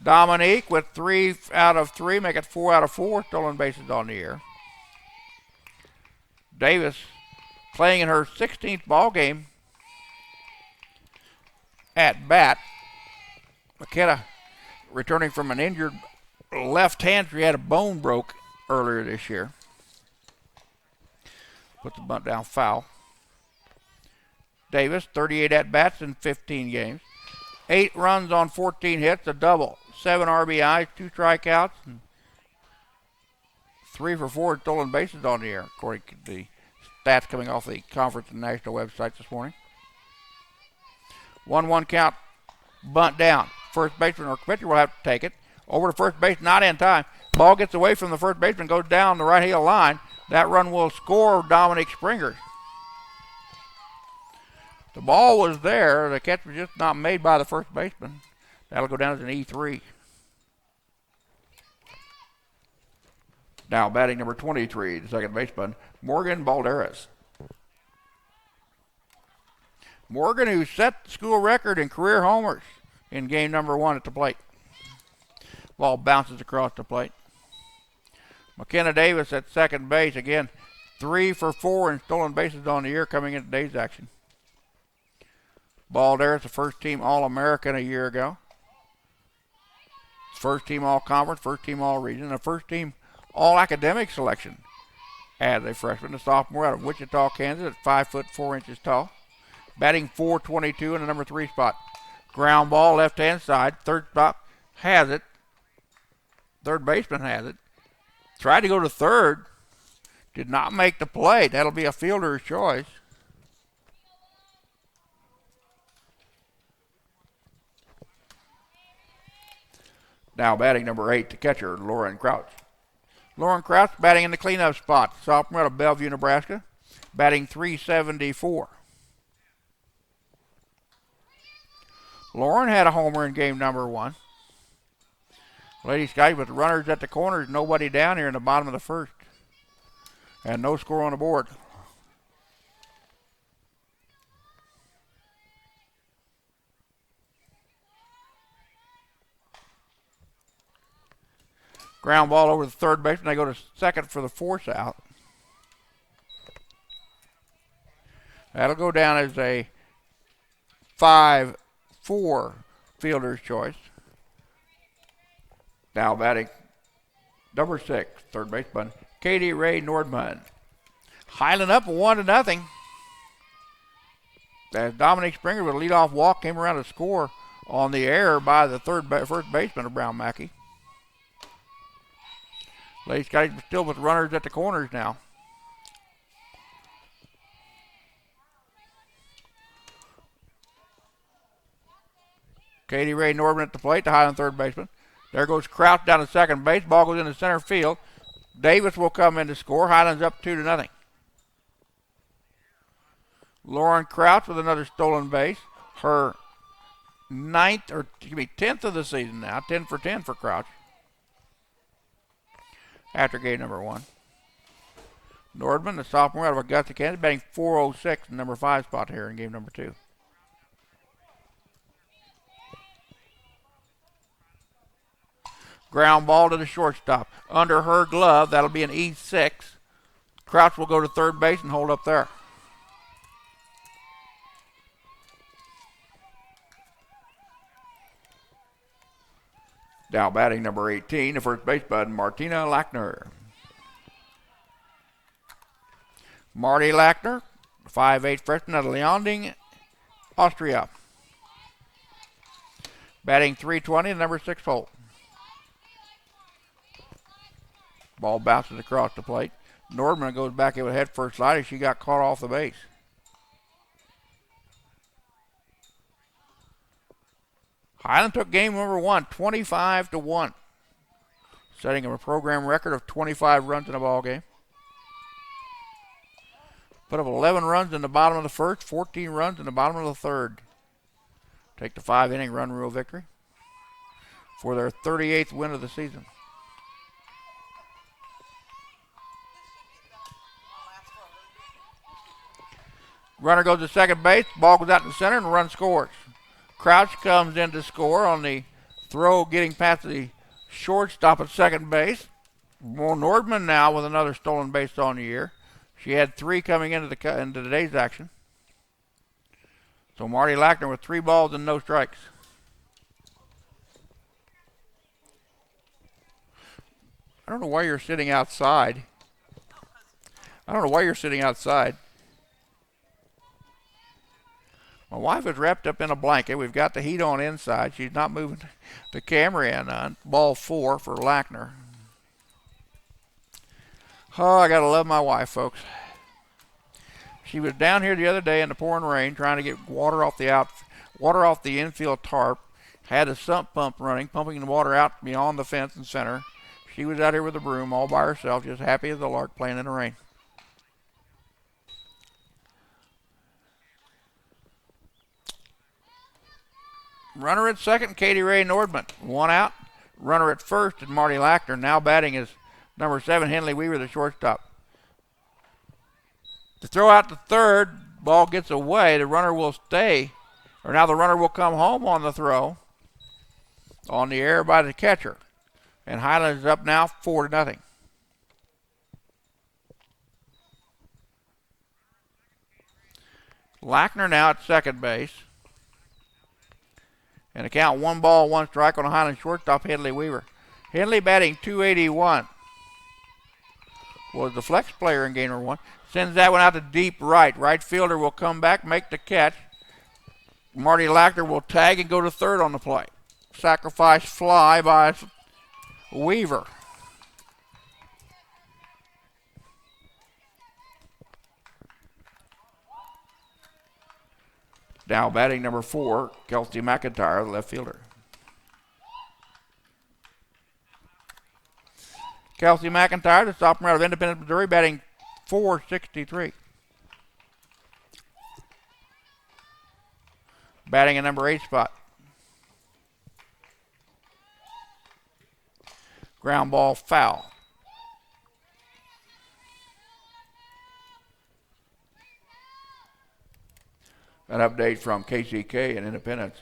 Dominique with 3 out of 3, make it 4 out of 4 stolen bases on the year. Davis playing in her 16th ball game at bat. McKenna returning from an injured left hand. She had a bone broke earlier this year. Put the bunt down foul. Davis, 38 at-bats in 15 games. 8 runs on 14 hits, a double. 7 RBIs, 2 strikeouts, and 3 for 4 stolen bases on the air, according to the stats coming off the conference and national websites this morning. 1-1 count, bunt down. First baseman or pitcher will have to take it. Over to first base, not in time. Ball gets away from the first baseman, goes down the right heel line. That run will score Dominic Springer. The ball was there. The catch was just not made by the first baseman. That'll go down as an E3. Now batting number 23, the second baseman, Morgan Balderas. Morgan, who set the school record in career homers in game number 1 at the plate. Ball bounces across the plate. McKenna Davis at second base. Again, 3 for 4 in stolen bases on the year coming into today's action. Balderas, the first team All-American a year ago. First team All-Conference, first team All-Region, and a first team All-Academic selection as a freshman, a sophomore out of Wichita, Kansas at 5 foot 4 inches tall. Batting .422 in the number 3 spot. Ground ball left-hand side. Third stop has it. Third baseman has it. Tried to go to third. Did not make the play. That'll be a fielder's choice. Now batting number 8, the catcher, Lauren Crouch. Lauren Crouch batting in the cleanup spot. Sophomore out of Bellevue, Nebraska. Batting .374. Lauren had a homer in game number 1. Lady Scottie with runners at the corners, nobody down here in the bottom of the first. And no score on the board. Ground ball over the third baseman. They go to second for the force out. That'll go down as a 5-4 fielder's choice. Now batting number 6, third baseman, Katie Ray Nordman. Highland up 1-0. As Dominic Springer with a leadoff walk came around to score on the air by the first baseman of Brown Mackie. Lady Scottie still with runners at the corners now. Katie Ray Nordman at the plate, the Highland third baseman. There goes Crouch down to second base. Ball goes into center field. Davis will come in to score. Highland's up 2-0. Lauren Crouch with another stolen base. Her 10th of the season now. 10 for 10 for Crouch. After game number 1. Nordman, the sophomore out of Augusta, Kansas, batting .406 in number 5 spot here in game number 2. Ground ball to the shortstop. Under her glove, that'll be an E6. Crouch will go to third base and hold up there. Now batting number 18, the first baseman, Martina Lackner. Marty Lackner, 5'8" freshman out of Leonding, Austria. Batting .320, number 6 hole. Ball bounces across the plate. Nordman goes back in with a head first slide as she got caught off the base. Highland took game number 1, 25-1, setting a program record of 25 runs in a ball game. Put up 11 runs in the bottom of the first, 14 runs in the bottom of the third. Take the 5-inning run rule victory for their 38th win of the season. Runner goes to second base, ball goes out in the center, and the run scores. Crouch comes in to score on the throw, getting past the shortstop at second base. Nordman now with another stolen base on the year. She had 3 coming into today's action. So Marty Lackner with 3 balls and no strikes. I don't know why you're sitting outside. wife is wrapped up in a blanket. We've got the heat on inside. She's not moving the camera in on. Ball 4 for Lackner. Oh, I gotta love my wife, folks. She was down here the other day in the pouring rain trying to get water off the infield tarp. Had a sump pump running, pumping the water out beyond the fence and center. She was out here with a broom all by herself, just happy as a lark playing in the rain. Runner at second, Katie Ray Nordman. 1 out. Runner at first is Marty Lackner. Now batting is number 7, Henley Weaver, the shortstop. To throw out the third, ball gets away. The runner will stay. Or now the runner will come home on the throw. On the air by the catcher. And Highland is up now 4-0. Lackner now at second base. And a count 1 ball, 1 strike on the Highland shortstop, Henley Weaver. Henley batting .281. Was the flex player in game number 1. Sends that one out to deep right. Right fielder will come back, make the catch. Marty Lackner will tag and go to third on the play. Sacrifice fly by Weaver. Now batting number 4, Kelsey McIntyre, the left fielder. Kelsey McIntyre, the sophomore out of Independence, Missouri, batting .463. Batting in number 8 spot. Ground ball foul. An update from KCK and Independence.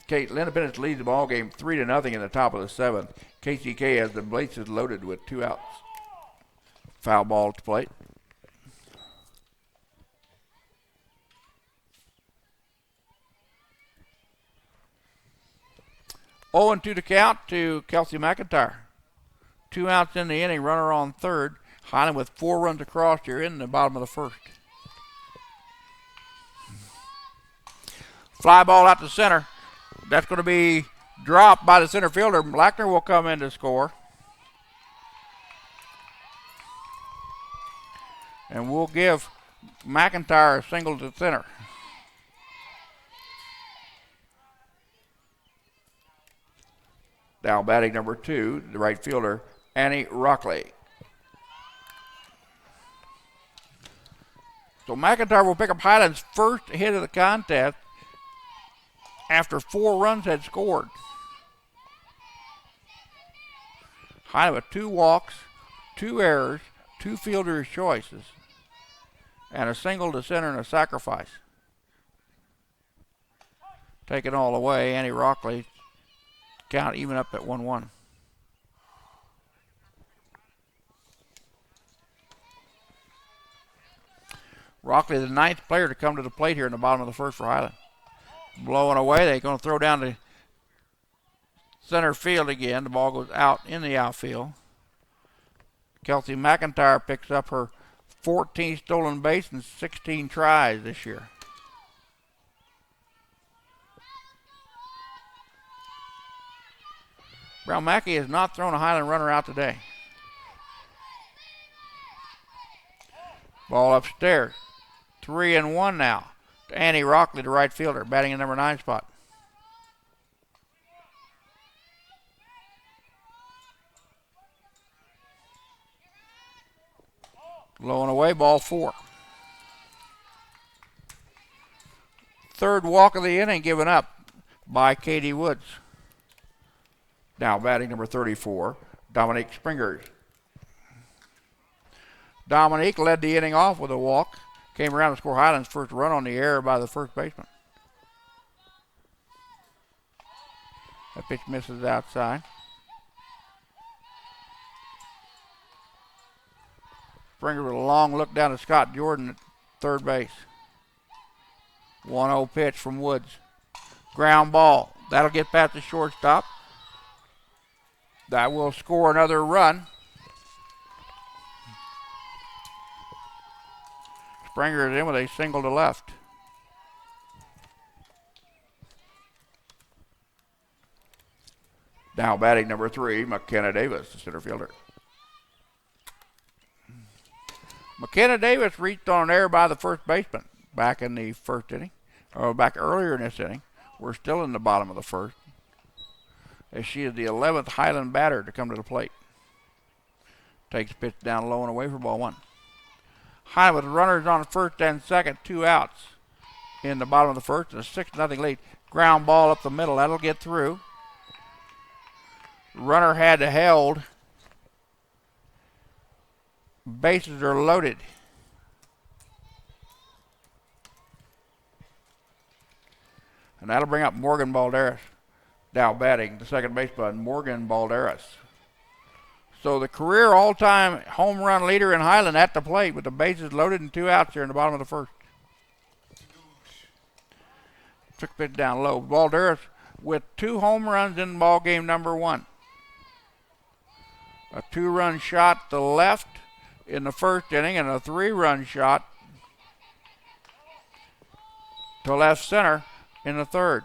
Independence leads the ball game 3-0 in the top of the 7th. KCK has the bases loaded with 2 outs. Foul ball to plate. Oh, and 2 to count to Kelsey McIntyre. 2 outs in the inning, runner on third. Highland with 4 runs across here in the bottom of the first. Fly ball out to center. That's going to be dropped by the center fielder. Lackner will come in to score. And we'll give McIntyre a single to center. Now batting number 2, the right fielder, Annie Rockley. So McIntyre will pick up Highland's first hit of the contest after 4 runs had scored. Highland with 2 walks, 2 errors, 2 fielder's choices, and a single to center and a sacrifice. Taken all away, Annie Rockley, count even up at 1-1. Rockley, the 9th player to come to the plate here in the bottom of the first for Highland. Blowing away, they're going to throw down to center field again. The ball goes out in the outfield. Kelsey McIntyre picks up her 14th stolen base and 16 tries this year. Brown Mackie has not thrown a Highland runner out today. Ball upstairs. 3-1 now to Annie Rockley, the right fielder, batting in number 9 spot. Blowing away, ball 4. Third walk of the inning given up by Katie Woods. Now batting number 34, Dominique Springers. Dominique led the inning off with a walk. Came around to score Highland's first run on the air by the first baseman. That pitch misses outside. Springer with a long look down to Scott Jordan at third base. 1-0 pitch from Woods. Ground ball. That'll get past the shortstop. That will score another run. Springer is in with a single to left. Now batting number 3, McKenna Davis, the center fielder. McKenna Davis reached on air by the first baseman back in the first inning, or back earlier in this inning. We're still in the bottom of the first, as she is the 11th Highland batter to come to the plate. Takes pitch down low and away for ball 1. Highland with runners on first and second, 2 outs in the bottom of the first, and a 6-0 lead. Ground ball up the middle, that'll get through. Runner had to held. Bases are loaded. And that'll bring up Morgan Balderas. Now batting, the second baseman, Morgan Balderas. So the career all-time home run leader in Highland at the plate with the bases loaded and 2 outs here in the bottom of the first. Took pitch down low. Balderas with 2 home runs in ball game number 1. A 2-run shot to left in the first inning and a 3-run shot to left center in the third.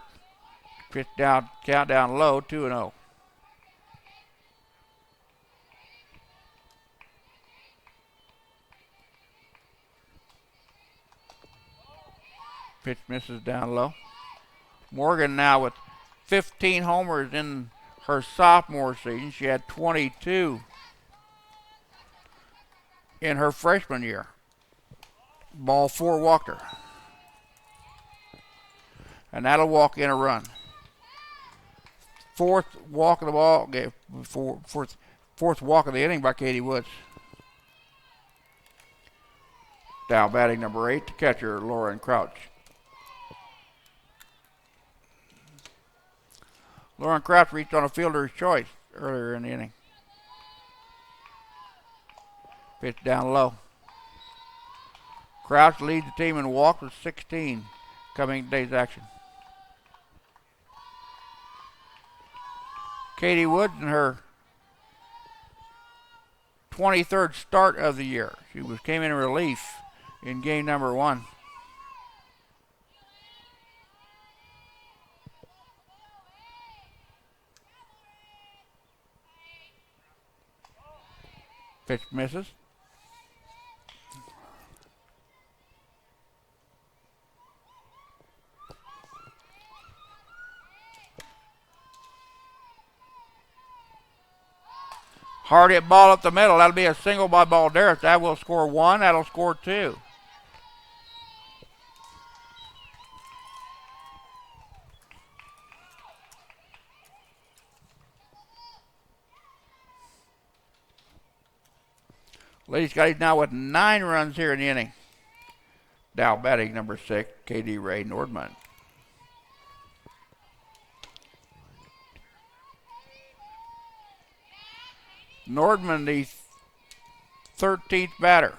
Pitch down, count down low, 2-0. Pitch misses down low. Morgan now with 15 homers in her sophomore season. She had 22 in her freshman year. Ball 4 walked her. And that'll walk in a run. Fourth walk of the ball game, fourth walk of the inning by Katie Woods. Now batting number 8, the catcher, Lauren Crouch. Lauren Crouch reached on a fielder's choice earlier in the inning. Pitch down low. Crouch leads the team in walks with 16 coming today's action. Katie Woods in her 23rd start of the year. She came in relief in game number 1. Pitch misses. Hard hit ball up the middle. That'll be a single by Balderas. That will score 1. That'll score 2. Lady Scottie now with 9 runs here in the inning. Now batting number 6, Katie Ray Nordman. Nordman, the 13th batter.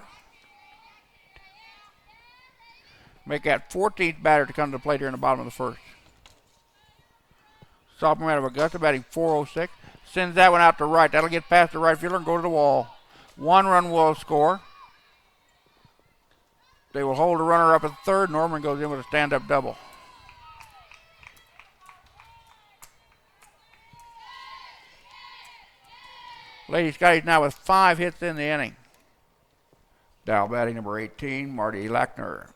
Make that 14th batter to come to the plate here in the bottom of the first. Sophomore out of Augusta batting .406. Sends that one out to right. That'll get past the right fielder and go to the wall. 1 run will score. They will hold the runner up at third. Norman goes in with a stand-up double. Lady Scottie's now with 5 hits in the inning. Now batting number 18, Marty Lackner.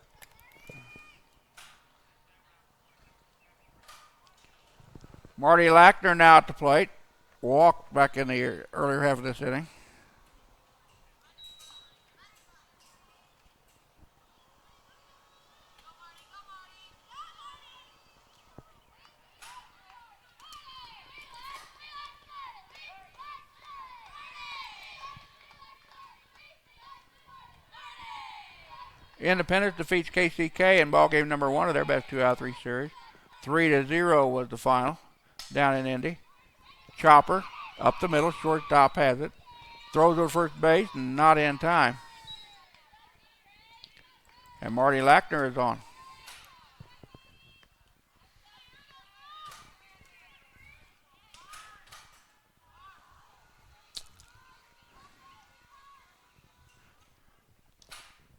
Marty Lackner now at the plate. Walked back in the earlier half of this inning. Independence defeats KCK in ball game number 1 of their best 2 out of 3 series. 3-0 was the final down in Indy. Chopper up the middle, shortstop has it. Throws over first base and not in time. And Marty Lackner is on.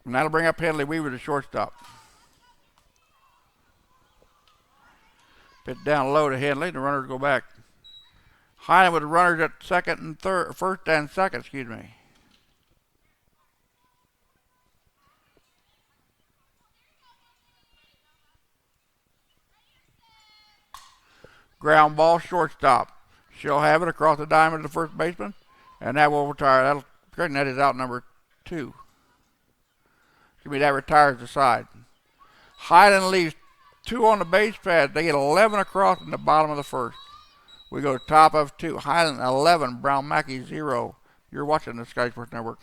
And that'll bring up Henley Weaver to shortstop. Pitch down low to Henley. The runners go back. Highland with runners at second and third, first and second, excuse me. Ground ball, shortstop. She'll have it across the diamond to the first baseman, and that will retire. That is out number 2. That retires the side. Highland leaves 2 on the base pad. They get 11 across in the bottom of the first. We go to top of 2. Highland 11, Brown Mackie 0. You're watching the Scottie Sports Network.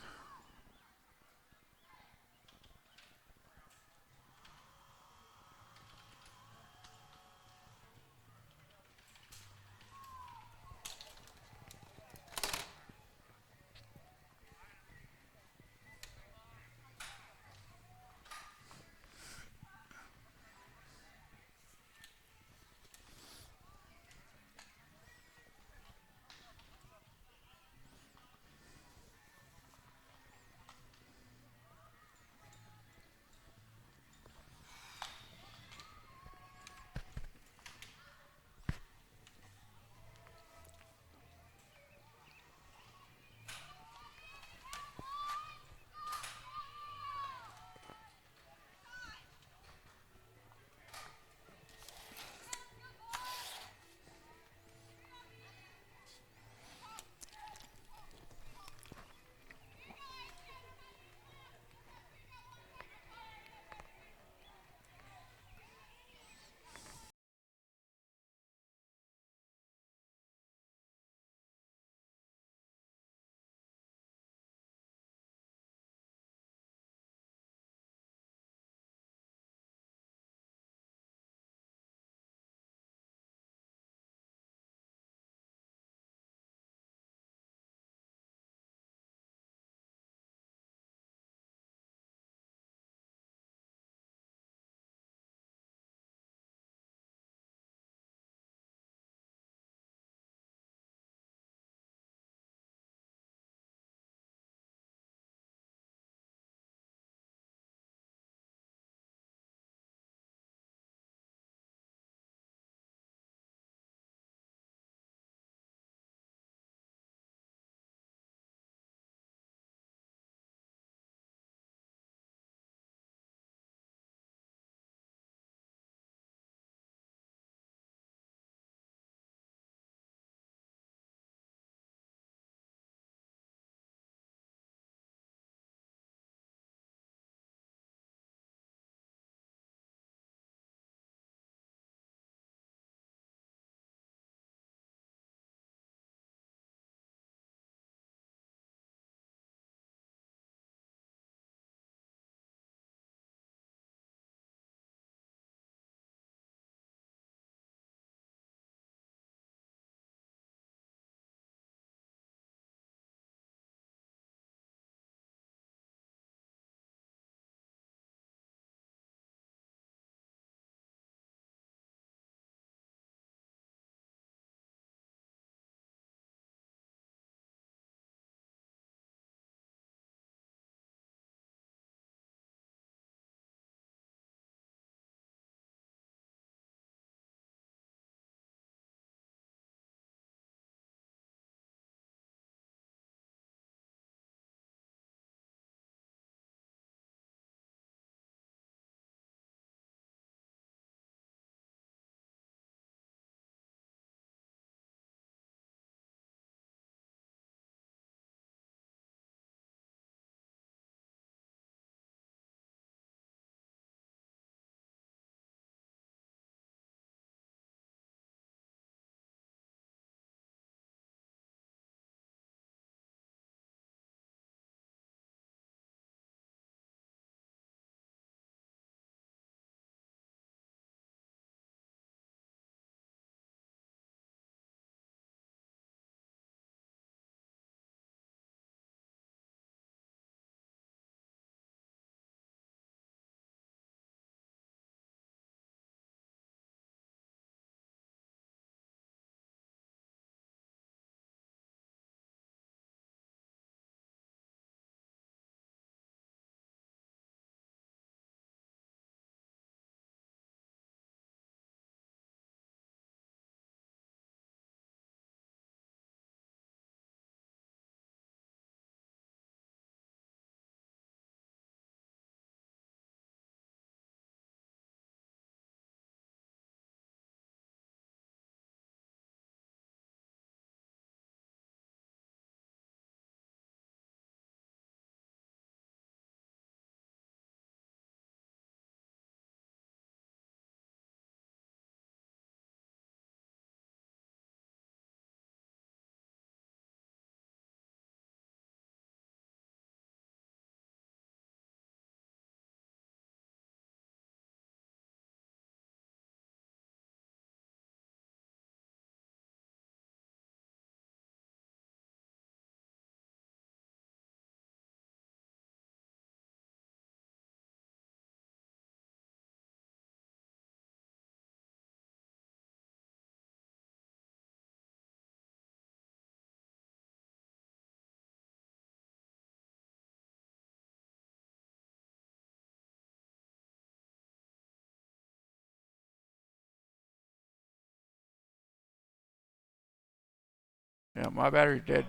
Yeah, my battery's dead.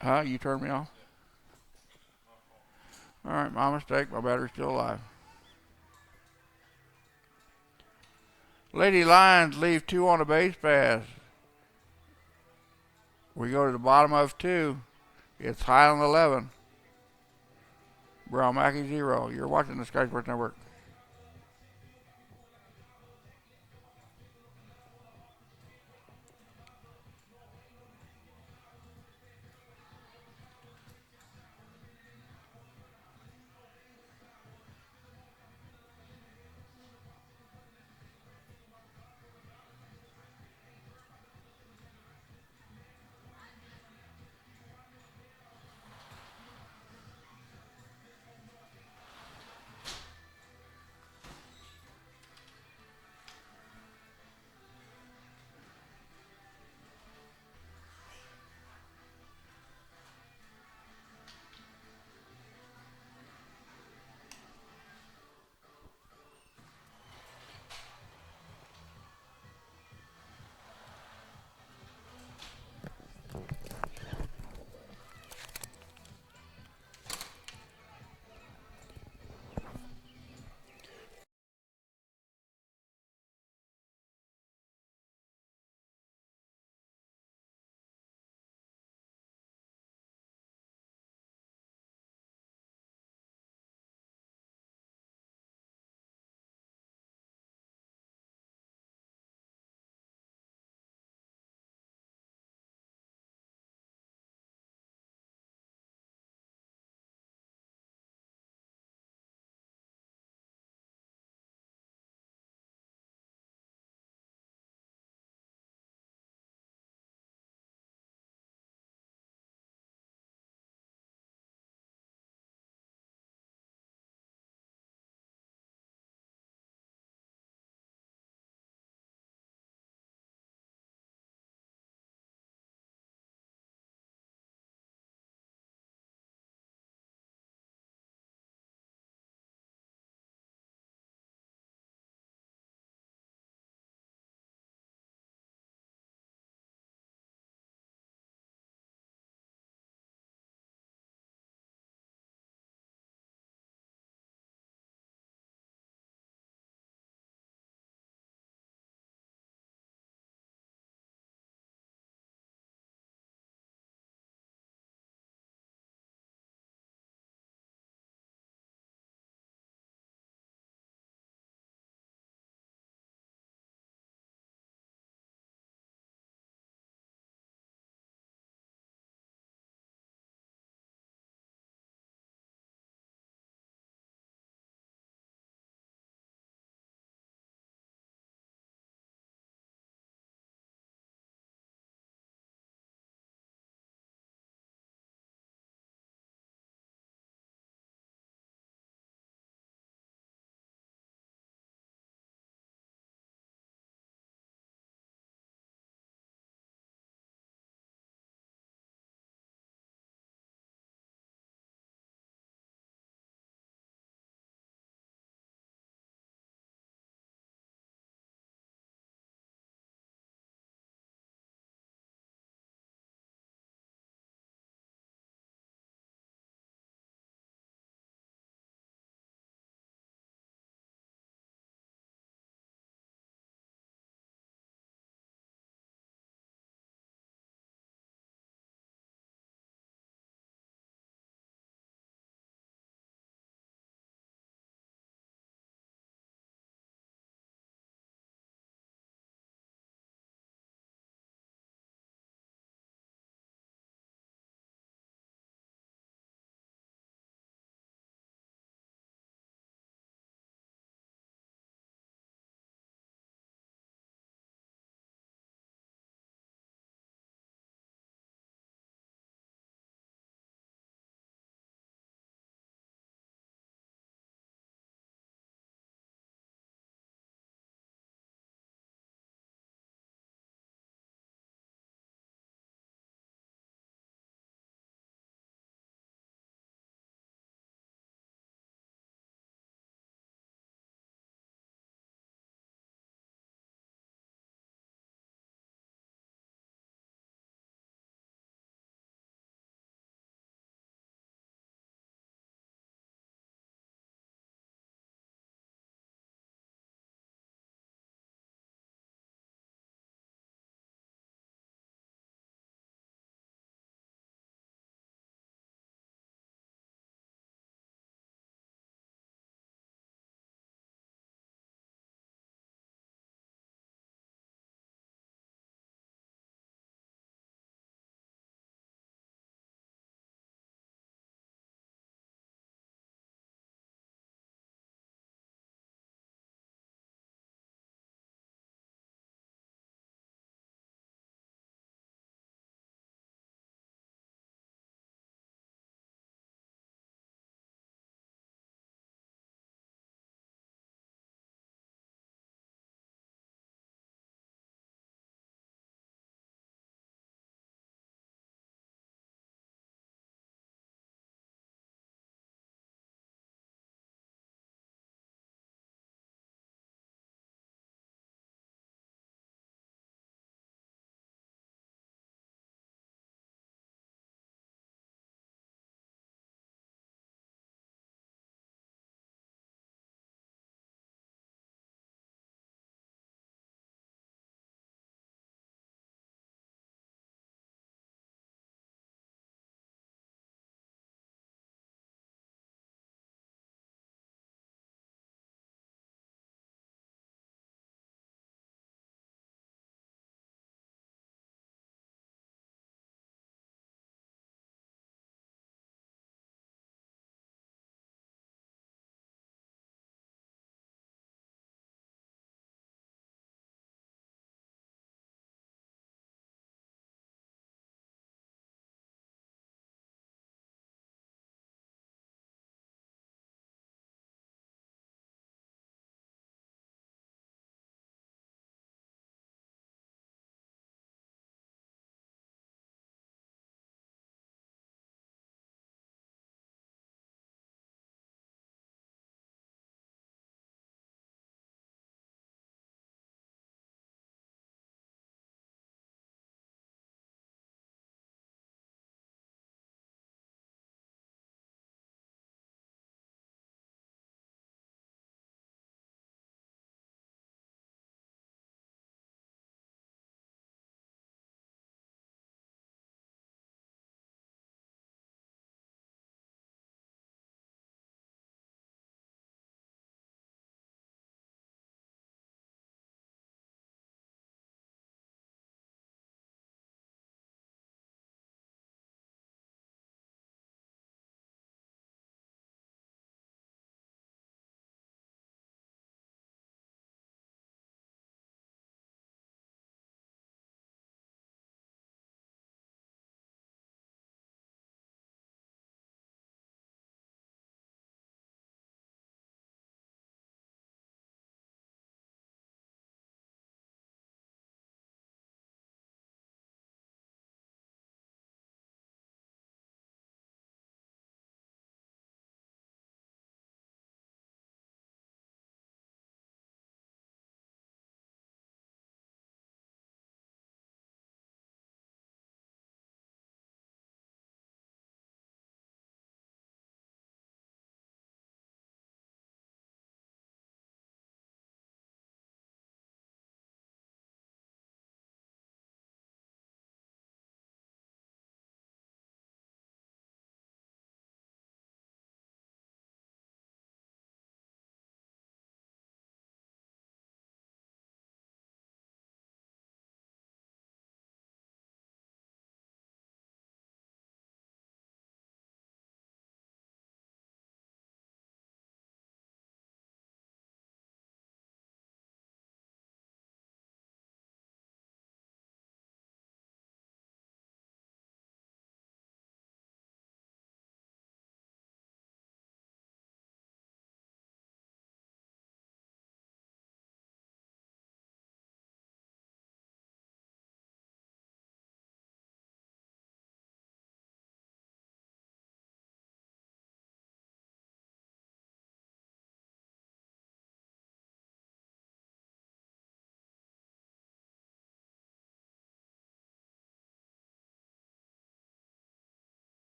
Huh? You turned me off? All right, my mistake. My battery's still alive. Lady Lions leave 2 on a base pass. We go to the bottom of 2. It's Highland 11. Brown Mackie 0. You're watching the Sky Sports Network.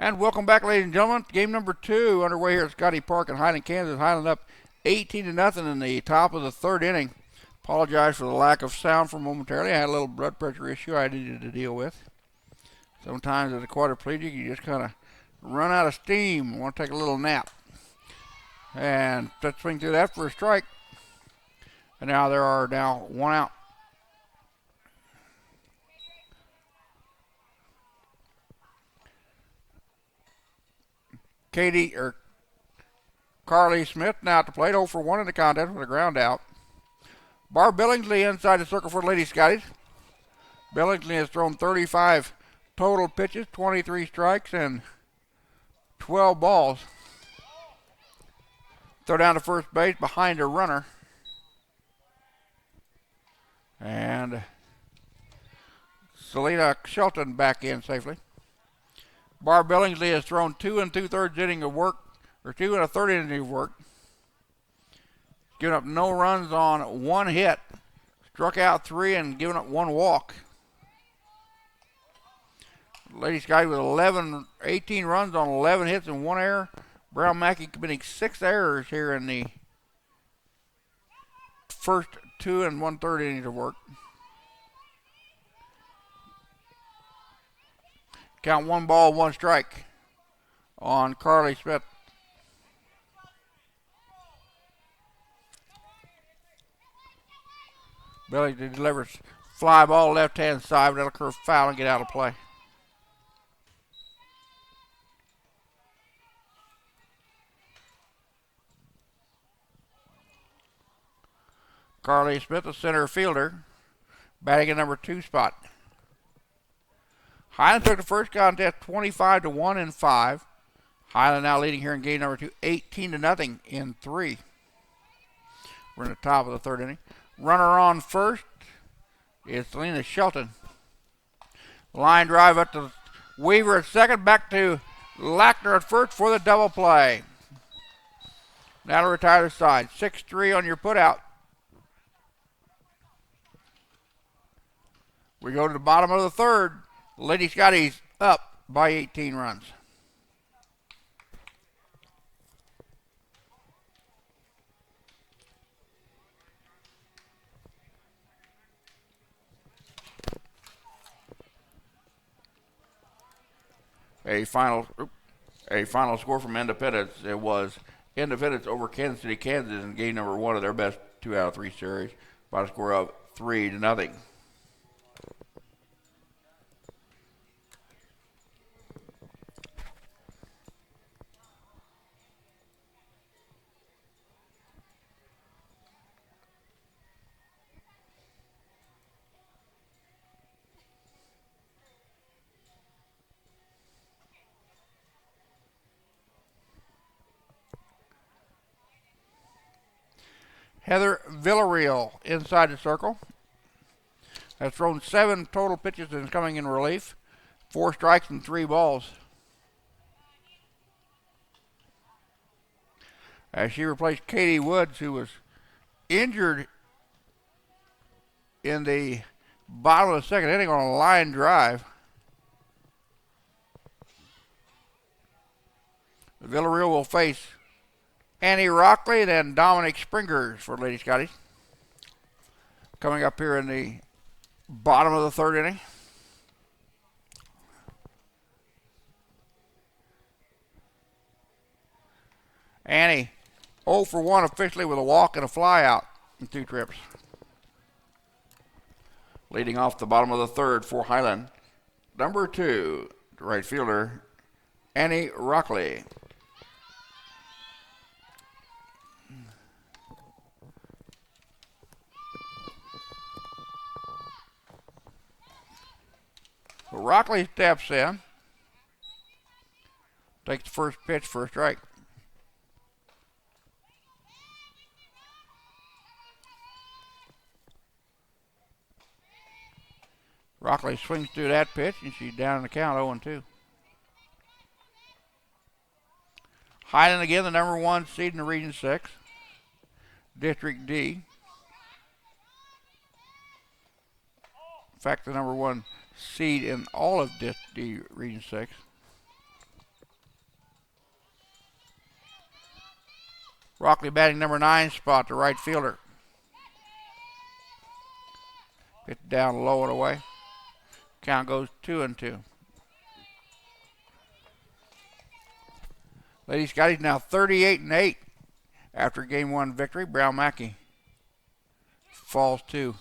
And welcome back, ladies and gentlemen. Game number 2 underway here at Scottie Park in Highland, Kansas. Highland up 18-0 in the top of the 3rd inning. Apologize for the lack of sound for momentarily. I had a little blood pressure issue I needed to deal with. Sometimes as a quadriplegic, you just kind of run out of steam. Want to take a little nap. And let's swing through that for a strike. And now there are one out. Carly Smith now at the plate, 0 for 1 in the contest with a ground out. Barb Billingsley inside the circle for Lady Scotties. Billingsley has thrown 35 total pitches, 23 strikes, and 12 balls. Throw down to first base behind a runner. And Selena Shelton back in safely. Barb Billingsley has thrown 2 2/3 innings of work, or 2 1/3 innings of work. Given up no runs on 1 hit. Struck out 3 and given up 1 walk. Lady Scottie with 18 runs on 11 hits and 1 error. Brown Mackie committing 6 errors here in the first 2 1/3 innings of work. Count 1 ball, 1 strike on Carly Smith. Billy delivers fly ball left-hand side, but that'll curve foul and get out of play. Carly Smith, the center fielder, batting at number 2 spot. Highland took the first contest 25-1 in 5. Highland now leading here in game number 2, 18-0 in 3. We're in the top of the 3rd inning. Runner on first is Selena Shelton. Line drive up to Weaver at second, back to Lackner at first for the double play. Now to retire the side. 6-3 on your putout. We go to the bottom of the 3rd. Lady Scottie's up by 18 runs. A final score from Independence. It was Independence over Kansas City, Kansas in game number 1 of their best 2 out of 3 series by a score of 3-0. Heather Villarreal inside the circle. Has thrown 7 total pitches and is coming in relief. 4 strikes and 3 balls. As she replaced Katie Woods, who was injured in the bottom of the 2nd inning on a line drive. Villarreal will face Annie Rockley and then Dominic Springers for Lady Scottie. Coming up here in the bottom of the 3rd inning. Annie 0 for 1 officially with a walk and a fly out in 2 trips. Leading off the bottom of the 3rd for Highland, number 2, right fielder, Annie Rockley. So Rockley steps in, takes the first pitch for a strike. Rockley swings through that pitch, and she's down in the count 0-2. Highland again, the number 1 seed in the Region 6, District D. In fact, the number 1 seed in all of D Region 6. Rockley batting number 9 spot, the right fielder. Pitch down low and away. Count goes 2-2. Lady Scotty's now 38-8 after game 1 victory. Brown Mackie falls 2.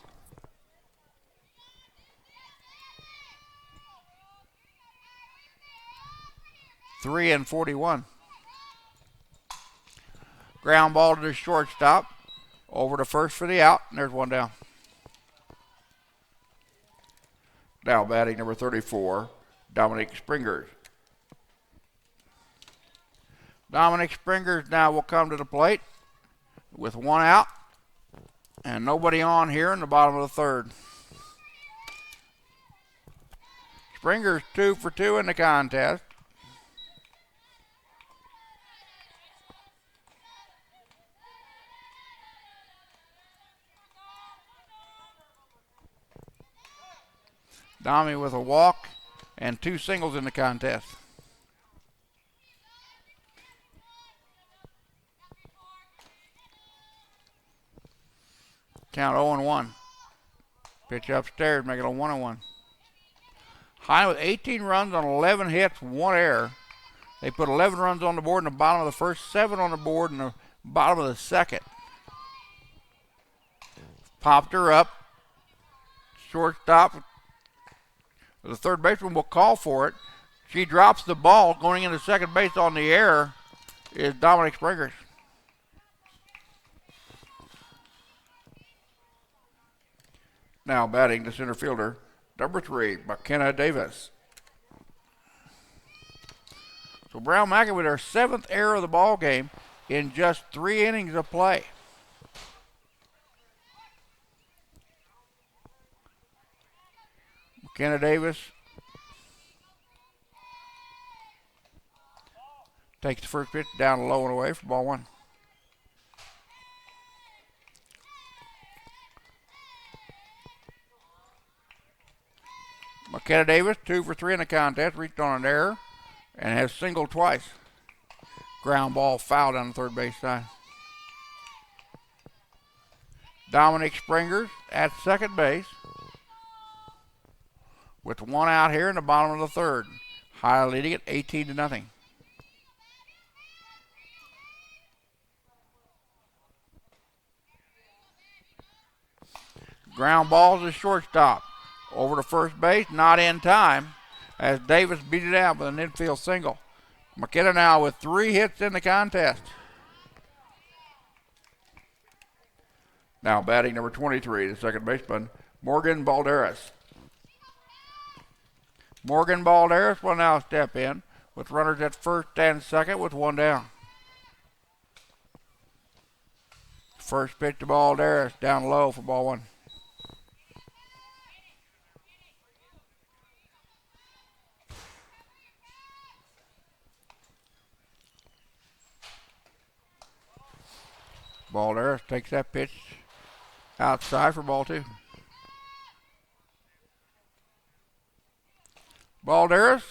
Three and 41. Ground ball to the shortstop. Over to first for the out, and there's one down. Now batting number 34, Dominic Springers. Dominic Springers now will come to the plate with one out and nobody on here in the bottom of the third. Springers 2 for 2 in the contest. Dommy with a walk and 2 singles in the contest. Count 0-1. Pitch upstairs, make it a 1-1. Highland with 18 runs on 11 hits, 1 error. They put 11 runs on the board in the bottom of the first, 7 on the board in the bottom of the second. Popped her up. Shortstop. The third baseman will call for it. She drops the ball. Going into second base on the error is Dominic Springers. Now batting the center fielder, number 3, McKenna Davis. So Brown Mackie with her 7th error of the ball game in just 3 innings of play. McKenna Davis takes the first pitch down low and away for ball 1. McKenna Davis, 2 for 3 in the contest, reached on an error and has singled twice. Ground ball foul down the third base side. Dominic Springers at second base with 1 out here in the bottom of the third. Highland leading it 18-0. Ground ball to the shortstop. Over to first base, not in time, as Davis beat it out with an infield single. McKenna now with 3 hits in the contest. Now batting number 23, the second baseman, Morgan Balderas. Morgan Balderas will now step in with runners at first and second with 1 down. First pitch to Balderas, down low for ball 1. Balderas takes that pitch outside for ball 2. Balderas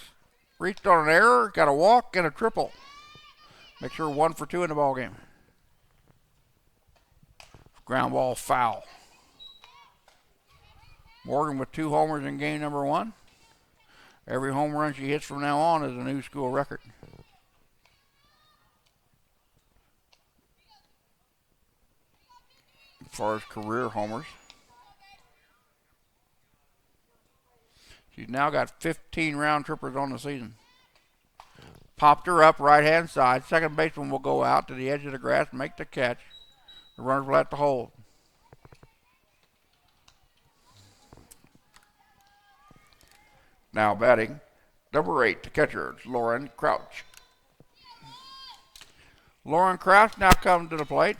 reached on an error, got a walk and a triple. Make sure 1 for 2 in the ball game. Ground ball foul. Morgan with 2 homers in game number 1. Every home run she hits from now on is a new school record. As far as career homers, she's now got 15 round trippers on the season. Popped her up right hand side. Second baseman will go out to the edge of the grass, make the catch. The runners will have to hold. Now batting, number 8, the catcher, Lauren Crouch. Lauren Crouch now comes to the plate.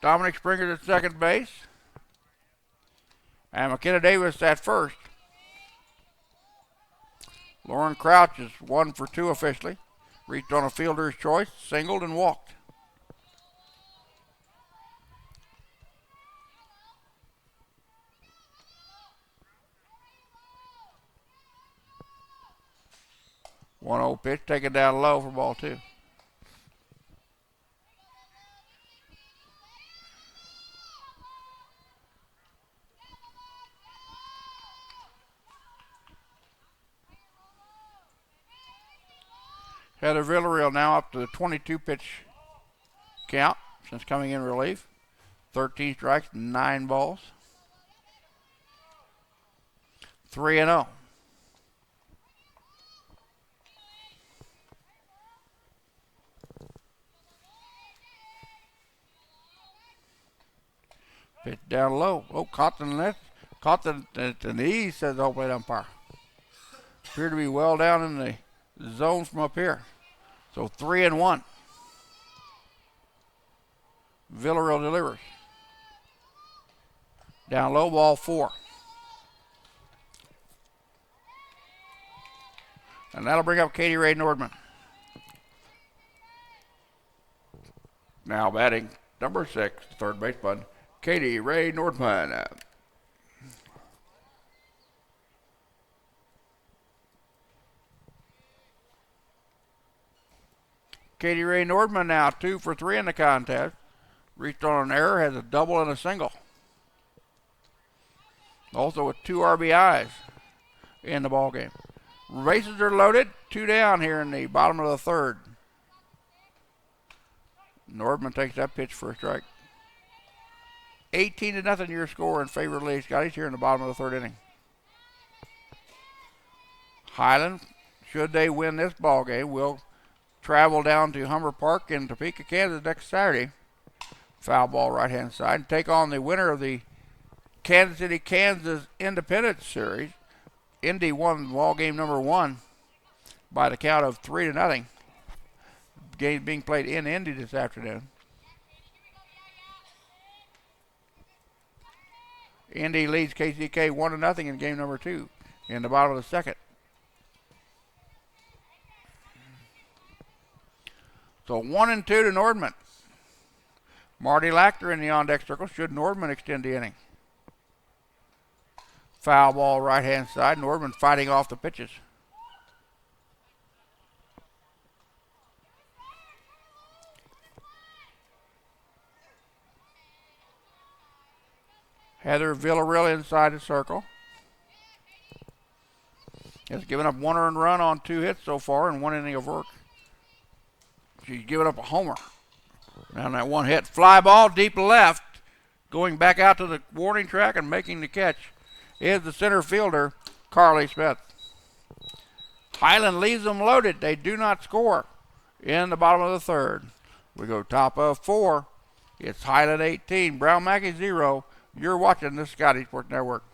Dominic Springers at second base. And McKenna Davis at first. Lauren Crouch is 1 for 2 officially. Reached on a fielder's choice, singled and walked. One 1-0 pitch taken down low for ball 2. Heather Villarreal now up to the 22 pitch count since coming in relief. 13 strikes, 9 balls. 3-0. Pitch down low. Oh, caught the knee, says the home plate umpire. Appeared to be well down in the zone from up here. So 3-1. Villarreal delivers. Down low, ball 4. And that'll bring up Katie Ray Nordman. Now batting number 6, third baseman, Katie Ray Nordman. Katie Ray Nordman now 2 for 3 in the contest. Reached on an error, has a double and a single. Also with 2 RBIs in the ball game. Bases are loaded, 2 down here in the bottom of the third. Nordman takes that pitch for a strike. 18-0 your score in favor of Lady Scotties here in the bottom of the third inning. Highland, should they win this ball game, will travel down to Humber Park in Topeka, Kansas next Saturday. Foul ball right-hand side. And take on the winner of the Kansas City, Kansas Independence Series. Indy won ball game number 1 by the count of 3-0. Game being played in Indy this afternoon. Indy leads KCK 1-0 in game number 2 in the bottom of the second. So 1-2 to Nordman. Marty Lachter in the on-deck circle. Should Nordman extend the inning? Foul ball right-hand side. Nordman fighting off the pitches. Heather Villarreal inside the circle. Has given up 1 earned run on 2 hits so far in 1 inning of work. She's given up a homer. Now that 1 hit. Fly ball deep left. Going back out to the warning track and making the catch is the center fielder, Carly Smith. Highland leaves them loaded. They do not score in the bottom of the third. We go top of 4. It's Highland 18, Brown Mackie 0. You're watching the Scottie Sports Network.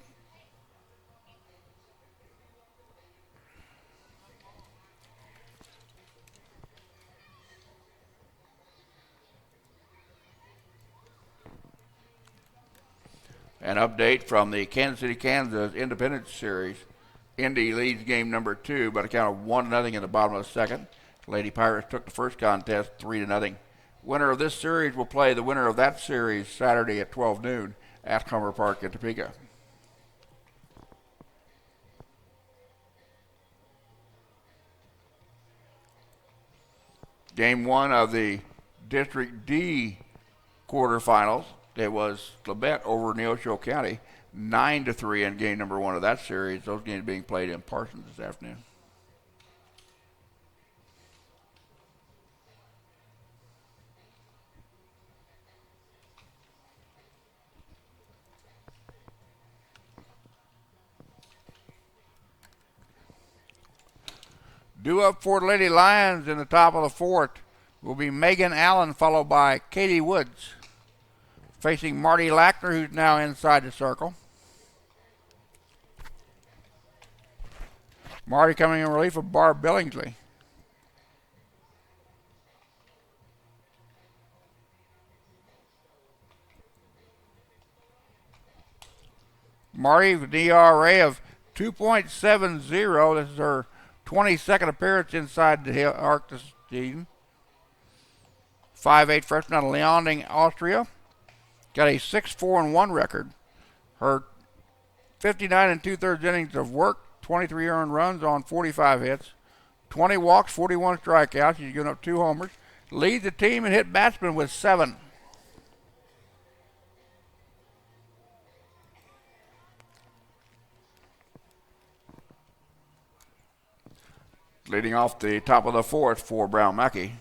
An update from the Kansas City, Kansas Independence Series. Indy leads game number 2 by a count of 1-0 in the bottom of the second. Lady Pirates took the first contest 3-0. Winner of this series will play the winner of that series Saturday at 12 noon at Humber Park in Topeka. Game 1 of the District D quarterfinals. It was Labette over Neosho County, 9-3 in game number 1 of that series. Those games being played in Parsons this afternoon. Due up for the Lady Lions in the top of the 4th will be Megan Allen, followed by Katie Woods. Facing Marty Lackner, who's now inside the circle. Marty coming in relief of Barb Billingsley. Marty with an ERA of 2.70. This is her 22nd appearance inside the arc this season. 5'8" freshman out of Leonding, Austria. Got a 6-4-1 record. Her 59 2/3 innings of work, 23 earned runs on 45 hits, 20 walks, 41 strikeouts. She's given up 2 homers. Leads the team and hit batsmen with 7. Leading off the top of the fourth for Brown Mackie,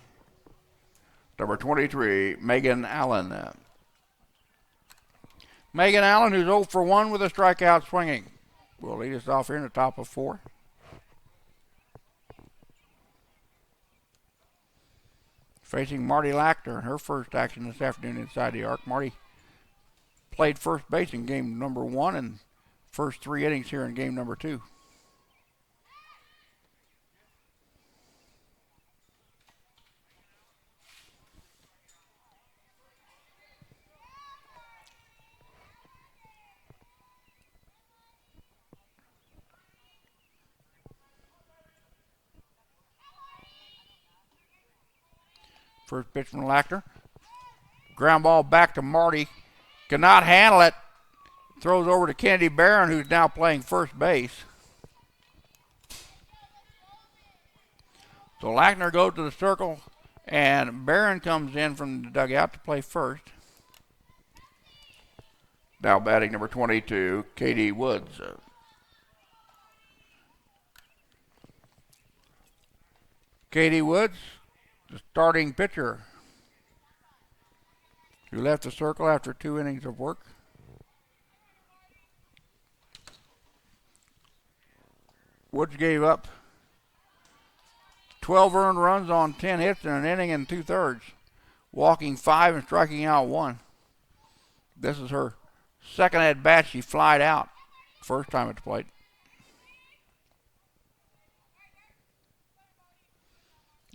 number 23, Megan Allen. Megan Allen, who's 0 for 1 with a strikeout swinging, will lead us off here in the top of 4. Facing Marty Lackner in her first action this afternoon inside the arc. Marty played first base in game number 1 and first 3 innings here in game number 2. First pitch from Lackner. Ground ball back to Marty. Cannot handle it. Throws over to Kennedy Barron, who's now playing first base. So Lackner goes to the circle, and Barron comes in from the dugout to play first. Now batting number 22, Katie Woods. Katie Woods, the starting pitcher, who left the circle after 2 innings of work. Woods gave up 12 earned runs on 10 hits in an inning and 2/3, walking 5 and striking out 1. This is her second at bat. She flied out first time at the plate.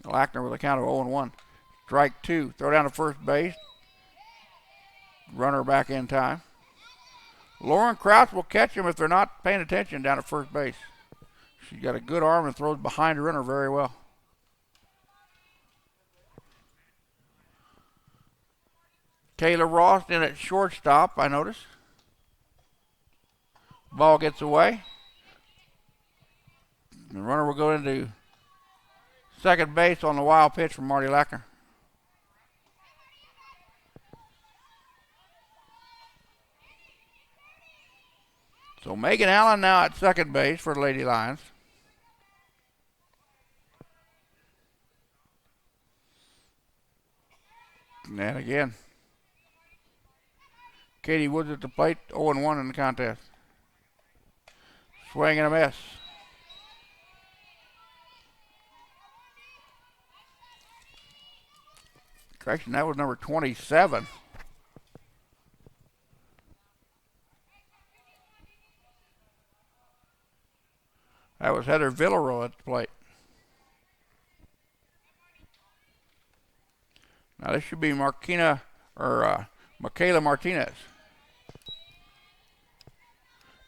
Lackner with a count of 0-1. Strike 2. Throw down to first base. Runner back in time. Lauren Krause will catch him if they're not paying attention down at first base. She's got a good arm and throws behind the runner very well. Kayla Ross in at shortstop, I notice. Ball gets away. The runner will go into second base on the wild pitch from Marty Lackner. So Megan Allen now at second base for the Lady Lions. And again, Katie Woods at the plate, 0-1 in the contest. Swing and a miss. Correction, that was number 27. That was Heather Villarreal at the plate. Now this should be Michaela Martinez.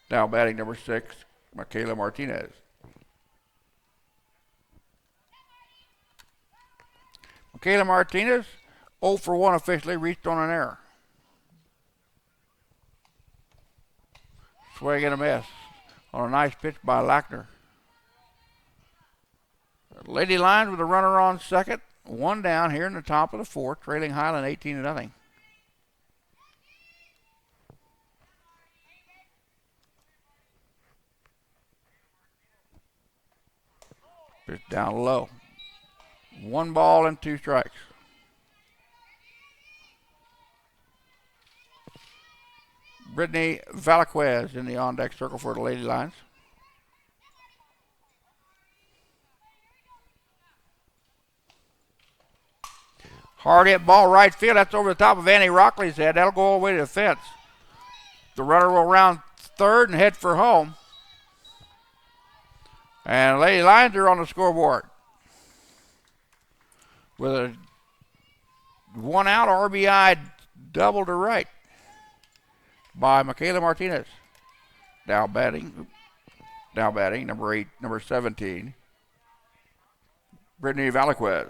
Now batting number 6, Michaela Martinez. Michaela Martinez, 0 for 1 officially, reached on an error. Swing and a miss on a nice pitch by Lackner. Lady Lions with a runner on second, 1 down here in the top of the 4th, trailing Highland 18-0. Pitch down low. 1 ball and 2 strikes. Brittany Valaquez in the on-deck circle for the Lady Lions. Hard hit ball right field. That's over the top of Annie Rockley's head. That'll go all the way to the fence. The runner will round third and head for home. And Lady Lions are on the scoreboard with a 1-out RBI double to right by Michaela Martinez. Now batting number 17, Brittany Valaquez.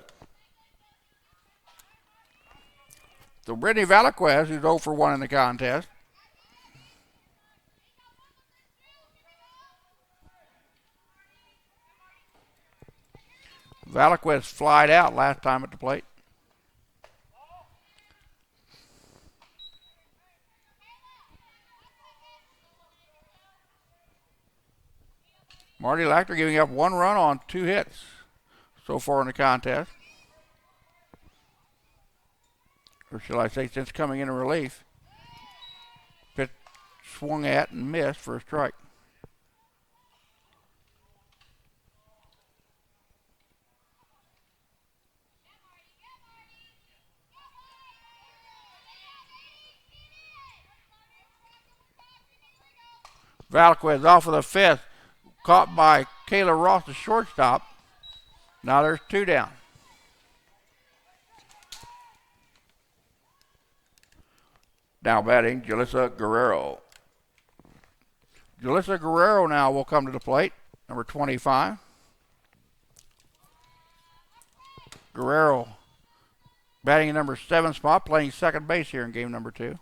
So Brittany Valaquez, who's 0 for 1 in the contest. Valaquez flied out last time at the plate. Marty Lackner giving up 1 run on 2 hits. so far in the contest. Or shall I say, since coming into relief. Pitch swung at and missed for a strike. Valquez off of the fifth, caught by Kayla Ross, the shortstop. Now there's two down. Now batting, Julissa Guerrero. Julissa Guerrero now will come to the plate, number 25. Guerrero batting in number 7 spot, playing second base here in game number 2.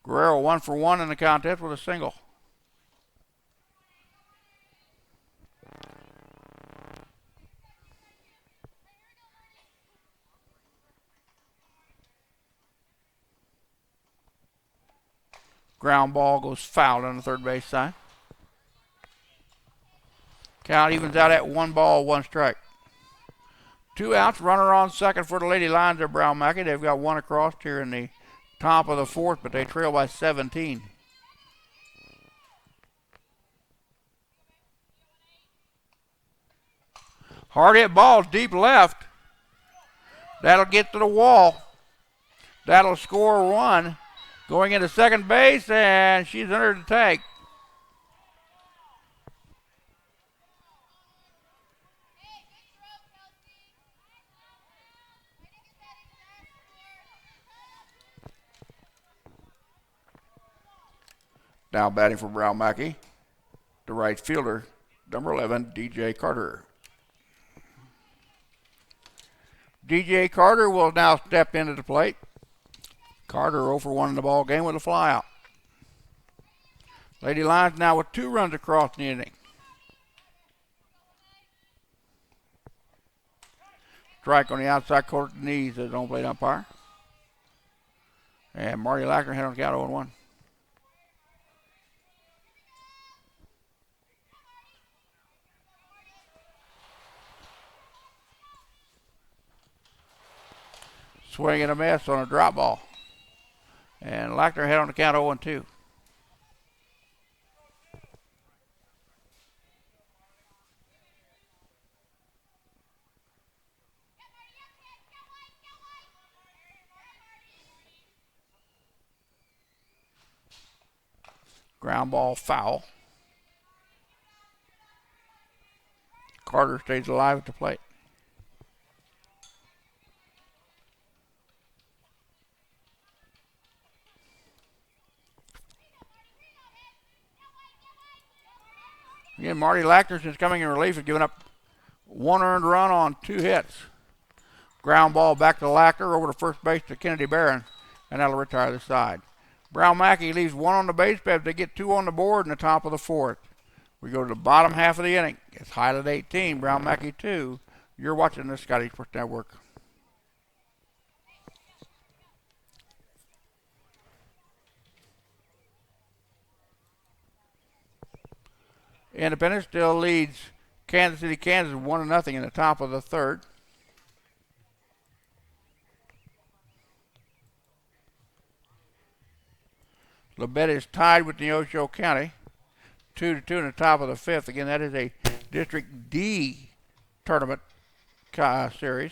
Guerrero 1 for 1 in the contest with a single. Ground ball goes foul on the third base side. Count evens out at 1 ball, 1 strike. 2 outs, runner on second for the Lady Lions of Brown Mackie. They've got 1 across here in the top of the 4th, but they trail by 17. Hard hit ball, deep left. That'll get to the wall. That'll score 1. Going into second base, and she's under the tag. Now batting for Brown Mackie, the right fielder, number 11, DJ Carter. DJ Carter will now step into the plate. Carter 0 for 1 in the ball game with a flyout. Lady Lions now with 2 runs across the inning. Strike on the outside corner to the knees as home plate umpire. And Marty Lackner hit on the count 0-1. Swing and a miss on a drop ball. And Lackner hit on the count 0-2. Ground ball foul. Carter stays alive at the plate. Again, Marty Lackner, since coming in relief, has given up 1 earned run on 2 hits. Ground ball back to Lackner over to first base to Kennedy Barron, and that'll retire the side. Brown Mackie leaves 1 on the base path. They get 2 on the board in the top of the 4th. We go to the bottom half of the inning. It's Highland 18, Brown Mackie 2. You're watching the Scottie Sports Network. Independence still leads Kansas City, Kansas 1-0 in the top of the 3rd. Labette is tied with Neosho County, 2-2 in the top of the 5th. Again, that is a District D tournament series.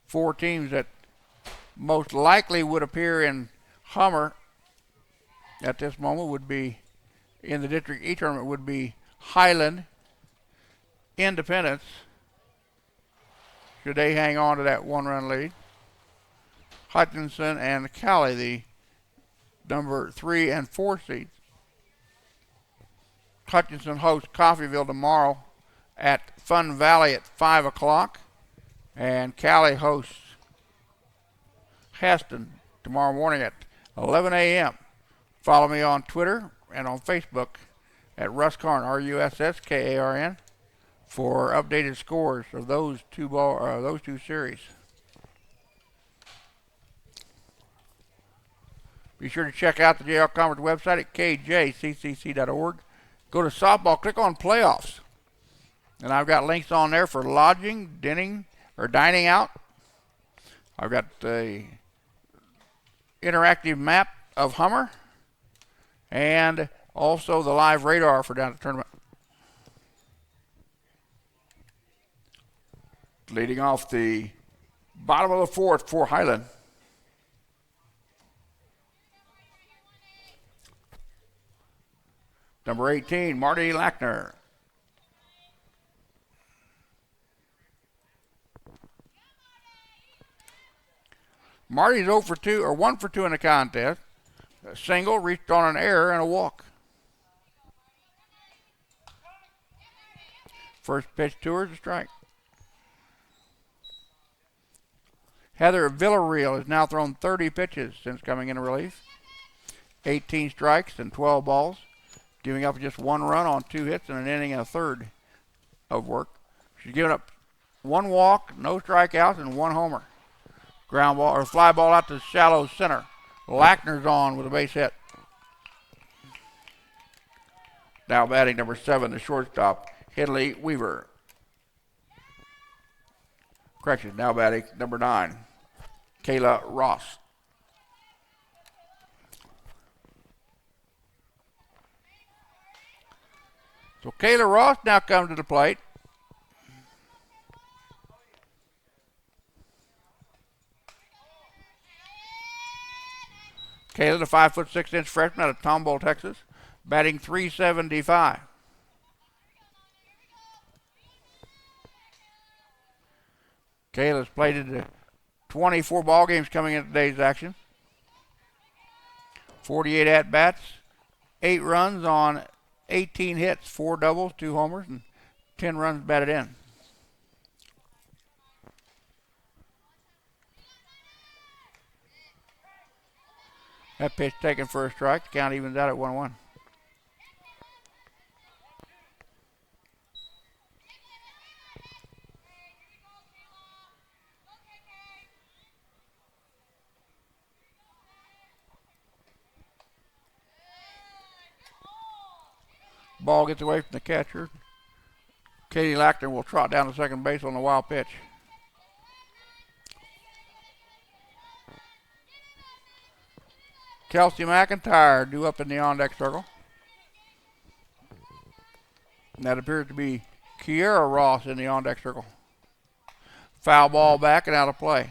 4 teams that most likely would appear in Hummer at this moment would be, in the District E tournament, would be Highland, Independence, should they hang on to that 1-run lead, Hutchinson, and Cali, the number 3 and 4 seeds. Hutchinson hosts Coffeyville tomorrow at Fun Valley at 5 o'clock, and Cali hosts Heston tomorrow morning at 11 a.m. Follow me on Twitter and on Facebook at Russ Karn, RUSSKARN, for updated scores of those two series. Be sure to check out the JL Conference website at kjccc.org. Go to softball, click on playoffs. And I've got links on there for lodging, dining out. I've got the interactive map of Hummer and also the live radar for down at the tournament. Leading off the bottom of the fourth for Highland. Number 18, Marty Lackner. Marty's 0 for 2 or 1 for 2 in the contest. A single, reached on an error, and a walk. First pitch to her is a strike. Heather Villarreal has now thrown 30 pitches since coming into relief. 18 strikes and 12 balls, giving up just 1 run on 2 hits and an inning and a third of work. She's given up 1 walk, no strikeouts, and 1 homer. Ground ball or fly ball out to shallow center. Lackner's on with a base hit. Now batting number 7, the shortstop, Hedley Weaver. Correction, now batting number 9, Kayla Ross. So Kayla Ross now comes to the plate. Kayla, the 5'6" freshman out of Tomball, Texas, batting .375. Kayla's played in 24 ball games coming into today's action. 48 at-bats, 8 runs on 18 hits, 4 doubles, 2 homers, and 10 runs batted in. That pitch taken for a strike. The count evens out at 1-1. Ball gets away from the catcher. Katie Lackner will trot down to second base on the wild pitch. Kelsey McIntyre due up in the on-deck circle. And that appears to be Kiera Ross in the on-deck circle. Foul ball back and out of play.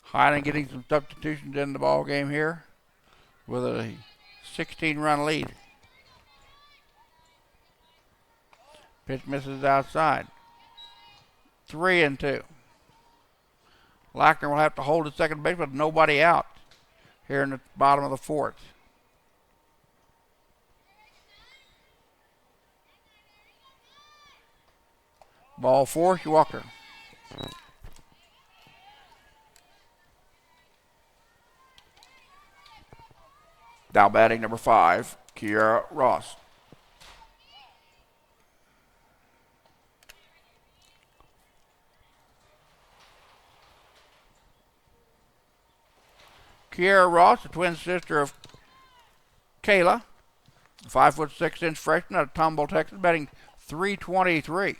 Highland getting some substitutions in the ball game here with a 16-run lead. Pitch misses outside. 3-2. Lackner will have to hold at second base with nobody out here in the bottom of the fourth. Ball 4, Walker. Now batting number 5, Kiera Ross. Kiera Ross, the twin sister of Kayla, 5'6" freshman out of Tomball, Texas, batting .323.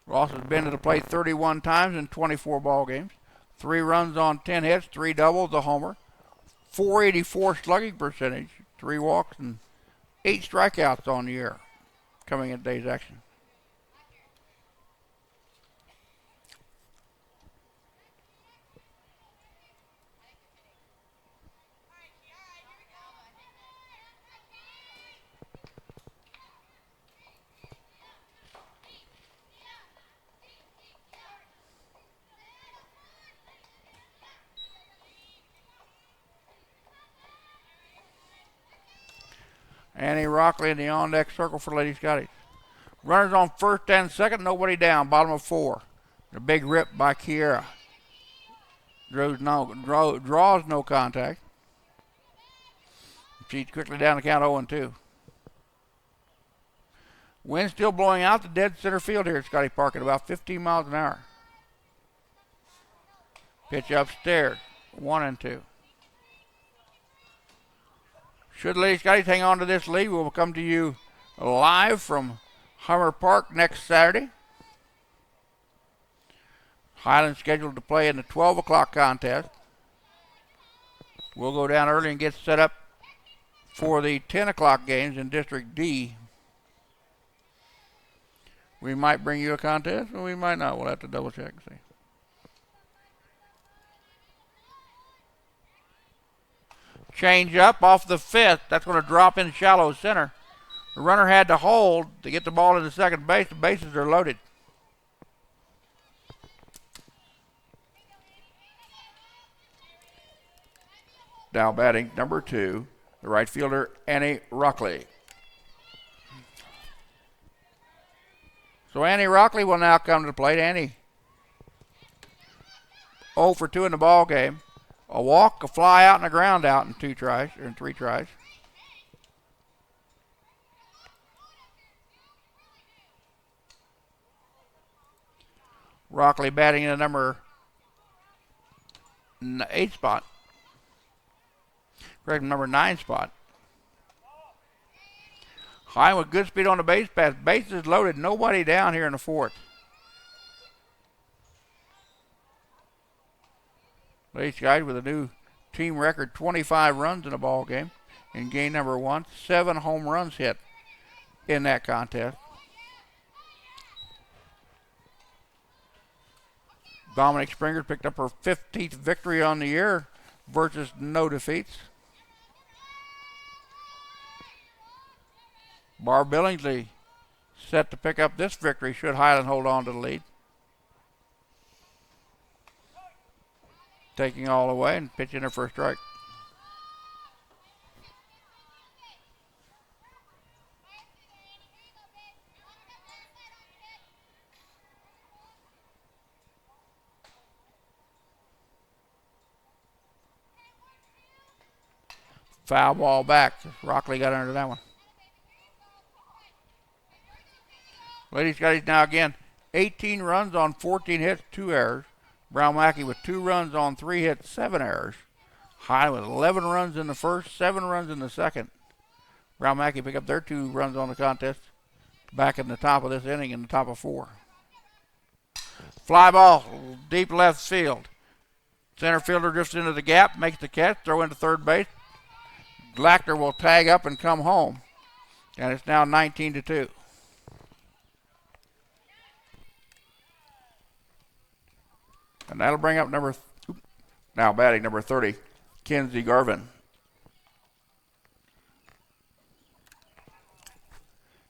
Ross has been to the plate 31 times in 24 ball games. 3 runs on 10 hits, 3 doubles, a homer, .484 slugging percentage, 3 walks, and 8 strikeouts on the year coming in today's action. Annie Rockley in the on-deck circle for Lady Scottie. Runners on first and second, nobody down, bottom of 4. A big rip by Kiera. Draws no contact. She's quickly down the count 0-2. Wind still blowing out the dead center field here at Scottie Park at about 15 miles an hour. Pitch upstairs, 1-2. Should Lady Scotties hang on to this lead, we'll come to you live from Hummer Park next Saturday. Highland scheduled to play in the 12 o'clock contest. We'll go down early and get set up for the 10 o'clock games in District D. We might bring you a contest, or we might not. We'll have to double check and see. Change up off the fifth. That's going to drop in shallow center. The runner had to hold to get the ball into second base. The bases are loaded. Now batting number 2, the right fielder, Annie Rockley. So Annie Rockley will now come to the plate. Annie 0 for 2 in the ball game. A walk, a fly out, and a ground out in 3 tries. Rockley batting in the number 8 spot. Correct, number 9 spot. High with good speed on the base pass. Bases loaded. Nobody down here in the 4th. Lady Skies with a new team record 25 runs in a ball game in game number 1. 7 home runs hit in that contest. Dominic Springer picked up her 15th victory on the year versus no defeats. Barb Billingsley set to pick up this victory should Highland hold on to the lead. Taking all away and pitching her first strike. Foul ball back. Rockley got under that one. Lady Scotties now again 18 runs on 14 hits, 2 errors. Brown Mackie with 2 runs on 3 hits, 7 errors. High with 11 runs in the first, 7 runs in the second. Brown Mackie pick up their 2 runs on the contest back in the top of this inning in the top of 4. Fly ball, deep left field. Center fielder drifts into the gap, makes the catch, throw into third base. Glackner will tag up and come home. And it's now 19-2. And that'll bring up now batting number 30, Kenzie Garvin.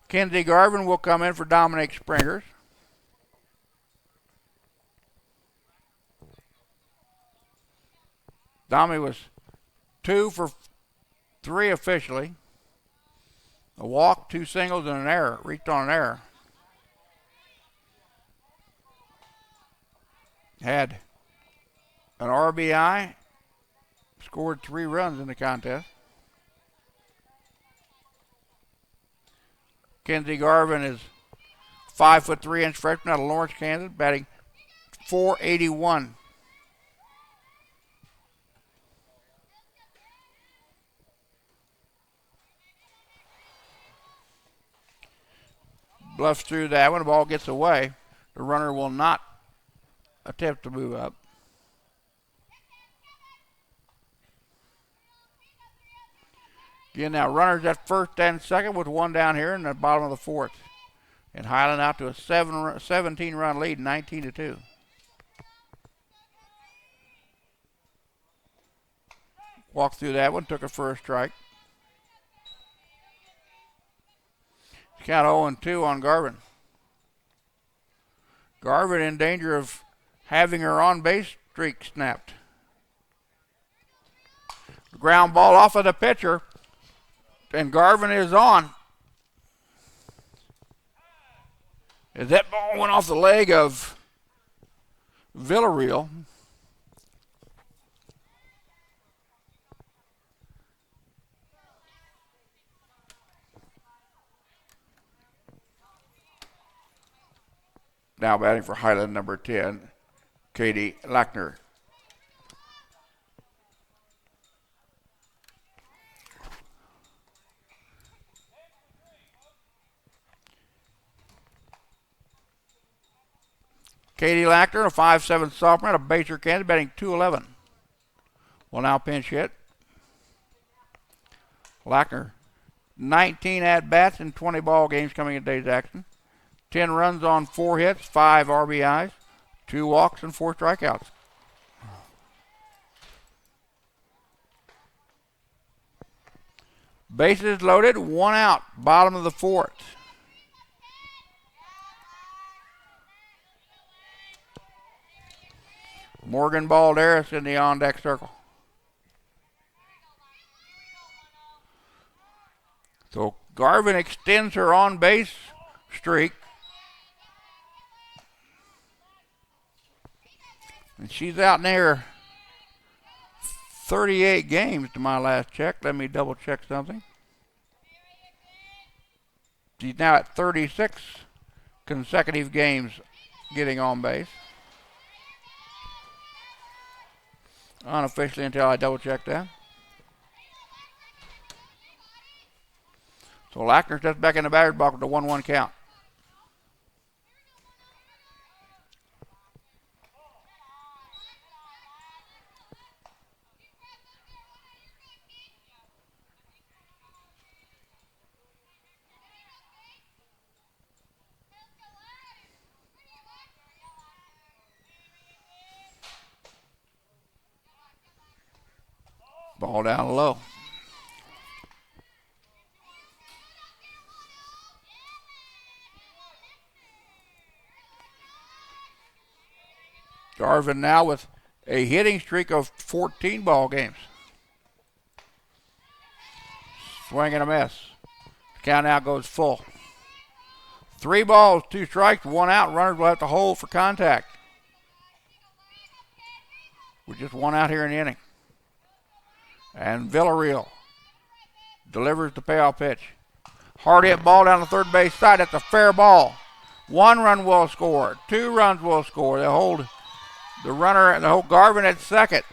Kenzie Garvin will come in for Dominic Springers. Dommy was 2 for 3 officially. A walk, 2 singles, and an error. Reached on an error. Had an RBI, scored 3 runs in the contest. Kenzie Garvin is 5'3" freshman out of Lawrence, Kansas, batting .481. Bluffs through that one. The ball gets away. The runner will not attempt to move up. Again, now runners at first and second with 1 down here in the bottom of the 4th. And Highland out to a 17-run lead, 19-2. Walked through that one, took it for a strike. Count 0-2 on Garvin. Garvin in danger of having her on-base streak snapped. Ground ball off of the pitcher, and Garvin is on. As that ball went off the leg of Villarreal. Now batting for Highland, number 10, Katie Lackner. Katie Lackner, a 5'7" sophomore out of Baser, Kansas, batting .211. Will now pinch hit. Lackner, 19 at-bats in 20 ball games coming in today's action. 10 runs on 4 hits, 5 RBIs, 2 walks, and 4 strikeouts. Bases loaded, 1 out, bottom of the 4th. Morgan Balderas in the on-deck circle. So Garvin extends her on-base streak. And she's out near 38 games to my last check. Let me double check something. She's now at 36 consecutive games getting on base. Unofficially until I double check that. So Lackner steps back in the batter's box with a 1-1 count. Ball down low. Garvin now with a hitting streak of 14 ball games. Swing and a miss. Count out goes full. 3 balls, 2 strikes, 1 out. Runners will have to hold for contact. With just 1 out here in the inning. And Villarreal delivers the payoff pitch. Hard hit ball down the third base side. That's a fair ball. 1 run will score. 2 runs will score. They'll hold the runner and they'll hold Garvin at second.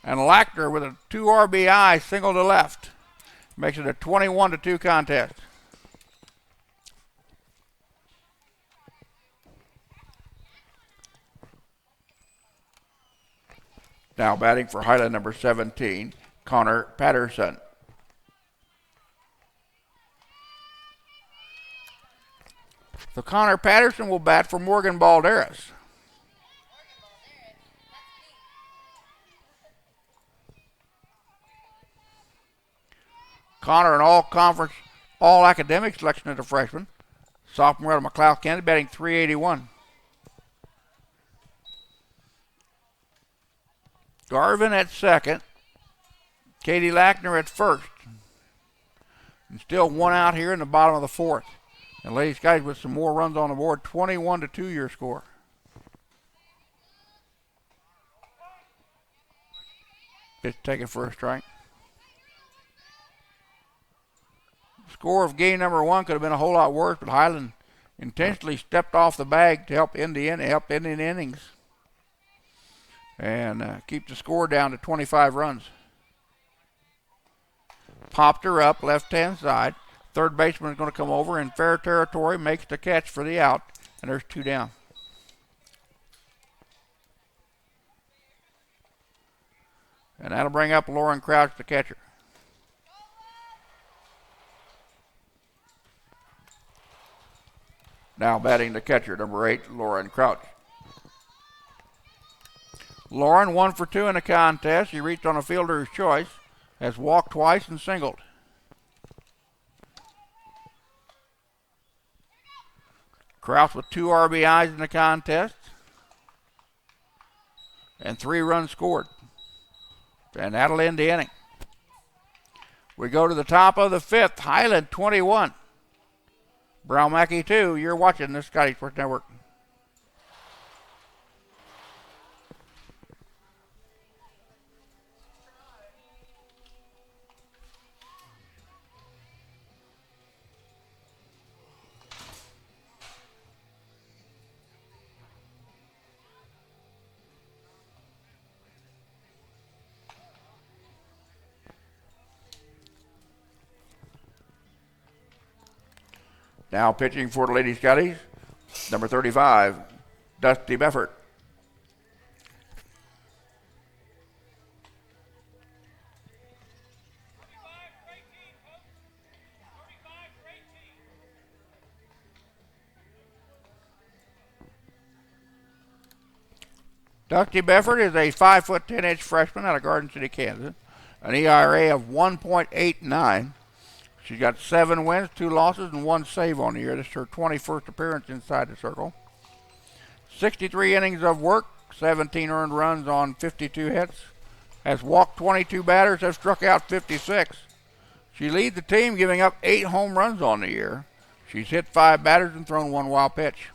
And Lackner with a 2 RBI single to left. Makes it a 21-2 contest. Now batting for Highland, number 17, Connor Patterson. So Connor Patterson will bat for Morgan Balderas. Connor, an all-conference, all-academic selection as a freshman. Sophomore out of McLeod, Kansas, batting .381. Garvin at second. Katie Lackner at first. And still 1 out here in the bottom of the 4th. And Lady Scottie with some more runs on the board. 21-2 your score. Pitch taken for a strike. Score of game number 1 could have been a whole lot worse, but Highland intentionally stepped off the bag to help end the innings. And keep the score down to 25 runs. Popped her up, left-hand side. Third baseman is going to come over in fair territory, makes the catch for the out, and there's 2 down. And that'll bring up Lauren Crouch, the catcher. Now batting the catcher, number 8, Lauren Crouch. Lauren 1 for 2 in the contest. She reached on a fielder's choice, has walked twice and singled. Crouch with 2 RBIs in the contest and 3 runs scored. And that'll end the inning. We go to the top of the 5th. Highland 21. Brown Mackie 2. You're watching the Scottie Sports Network. Now pitching for the Lady Scotties, number 35, Dusty Beffert. Dusty Beffert is a 5'10" freshman out of Garden City, Kansas. An ERA of 1.89. She's got 7 wins, 2 losses, and 1 save on the year. This is her 21st appearance inside the circle. 63 innings of work, 17 earned runs on 52 hits. Has walked 22 batters, has struck out 56. She leads the team, giving up 8 home runs on the year. She's hit 5 batters and thrown 1 wild pitch.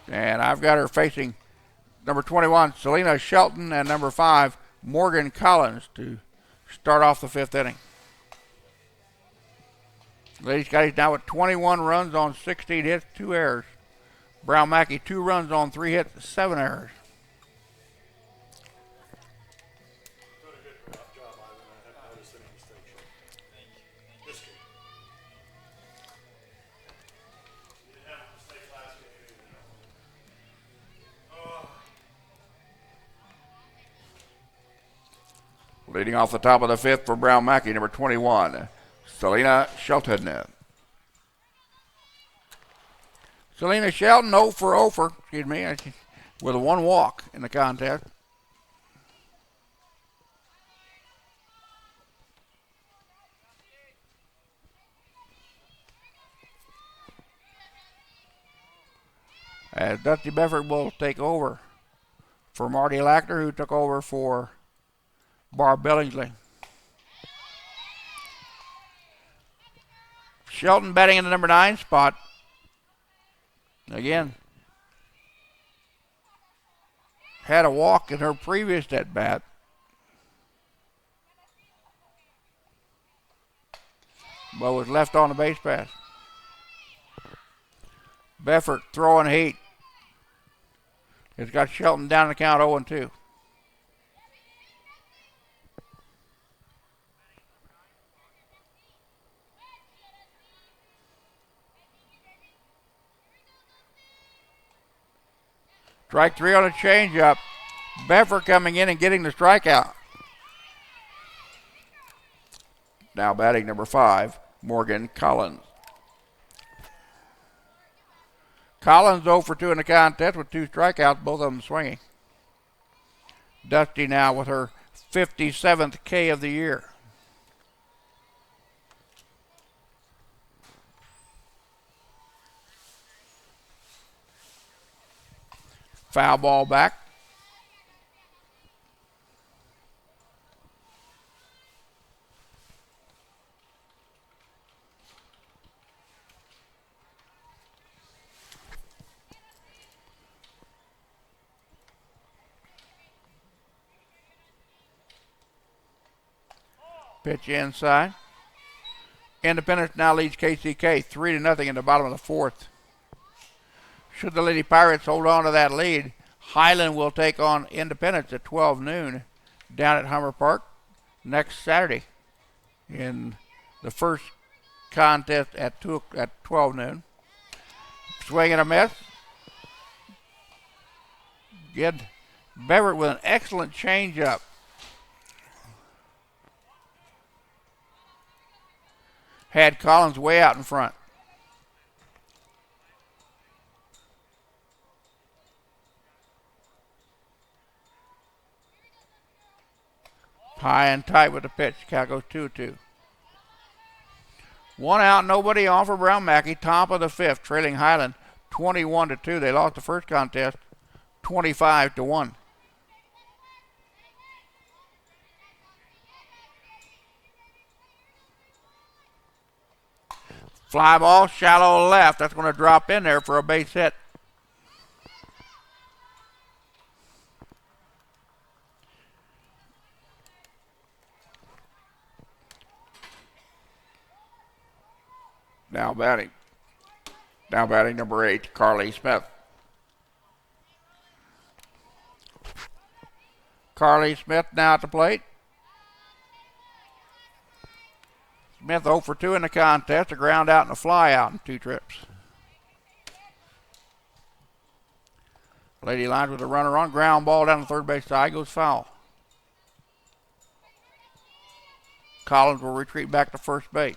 And I've got her facing number 21, Selena Shelton, and number 5, Morgan Collins, to start off the 5th inning. Lady Scotty's now at 21 runs on 16 hits, 2 errors. Brown Mackie, 2 runs on 3 hits, 7 errors. Done a good job, Ivan. I haven't noticed any mistakes yet. This game. You didn't have a mistake last game either. Leading off the top of the 5th for Brown Mackie, number 21, Selena Shelton. Selena Shelton 0 for, with a 1 walk in the contest. As Dusty Beffert will take over for Marty Lackner, who took over for Barb Billingsley. Shelton batting in the number 9 spot. Again, had a walk in her previous at bat. But was left on the base pass. Beffert throwing heat. It's got Shelton down the count 0-2. Strike 3 on a changeup. Beffert coming in and getting the strikeout. Now batting number 5, Morgan Collins. Collins 0 for 2 in the contest with 2 strikeouts, both of them swinging. Dusty now with her 57th K of the year. Foul ball back. Pitch inside. Independence now leads KCK 3-0 in the bottom of the 4th. Should the Lady Pirates hold on to that lead, Highland will take on Independence at 12 noon down at Hummer Park next Saturday in the first contest at 12 noon. Swing and a miss. Good. Beffert with an excellent changeup. Had Collins way out in front. High and tight with the pitch. Count goes 2-2. 1 out, nobody on for Brown Mackie. Top of the 5th, trailing Highland 21-2. They lost the first contest 25-1. Fly ball, shallow left. That's going to drop in there for a base hit. Now batting number 8, Carly Smith. Carly Smith now at the plate. Smith 0 for 2 in the contest, a ground out and a fly out in 2 trips. Lady Lions with a runner on, ground ball down the third base side, goes foul. Collins will retreat back to first base.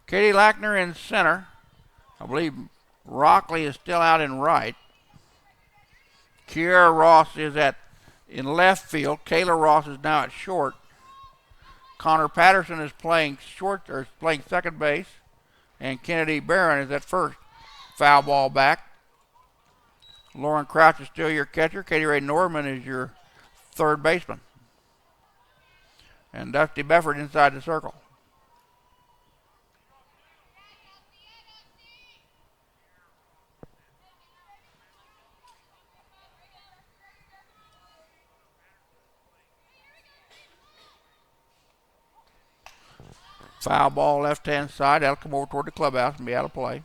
Katie Lackner in center. I believe Rockley is still out in right. Kiera Ross is in left field. Kayla Ross is now at short. Connor Patterson is playing second base. And Kennedy Barron is at first. Foul ball back. Lauren Crouch is still your catcher. Katie Ray Norman is your third baseman. And Dusty Befford inside the circle. Foul ball left-hand side. That'll come over toward the clubhouse and be out of play.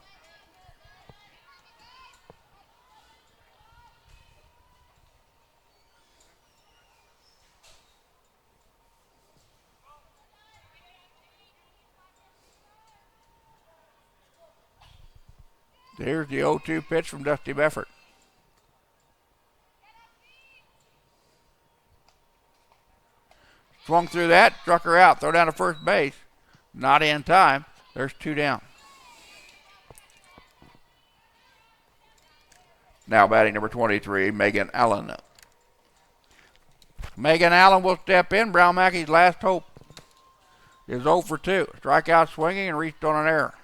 Here's the 0-2 pitch from Dusty Befford. Swung through that, struck her out, throw down to first base. Not in time. There's 2 down. Now batting number 23, Megan Allen. Megan Allen will step in. Brown Mackey's last hope is 0 for 2. Strikeout swinging and reached on an error.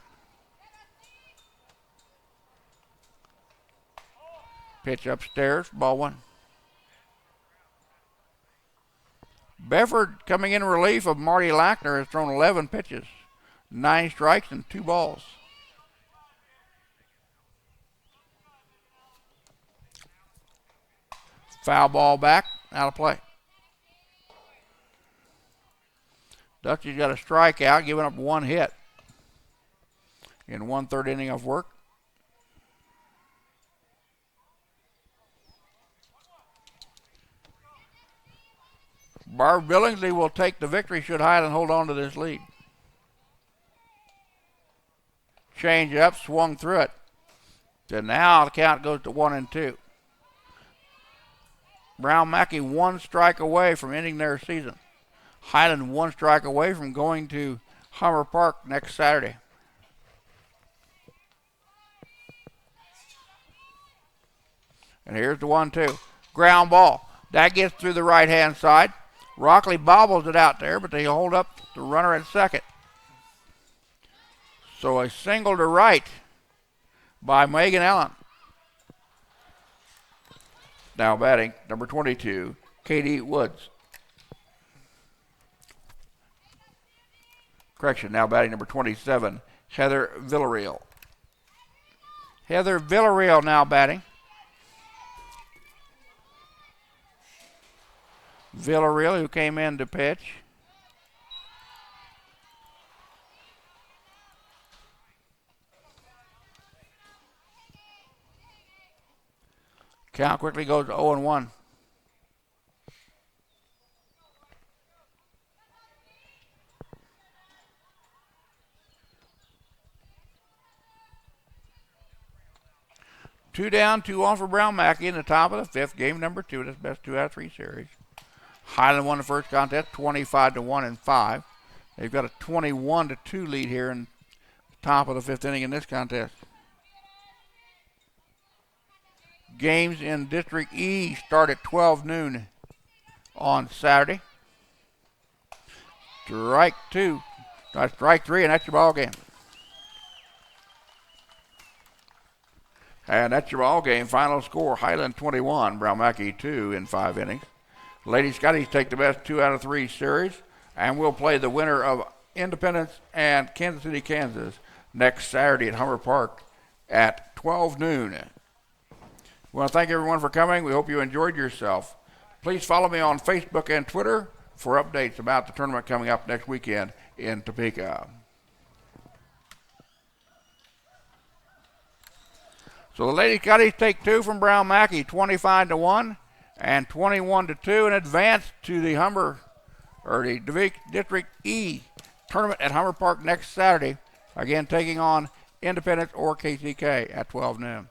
Pitch upstairs, ball 1. Befford, coming in relief of Marty Lackner, has thrown 11 pitches, 9 strikes and 2 balls. Foul ball back, out of play. Dusty's got a strikeout, giving up 1 hit in 1/3 inning of work. Barb Billingsley will take the victory should Highland hold on to this lead. Change up, swung through it. So now the count goes to 1-2. Brown Mackey 1 strike away from ending their season. Highland 1 strike away from going to Hummer Park next Saturday. And here's the 1-2. Ground ball. That gets through the right-hand side. Rockley bobbles it out there, but they hold up the runner at second. So a single to right by Megan Allen. Now batting, number 22, Katie Woods. Correction, now batting number 27, Heather Villarreal. Heather Villarreal now batting. Villarreal, who came in to pitch. Count quickly goes to 0-1. Two down, 2 on for Brown Mackey in the top of the 5th, game number 2. That's best 2 out of 3 series. Highland won the first contest 25-1 in 5. They've got a 21-2 lead here in the top of the 5th inning in this contest. Games in District E start at 12 noon on Saturday. Strike 2. Strike 3, and that's your ball game. And that's your ball game. Final score, Highland 21, Brown Mackey 2 in 5 innings. Lady Scotties take the best 2 out of 3 series, and we'll play the winner of Independence and Kansas City, Kansas next Saturday at Hummer Park at 12 noon. We want to thank everyone for coming. We hope you enjoyed yourself. Please follow me on Facebook and Twitter for updates about the tournament coming up next weekend in Topeka. So the Lady Scotties take 2 from Brown Mackie, 25-1 and 21-2, and advance to the District E tournament at Humber Park next Saturday. Again, taking on Independence or KCK at 12 noon.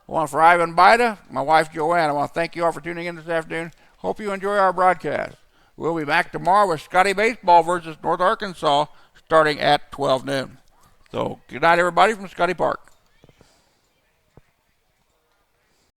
Well, for Ivan Baida, my wife Joanne, I want to thank you all for tuning in this afternoon. Hope you enjoy our broadcast. We'll be back tomorrow with Scottie Baseball versus North Arkansas starting at 12 noon. So good night, everybody, from Scottie Park.